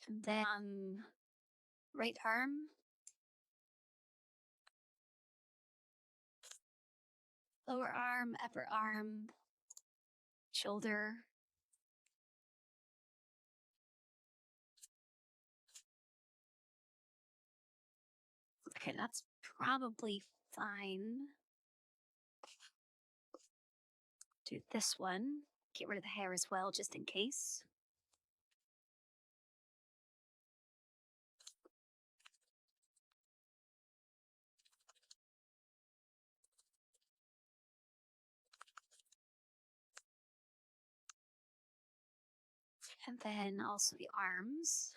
And then right arm, lower arm, upper arm, shoulder. Okay, that's probably fine. Do this one. Get rid of the hair as well, just in case. And then also the arms.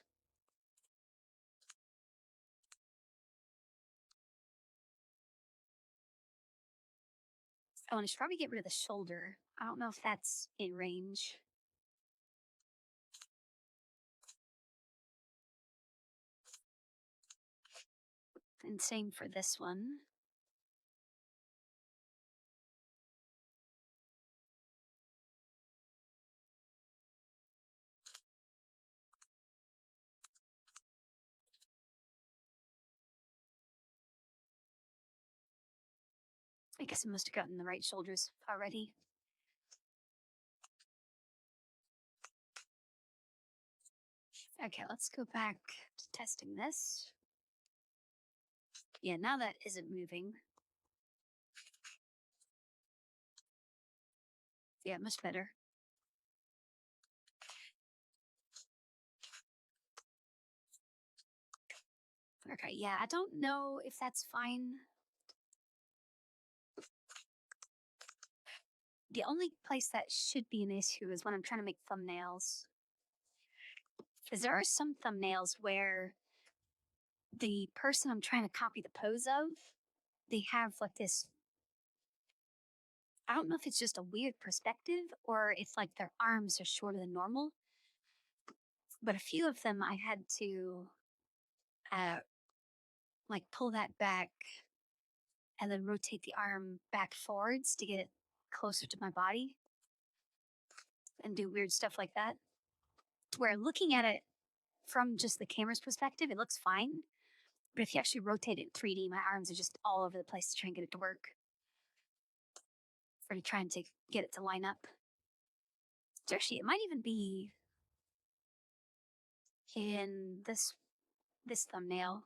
Oh, and I should probably get rid of the shoulder. I don't know if that's in range. And same for this one. I guess I must have gotten the right shoulders already. Okay, let's go back to testing this. Yeah, now that isn't moving. Yeah, much better. Okay, yeah, I don't know if that's fine. The only place that should be an issue is when I'm trying to make thumbnails. Because there are some thumbnails where the person I'm trying to copy the pose of, they have like this. I don't know if it's just a weird perspective or if like their arms are shorter than normal. But a few of them I had to uh, like pull that back and then rotate the arm back forwards to get it closer to my body and do weird stuff like that. Where looking at it from just the camera's perspective, it looks fine. But if you actually rotate it in 3D, my arms are just all over the place to try and get it to work. Or to try and get it to line up. So actually, it might even be in this thumbnail.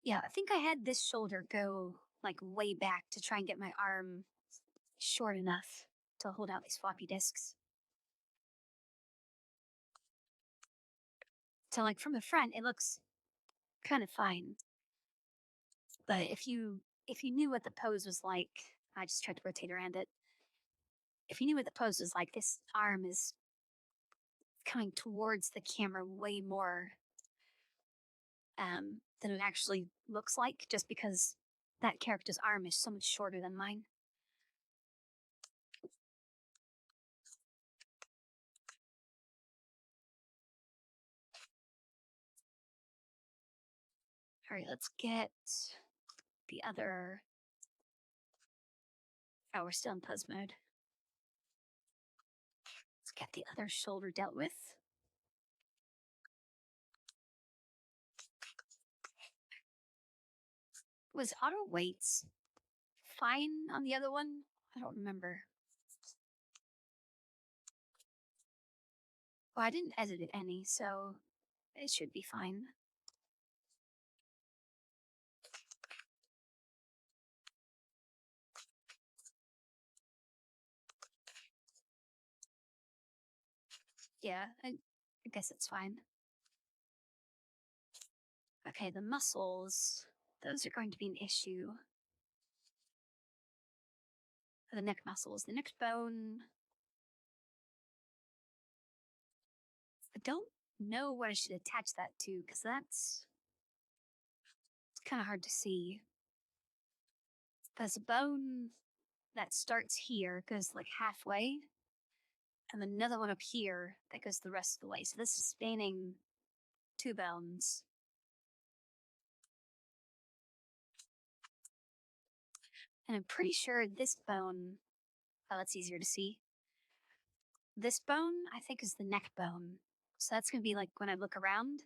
Yeah, I think I had this shoulder go like way back to try and get my arm short enough to hold out these floppy disks. So like from the front, it looks kind of fine. But if you knew what the pose was like, I just tried to rotate around it. If you knew what the pose was like, this arm is coming towards the camera way more than it actually looks like, just because that character's arm is so much shorter than mine. All right, let's get the other. Oh, we're still in pose mode. Let's get the other shoulder dealt with. Was auto weights fine on the other one? I don't remember. Well, I didn't edit it any, so it should be fine. Yeah, I guess it's fine. Okay, the muscles, those are going to be an issue. The neck muscles, the neck bone. I don't know what I should attach that to because it's kind of hard to see. There's a bone that starts here, goes like halfway, and another one up here that goes the rest of the way. So this is spanning 2 bones. And I'm pretty sure this bone, oh, that's easier to see. This bone, I think, is the neck bone. So that's going to be like when I look around.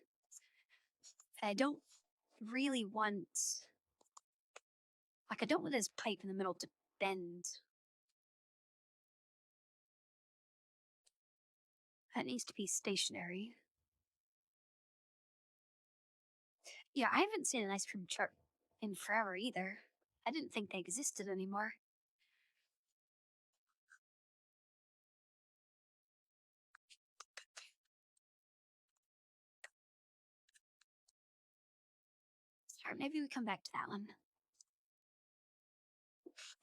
I don't really want, I don't want this pipe in the middle to bend. That needs to be stationary. Yeah, I haven't seen an ice cream truck in forever either. I didn't think they existed anymore. Or maybe we come back to that one.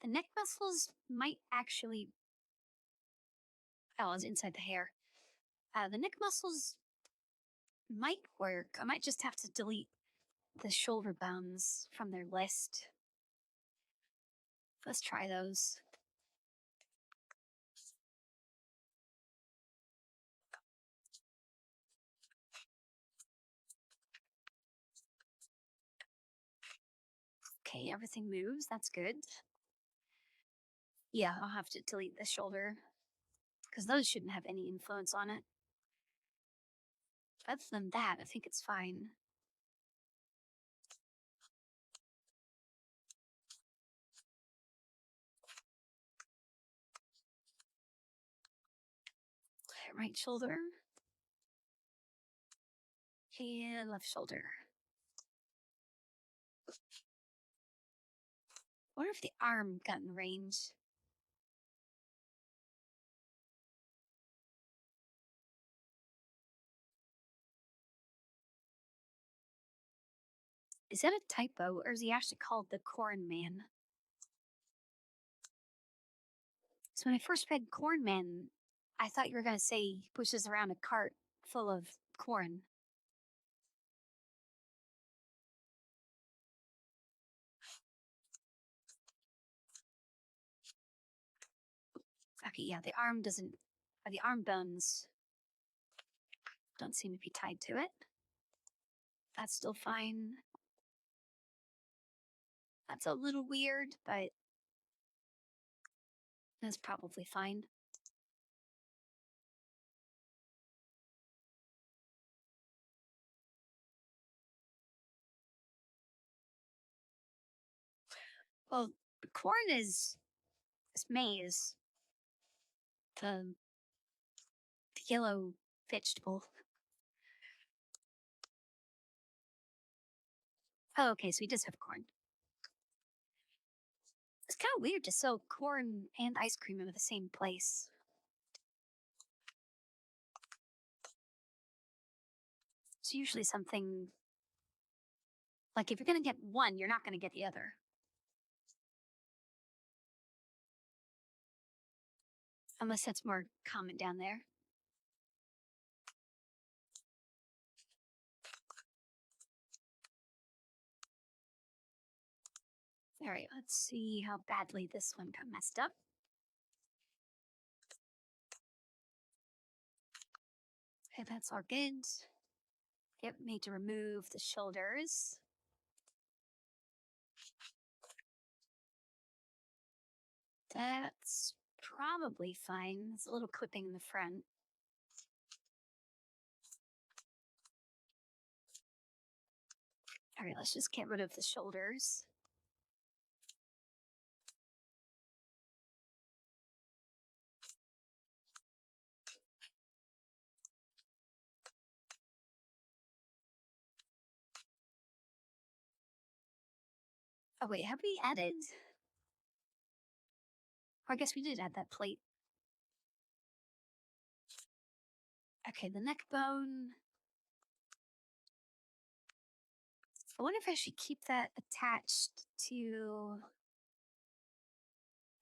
The neck muscles might actually, oh, it's inside the hair. The neck muscles might work. I might just have to delete the shoulder bones from their list. Let's try those. Okay, everything moves. That's good. Yeah, I'll have to delete the shoulder because those shouldn't have any influence on it. Other than that, I think it's fine. Right shoulder and left shoulder. What if the arm got in range? Is that a typo, or is he actually called the Corn Man? So when I first read Corn Man, I thought you were going to say he pushes around a cart full of corn. Okay, yeah, the arm doesn't, the arm bones don't seem to be tied to it. That's still fine. That's a little weird, but that's probably fine. Well, corn is maize, the, the yellow vegetable. Oh, okay, so he does have corn. It's kind of weird to sell corn and ice cream in the same place. It's usually something like if you're going to get one, you're not going to get the other. Unless that's more common down there. All right, let's see how badly this one got messed up. Okay, that's all good. Yep, need to remove the shoulders. That's probably fine. There's a little clipping in the front. All right, let's just get rid of the shoulders. Oh wait, have we added? Or I guess we did add that plate. Okay, the neck bone. I wonder if I should keep that attached to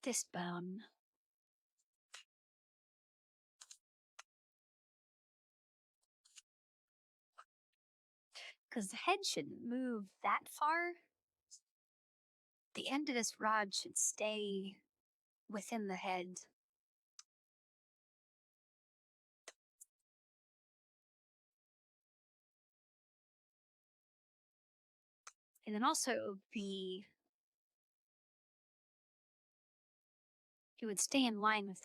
this bone. Because the head shouldn't move that far. The end of this rod should stay within the head. And then also it would stay in line with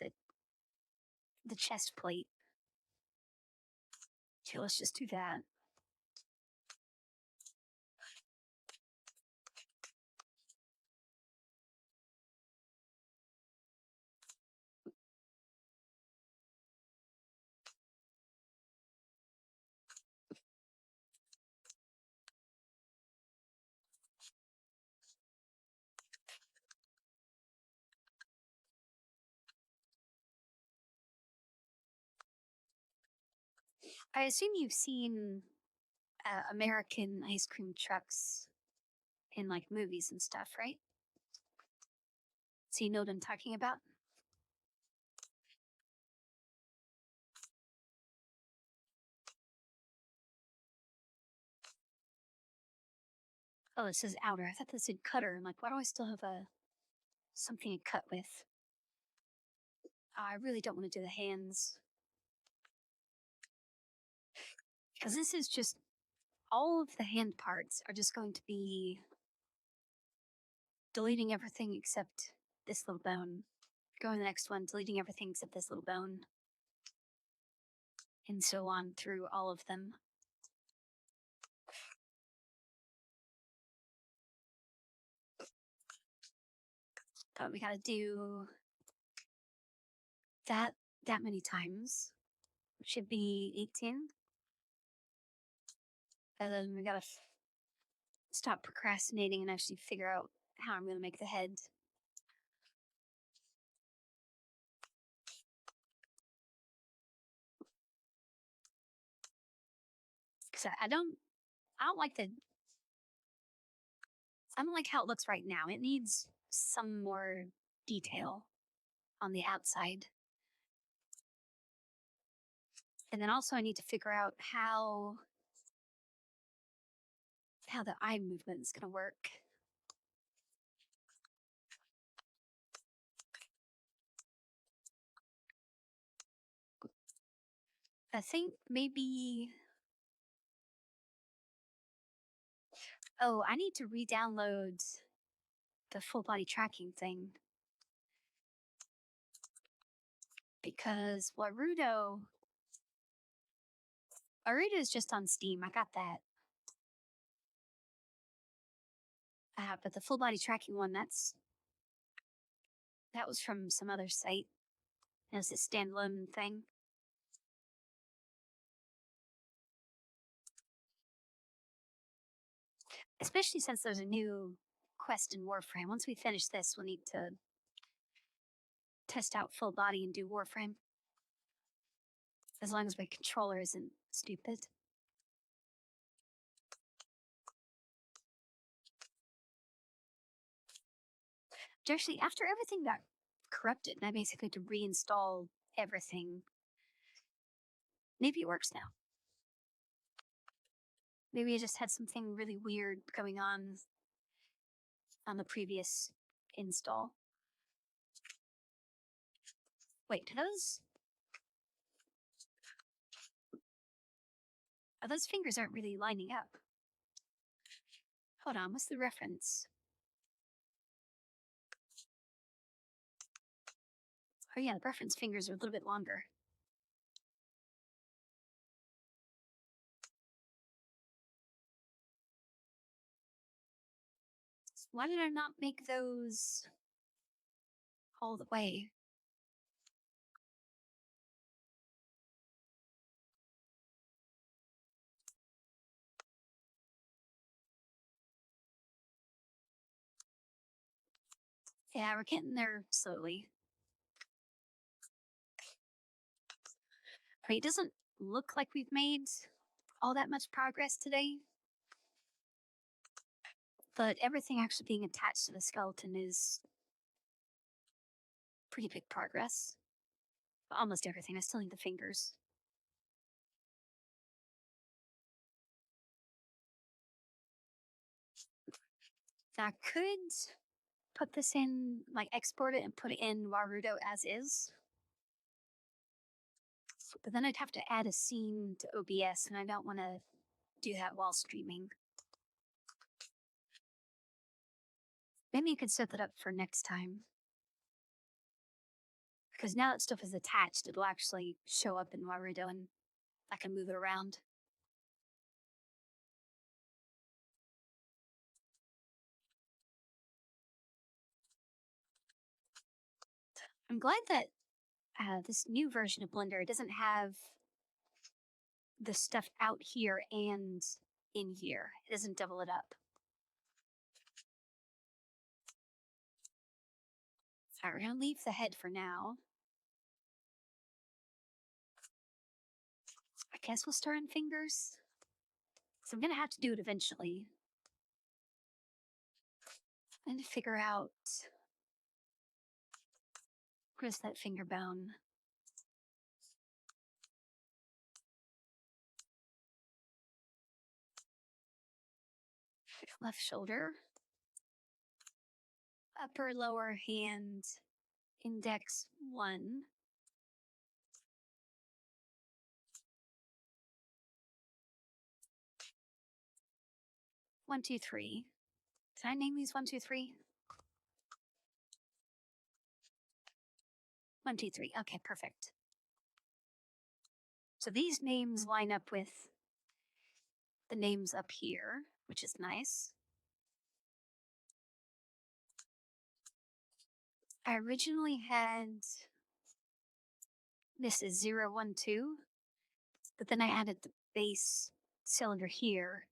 the chest plate. Okay, let's just do that. I assume you've seen American ice cream trucks in like movies and stuff, right? So you know what I'm talking about? Oh, it says outer. I thought that said cutter. I'm like, why do I still have a something to cut with? I really don't want to do the hands because this is just all of the hand parts are just going to be deleting everything except this little bone. Going to the next one, deleting everything except this little bone, and so on through all of them. But we gotta do that many times. Should be 18. And then we gotta stop procrastinating and actually figure out how I'm gonna make the head. Cause I don't like the, I don't like how it looks right now. It needs some more detail on the outside. And then also I need to figure out how the eye movement is gonna work. I think maybe, oh, I need to re-download the full body tracking thing because Warudo is just on Steam. I got that. But the full body tracking one, that was from some other site. It was a standalone thing. Especially since there's a new quest in Warframe. Once we finish this, we'll need to test out full body and do Warframe. As long as my controller isn't stupid. Actually, after everything got corrupted and I basically had to reinstall everything, maybe it works now. Maybe I just had something really weird going on the previous install. Wait, those fingers aren't really lining up. Hold on, what's the reference? Oh yeah, the reference fingers are a little bit longer. Why did I not make those all the way? Yeah, we're getting there slowly. I mean, it doesn't look like we've made all that much progress today, but everything actually being attached to the skeleton is pretty big progress. Almost everything. I still need the fingers. Now, I could put this in, like export it and put it in Warudo as is. But then I'd have to add a scene to OBS, and I don't want to do that while streaming. Maybe you could set that up for next time. Because now that stuff is attached, it'll actually show up in what we're doing. I can move it around. I'm glad that this new version of Blender doesn't have the stuff out here and in here. It doesn't double it up. Alright, we're gonna leave the head for now. I guess we'll start on fingers. So I'm gonna have to do it eventually. And figure out where's that finger bone. Left shoulder. Upper lower hand. Index 1. 1, 2, 3. Did I name these 1, 2, 3? 1, 2, 3. Okay, perfect. So these names line up with the names up here, which is nice. I originally had this is 0, 1, 2, but then I added the base cylinder here,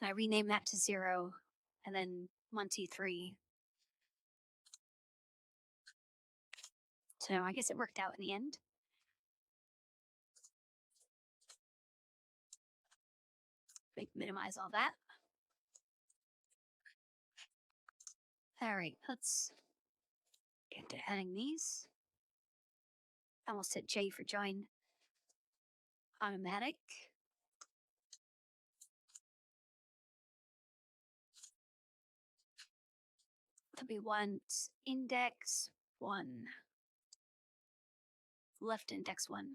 and I renamed that to 0, and then 1, 2, 3. So I guess it worked out in the end. Minimize all that. All right, let's get to adding these. I almost hit J for join. Automatic. So we want index 1. Left index 1.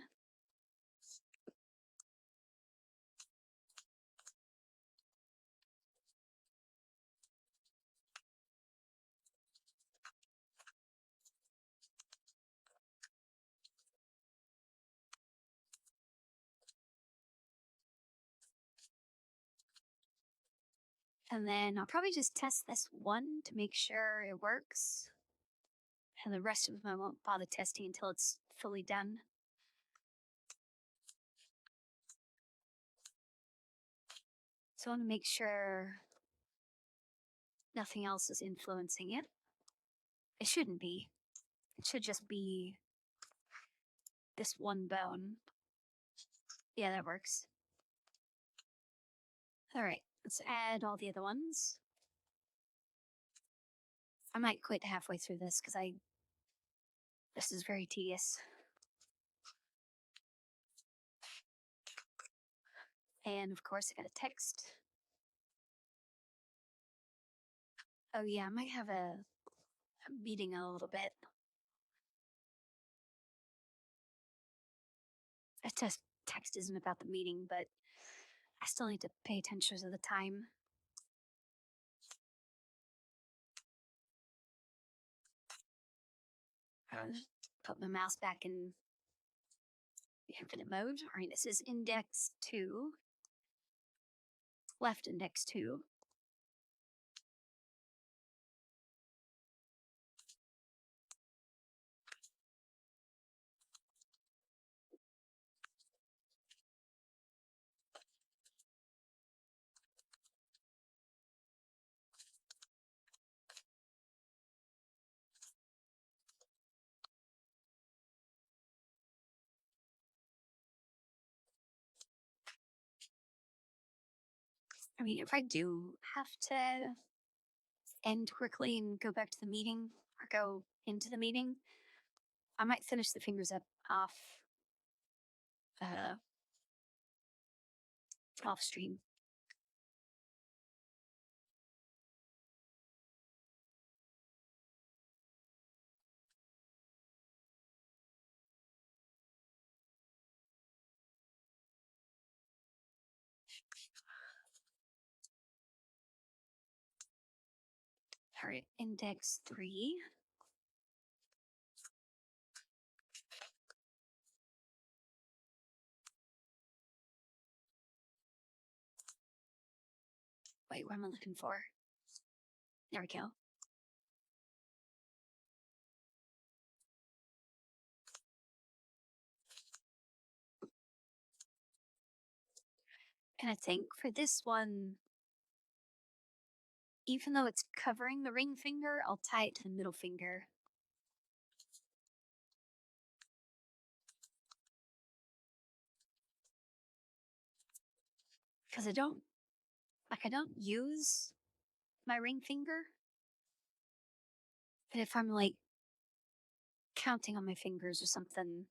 And then I'll probably just test this one to make sure it works. And the rest of them I won't bother testing until it's fully done. So I want to make sure nothing else is influencing it. It shouldn't be. It should just be this one bone. Yeah, that works. All right, let's add all the other ones. I might quit halfway through this because this is very tedious. And of course I got a text. Oh yeah, I might have a meeting a little bit. That text isn't about the meeting, but I still need to pay attention to the time. Put my mouse back in the infinite mode. All right, this is index 2. Left index 2. I mean, if I do have to end quickly and go back to the meeting or go into the meeting, I might finish the fingers up uh, off stream. All right, index 3. Wait, what am I looking for? There we go. And I think for this one, even though it's covering the ring finger, I'll tie it to the middle finger. Because I don't use my ring finger. But if I'm like counting on my fingers or something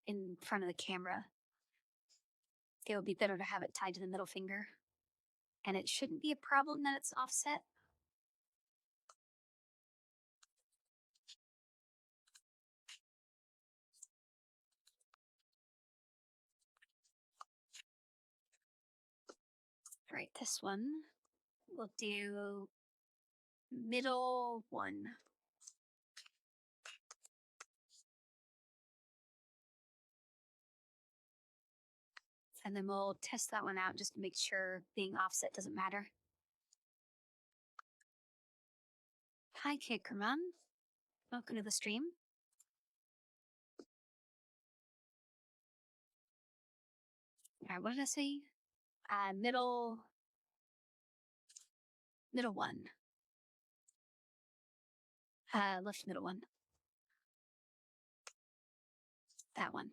in front of the camera, it would be better to have it tied to the middle finger. And it shouldn't be a problem that it's offset. All right, this one we'll do middle 1. And then we'll test that one out just to make sure being offset doesn't matter. Hi, Kickerman. Welcome to the stream. All right, what did I say? Middle 1. Left middle 1. That one.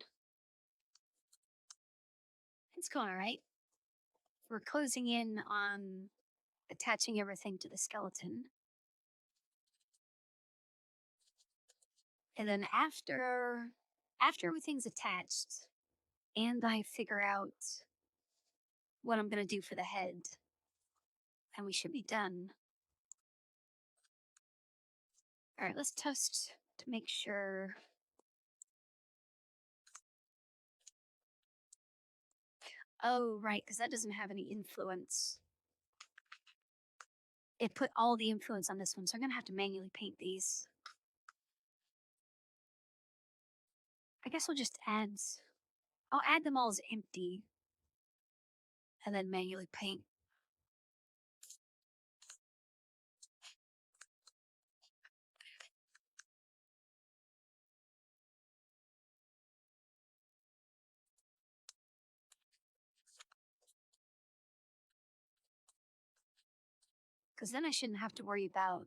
It's going all right. We're closing in on attaching everything to the skeleton. And then after everything's attached and I figure out what I'm going to do for the head, and we should be done. All right, let's test to make sure. Oh, right, because that doesn't have any influence. It put all the influence on this one, so I'm going to have to manually paint these. I guess I'll just I'll add them all as empty and then manually paint. Because then I shouldn't have to worry about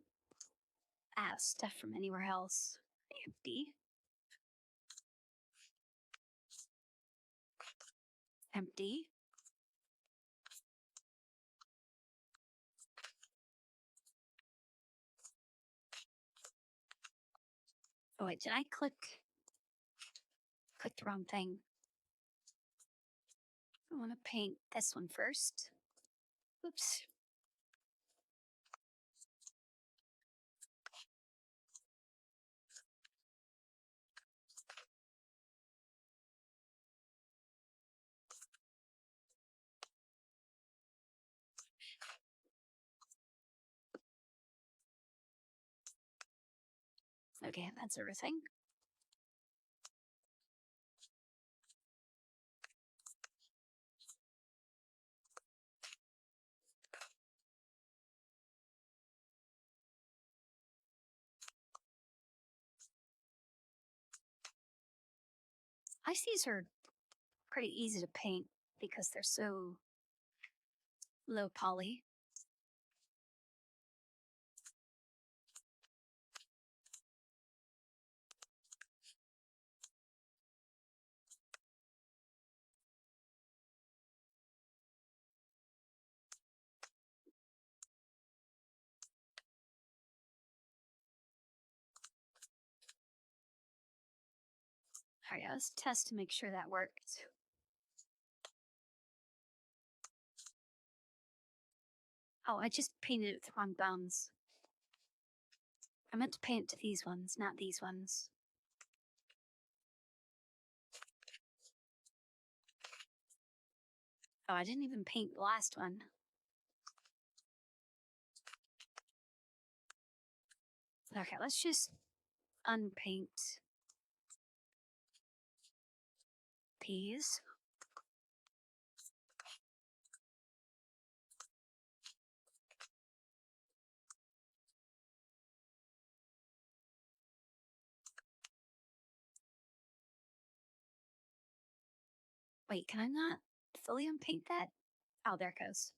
stuff from anywhere else. Empty. Empty. Oh wait, did I click the wrong thing? I want to paint this one first. Oops. Okay, that's everything. These are pretty easy to paint because they're so low poly. All right, let's test to make sure that worked. Oh, I just painted it with the wrong bones. I meant to paint it to these ones, not these ones. Oh, I didn't even paint the last one. Okay, let's just unpaint these. Wait, can I not fully unpaint that? Oh, there it goes.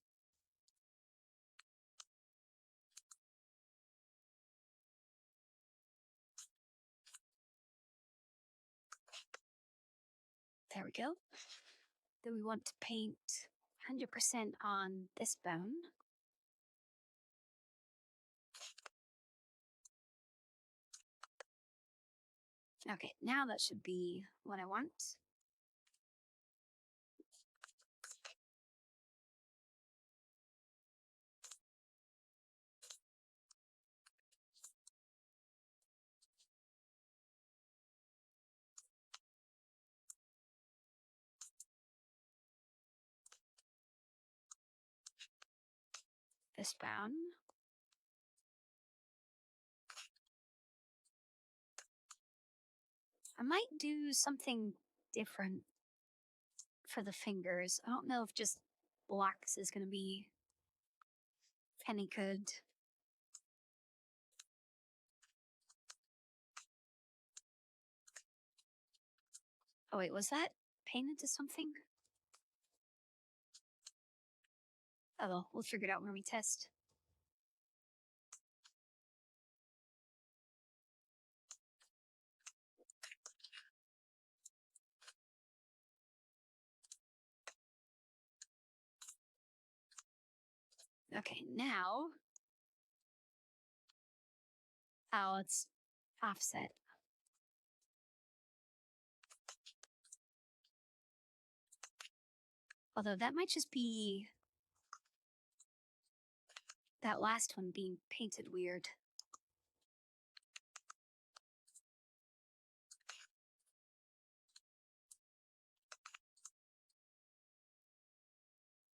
There we go. Then we want to paint 100% on this bone. Okay, now that should be what I want. This bone. I might do something different for the fingers. I don't know if just blacks is going to be any good. Oh, wait, was that painted to something? Oh, well, we'll figure it out when we test. Okay, now. Oh, it's offset. Although that might just be that last one being painted weird.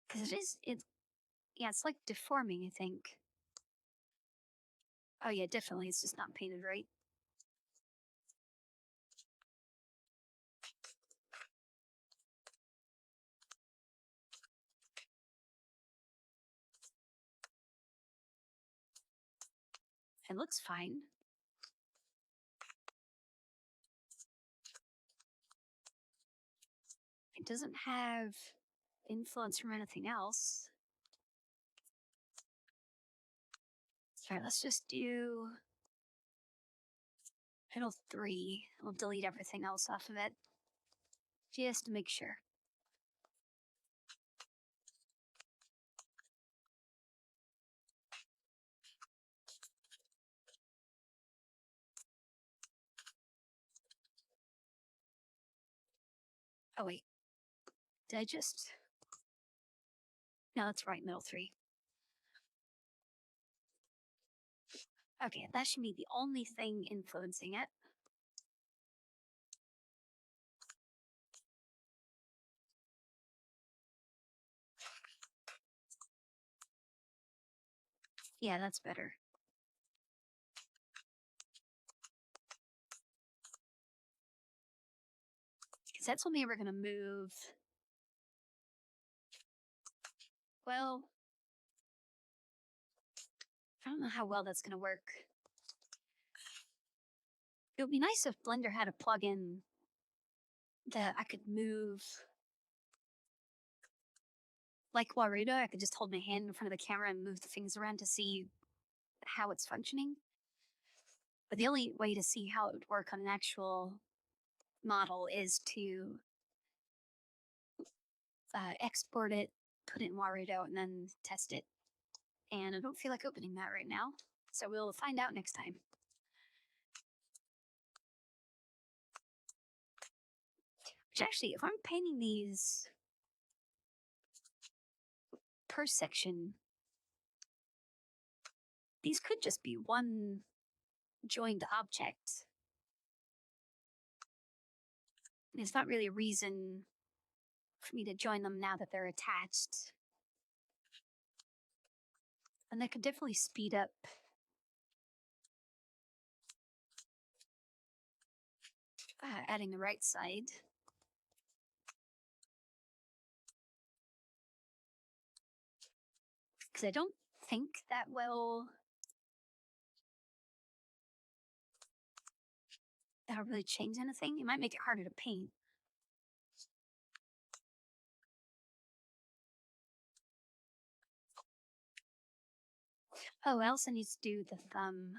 Because yeah, it's like deforming, I think. Oh yeah, definitely, it's just not painted right. It looks fine. It doesn't have influence from anything else. All right, let's just do middle 3. We'll delete everything else off of it, just to make sure. Oh wait, did I just... No, that's right, middle 3. Okay, that should be the only thing influencing it. Yeah, that's better. Because that's when we were going to move. Well, I don't know how well that's going to work. It would be nice if Blender had a plugin that I could move. Like Warudo, I could just hold my hand in front of the camera and move the things around to see how it's functioning. But the only way to see how it would work on an actual model is to export it, put it in Warudo, and then test it. And I don't feel like opening that right now, so we'll find out next time. Which actually, if I'm painting these per section, these could just be one joined object. There's not really a reason for me to join them now that they're attached. And that could definitely speed up Adding the right side. Because I don't think that'll really change anything. It might make it harder to paint. Oh, I also need to do the thumb.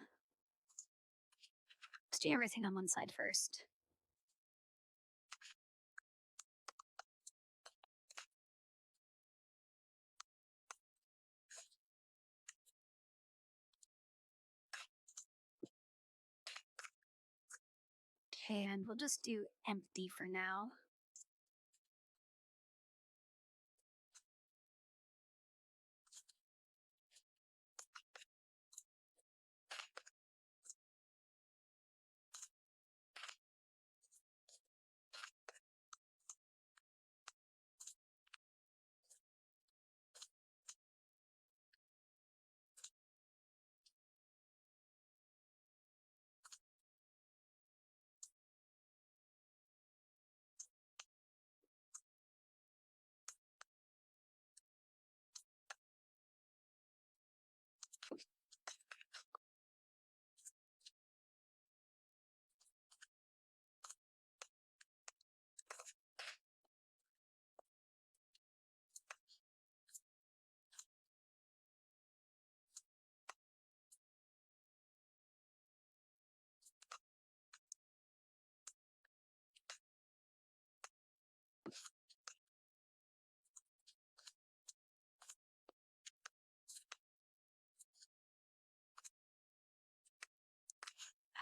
Let's do everything on one side first. Okay, and we'll just do empty for now.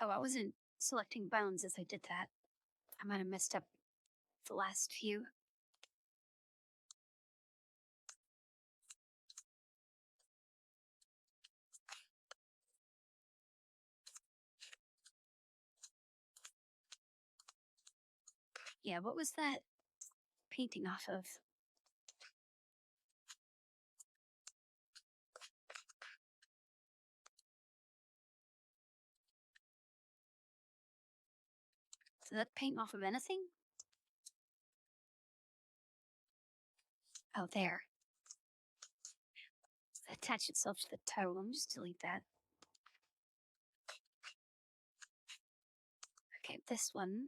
Oh, I wasn't selecting bones as I did that. I might have messed up the last few. Yeah, what was that painting off of? Did that paint off of anything? Oh, there. Attach itself to the toe. Let me just delete that. Okay, this one.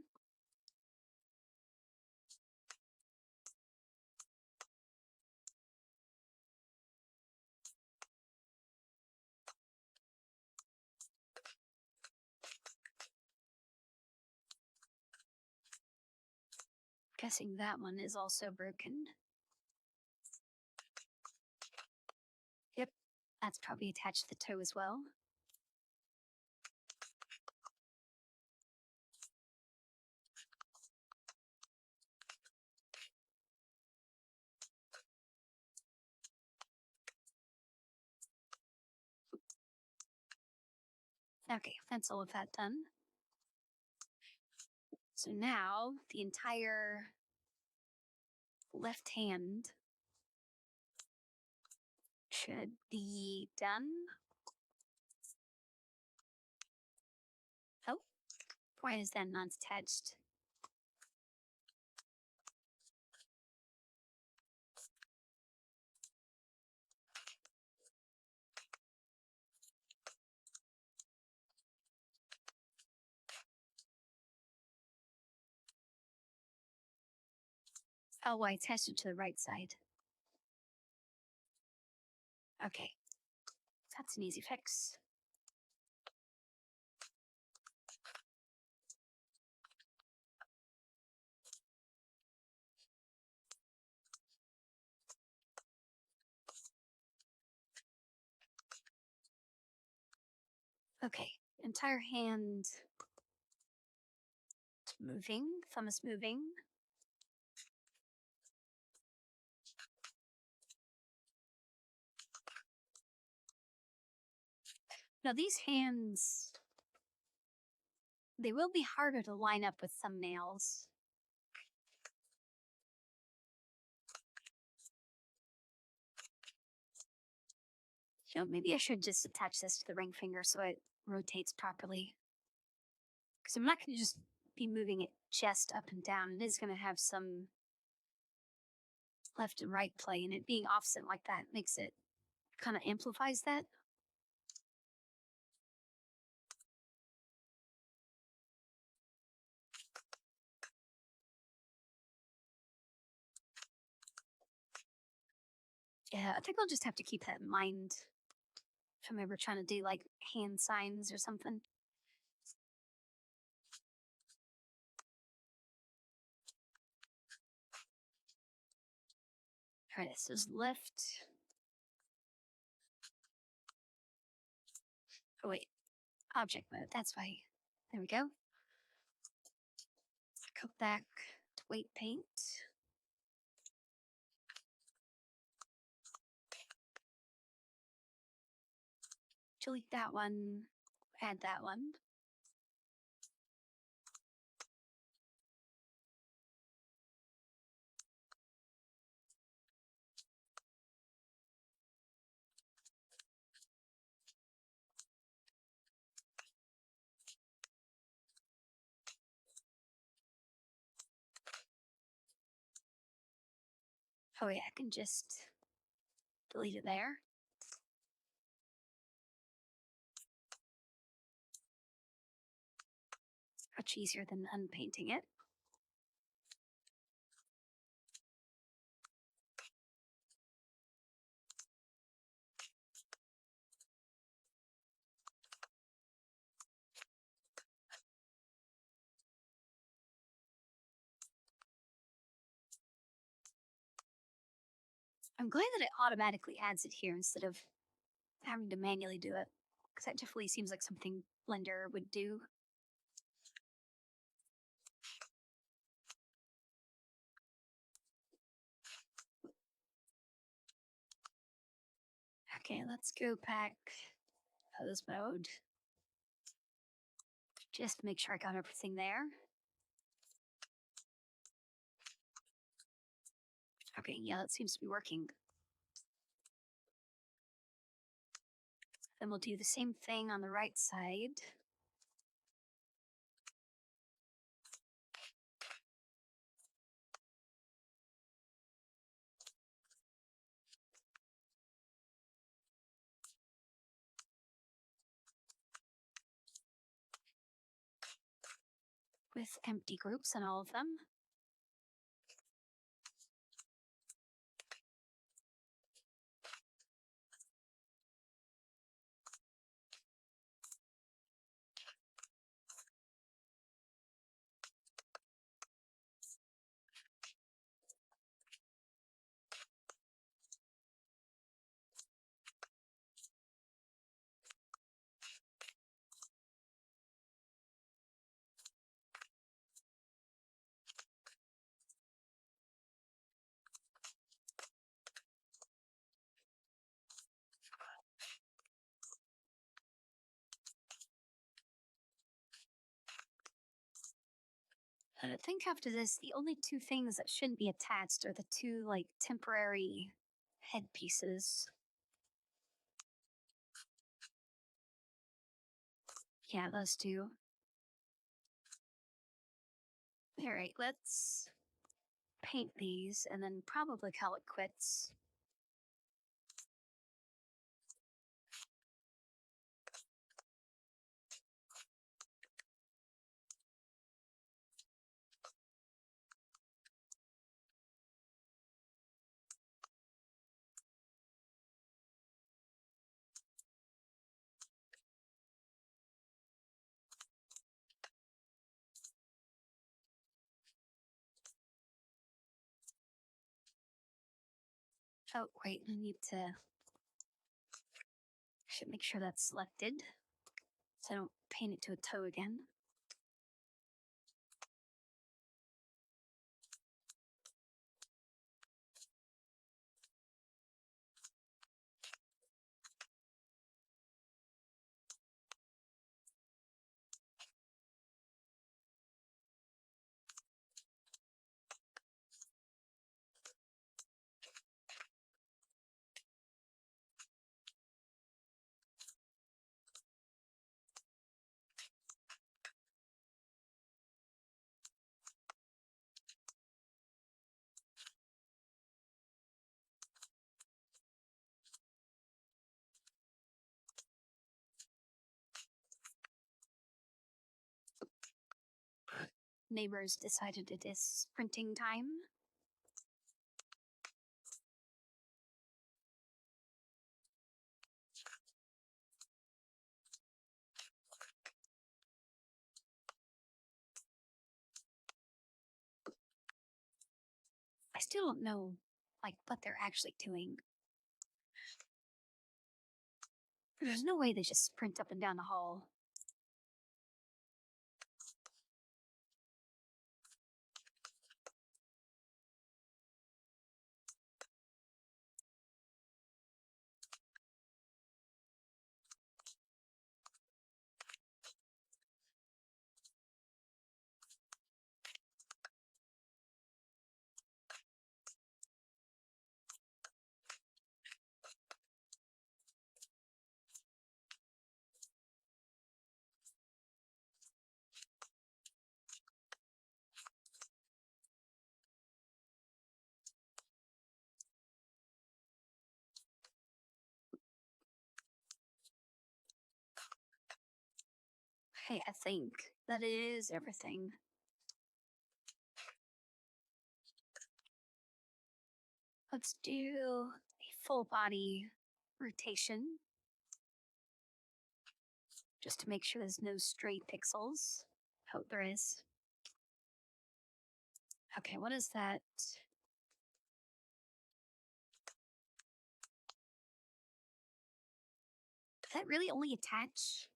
Guessing that one is also broken. Yep, that's probably attached to the toe as well. Okay, that's all of that done. So now the entire left hand should be done. Oh, why is that not attached? Oh, I attached it to the right side. Okay, that's an easy fix. Okay, entire hand moving, thumb is moving. Now these hands, they will be harder to line up with thumbnails. You know, maybe I should just attach this to the ring finger so it rotates properly. Because I'm not going to just be moving it just up and down. It is going to have some left and right play, and it being offset like that makes it kind of amplifies that. Yeah, I think I'll just have to keep that in mind if I'm ever trying to do like hand signs or something. All right, this is lift. Oh, wait, object mode. That's why. There we go. Go back to weight paint. Delete that one. Add that one. Oh, yeah, I can just delete it there. Much easier than unpainting it. I'm glad that it automatically adds it here instead of having to manually do it, because that definitely seems like something Blender would do. Okay, let's go back pose mode. Just to make sure I got everything there. Okay, yeah, that seems to be working. Then we'll do the same thing on the right side. With empty groups on all of them. And I think after this, the only two things that shouldn't be attached are the two, like, temporary headpieces. Yeah, those two. Alright, let's paint these and then probably call it quits. Oh, wait, I need to should make sure that's selected so I don't paint it to a toe again. neighbors decided it is printing time. I still don't know, like, what they're actually doing. There's no way they just sprint up and down the hall. Hey, I think that is everything. Let's do a full body rotation just to make sure there's no stray pixels. Hope there is. Okay, what is that? Did that really only attach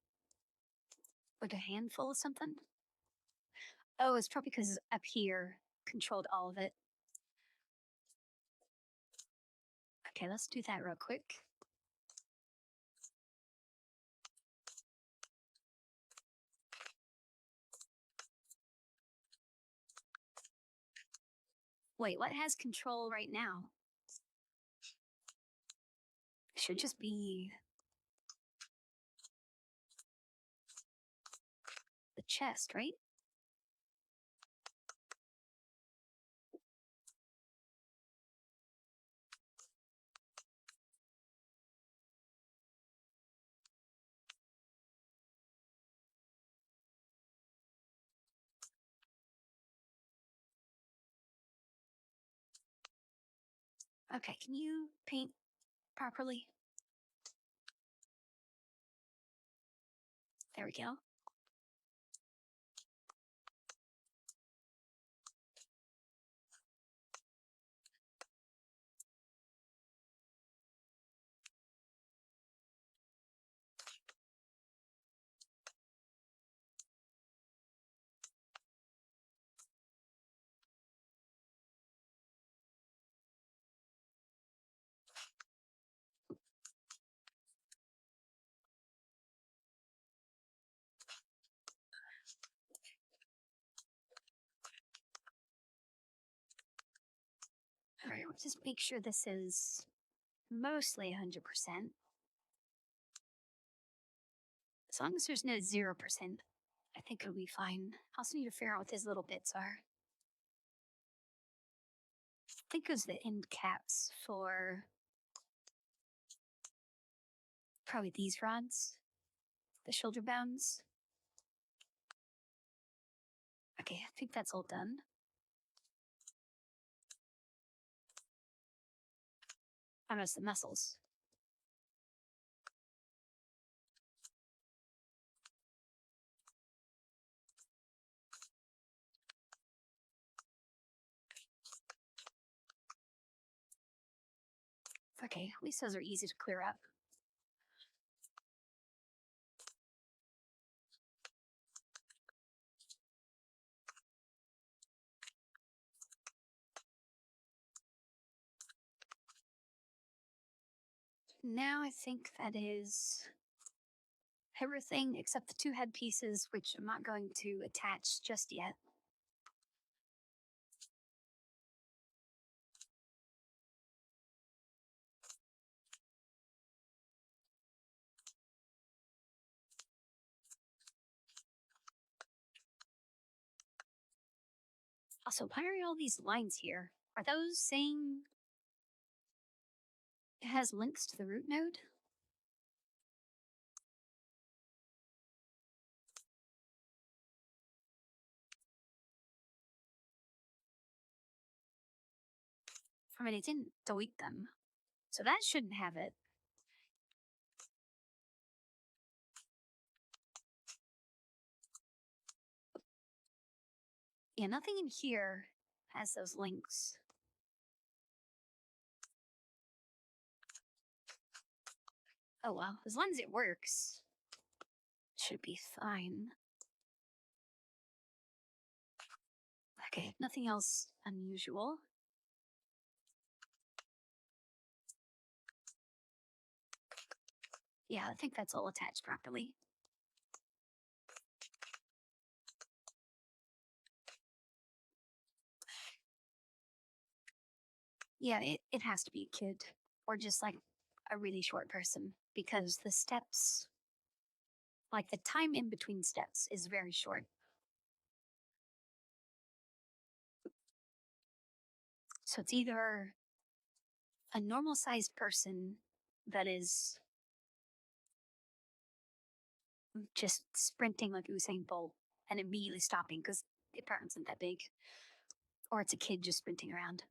with a handful of something? Oh, it's probably because up here controlled all of it. Okay, let's do that real quick. Wait, what has control right now? It should just be the chest, right? Okay, can you paint properly? There we go. All right, we'll just make sure this is mostly 100%. As long as there's no 0%, I think it'll be fine. I also need to figure out what his little bits are. I think it was the end caps for probably these rods, the shoulder bounds. Okay, I think that's all done. Almost the muscles. Okay, at least those are easy to clear up. Now I think that is everything except the two head pieces, which I'm not going to attach just yet. Also, why are all these lines here? Are those saying it has links to the root node? I mean, it didn't delete them, so that shouldn't have it. Yeah, nothing in here has those links. Oh well, as long as it works, it should be fine. Okay, nothing else unusual. Yeah, I think that's all attached properly. Yeah, it has to be a kid or just like a really short person because the steps, like the time in between steps, is very short. So it's either a normal sized person that is just sprinting like Usain Bolt and immediately stopping because the apartment isn't that big, or it's a kid just sprinting around.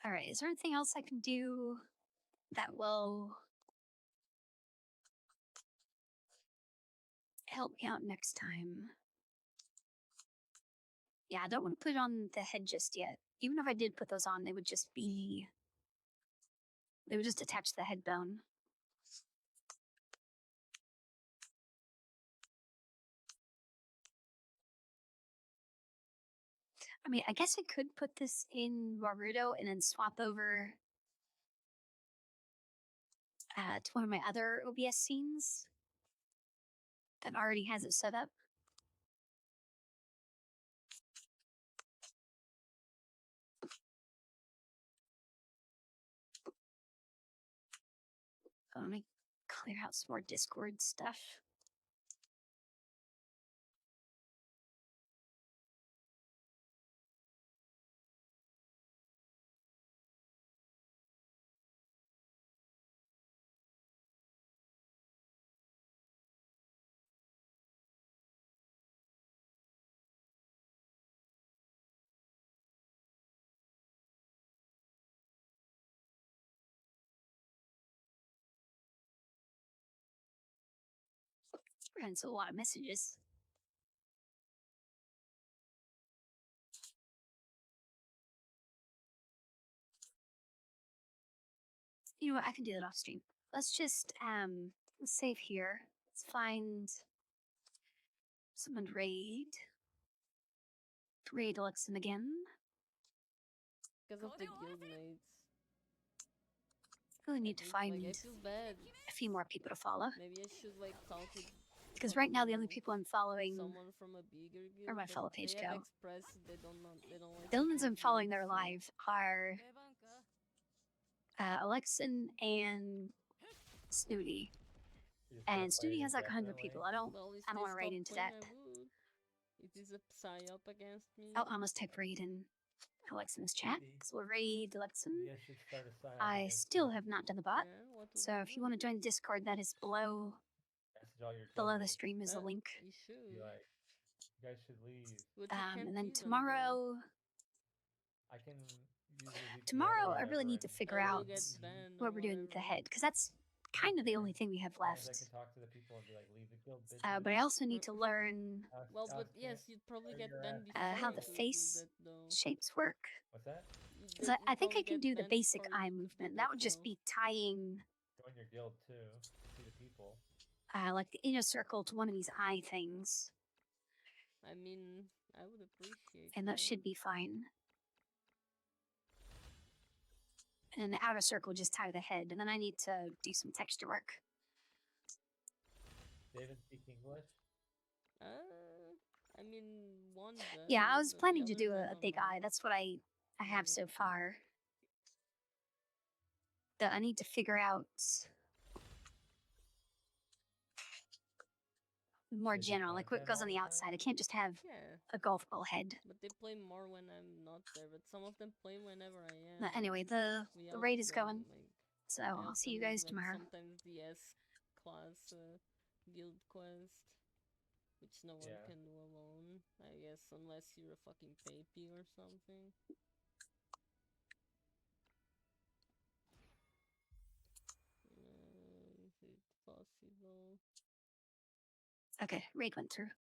All right, is there anything else I can do that will help me out next time? Yeah, I don't want to put it on the head just yet. Even if I did put those on, they would just attach to the head bone. I mean, I guess I could put this in Warudo and then swap over to one of my other OBS scenes that already has it set up. So let me clear out some more Discord stuff. And so a lot of messages. You know what? I can do that off stream. Let's just let's save here. Let's find someone raid. Raid Alexin again. Because of the guildmates. Really need to find Like, I feel bad. a few more people to follow. Maybe I should like talk with. Because right now the only people I'm following someone from a bigger guild, are my but fellow they page have go. expressed they don't like The only ones I'm following me, that are so. live are Alexin and Snooty. And Snooty has like 100 people. I don't Well, if want they to raid stop into playing, that. I would. It is a psyop against me. I'll almost type raid in Alexin's chat. So we'll raid Alexin. I should start a psyop. I still have not done the bot. Yeah, what would So if you want to join the Discord, that is below the stream is a link. You should. Be like, you guys should leave. But you can't And then leave them, tomorrow, I can use the VPN tomorrow or I really need to figure out get banned what or we're doing with the whatever. head because that's kind of the only thing we have I can left. talk to the people and be like, leave the guild, bitches. But I also need to learn Well, but yes, you'd probably get banned before how you the could face do that, though. shapes work. What's that? Because I think I can do the basic eye movement. That would just be tying join your guild too. See the people. like the inner circle to one of these eye things. I mean, I would appreciate and that should be fine. And the outer circle just tie the head, and then I need to do some texture work. David speak English? I mean, one does. Yeah, I was planning to do a big eye. That's what I have so far. That I need to figure out more general, like what goes on the outside. I can't just have a golf ball head. But they play more when I'm not there. But some of them play whenever I am. Anyway, the raid is going. Like, So I I'll see you also need, guys like, tomorrow. sometimes the S class guild quest, which no one Yeah. can do alone, I guess, unless you're a fucking papy or something. Is it possible? Okay, raid went through.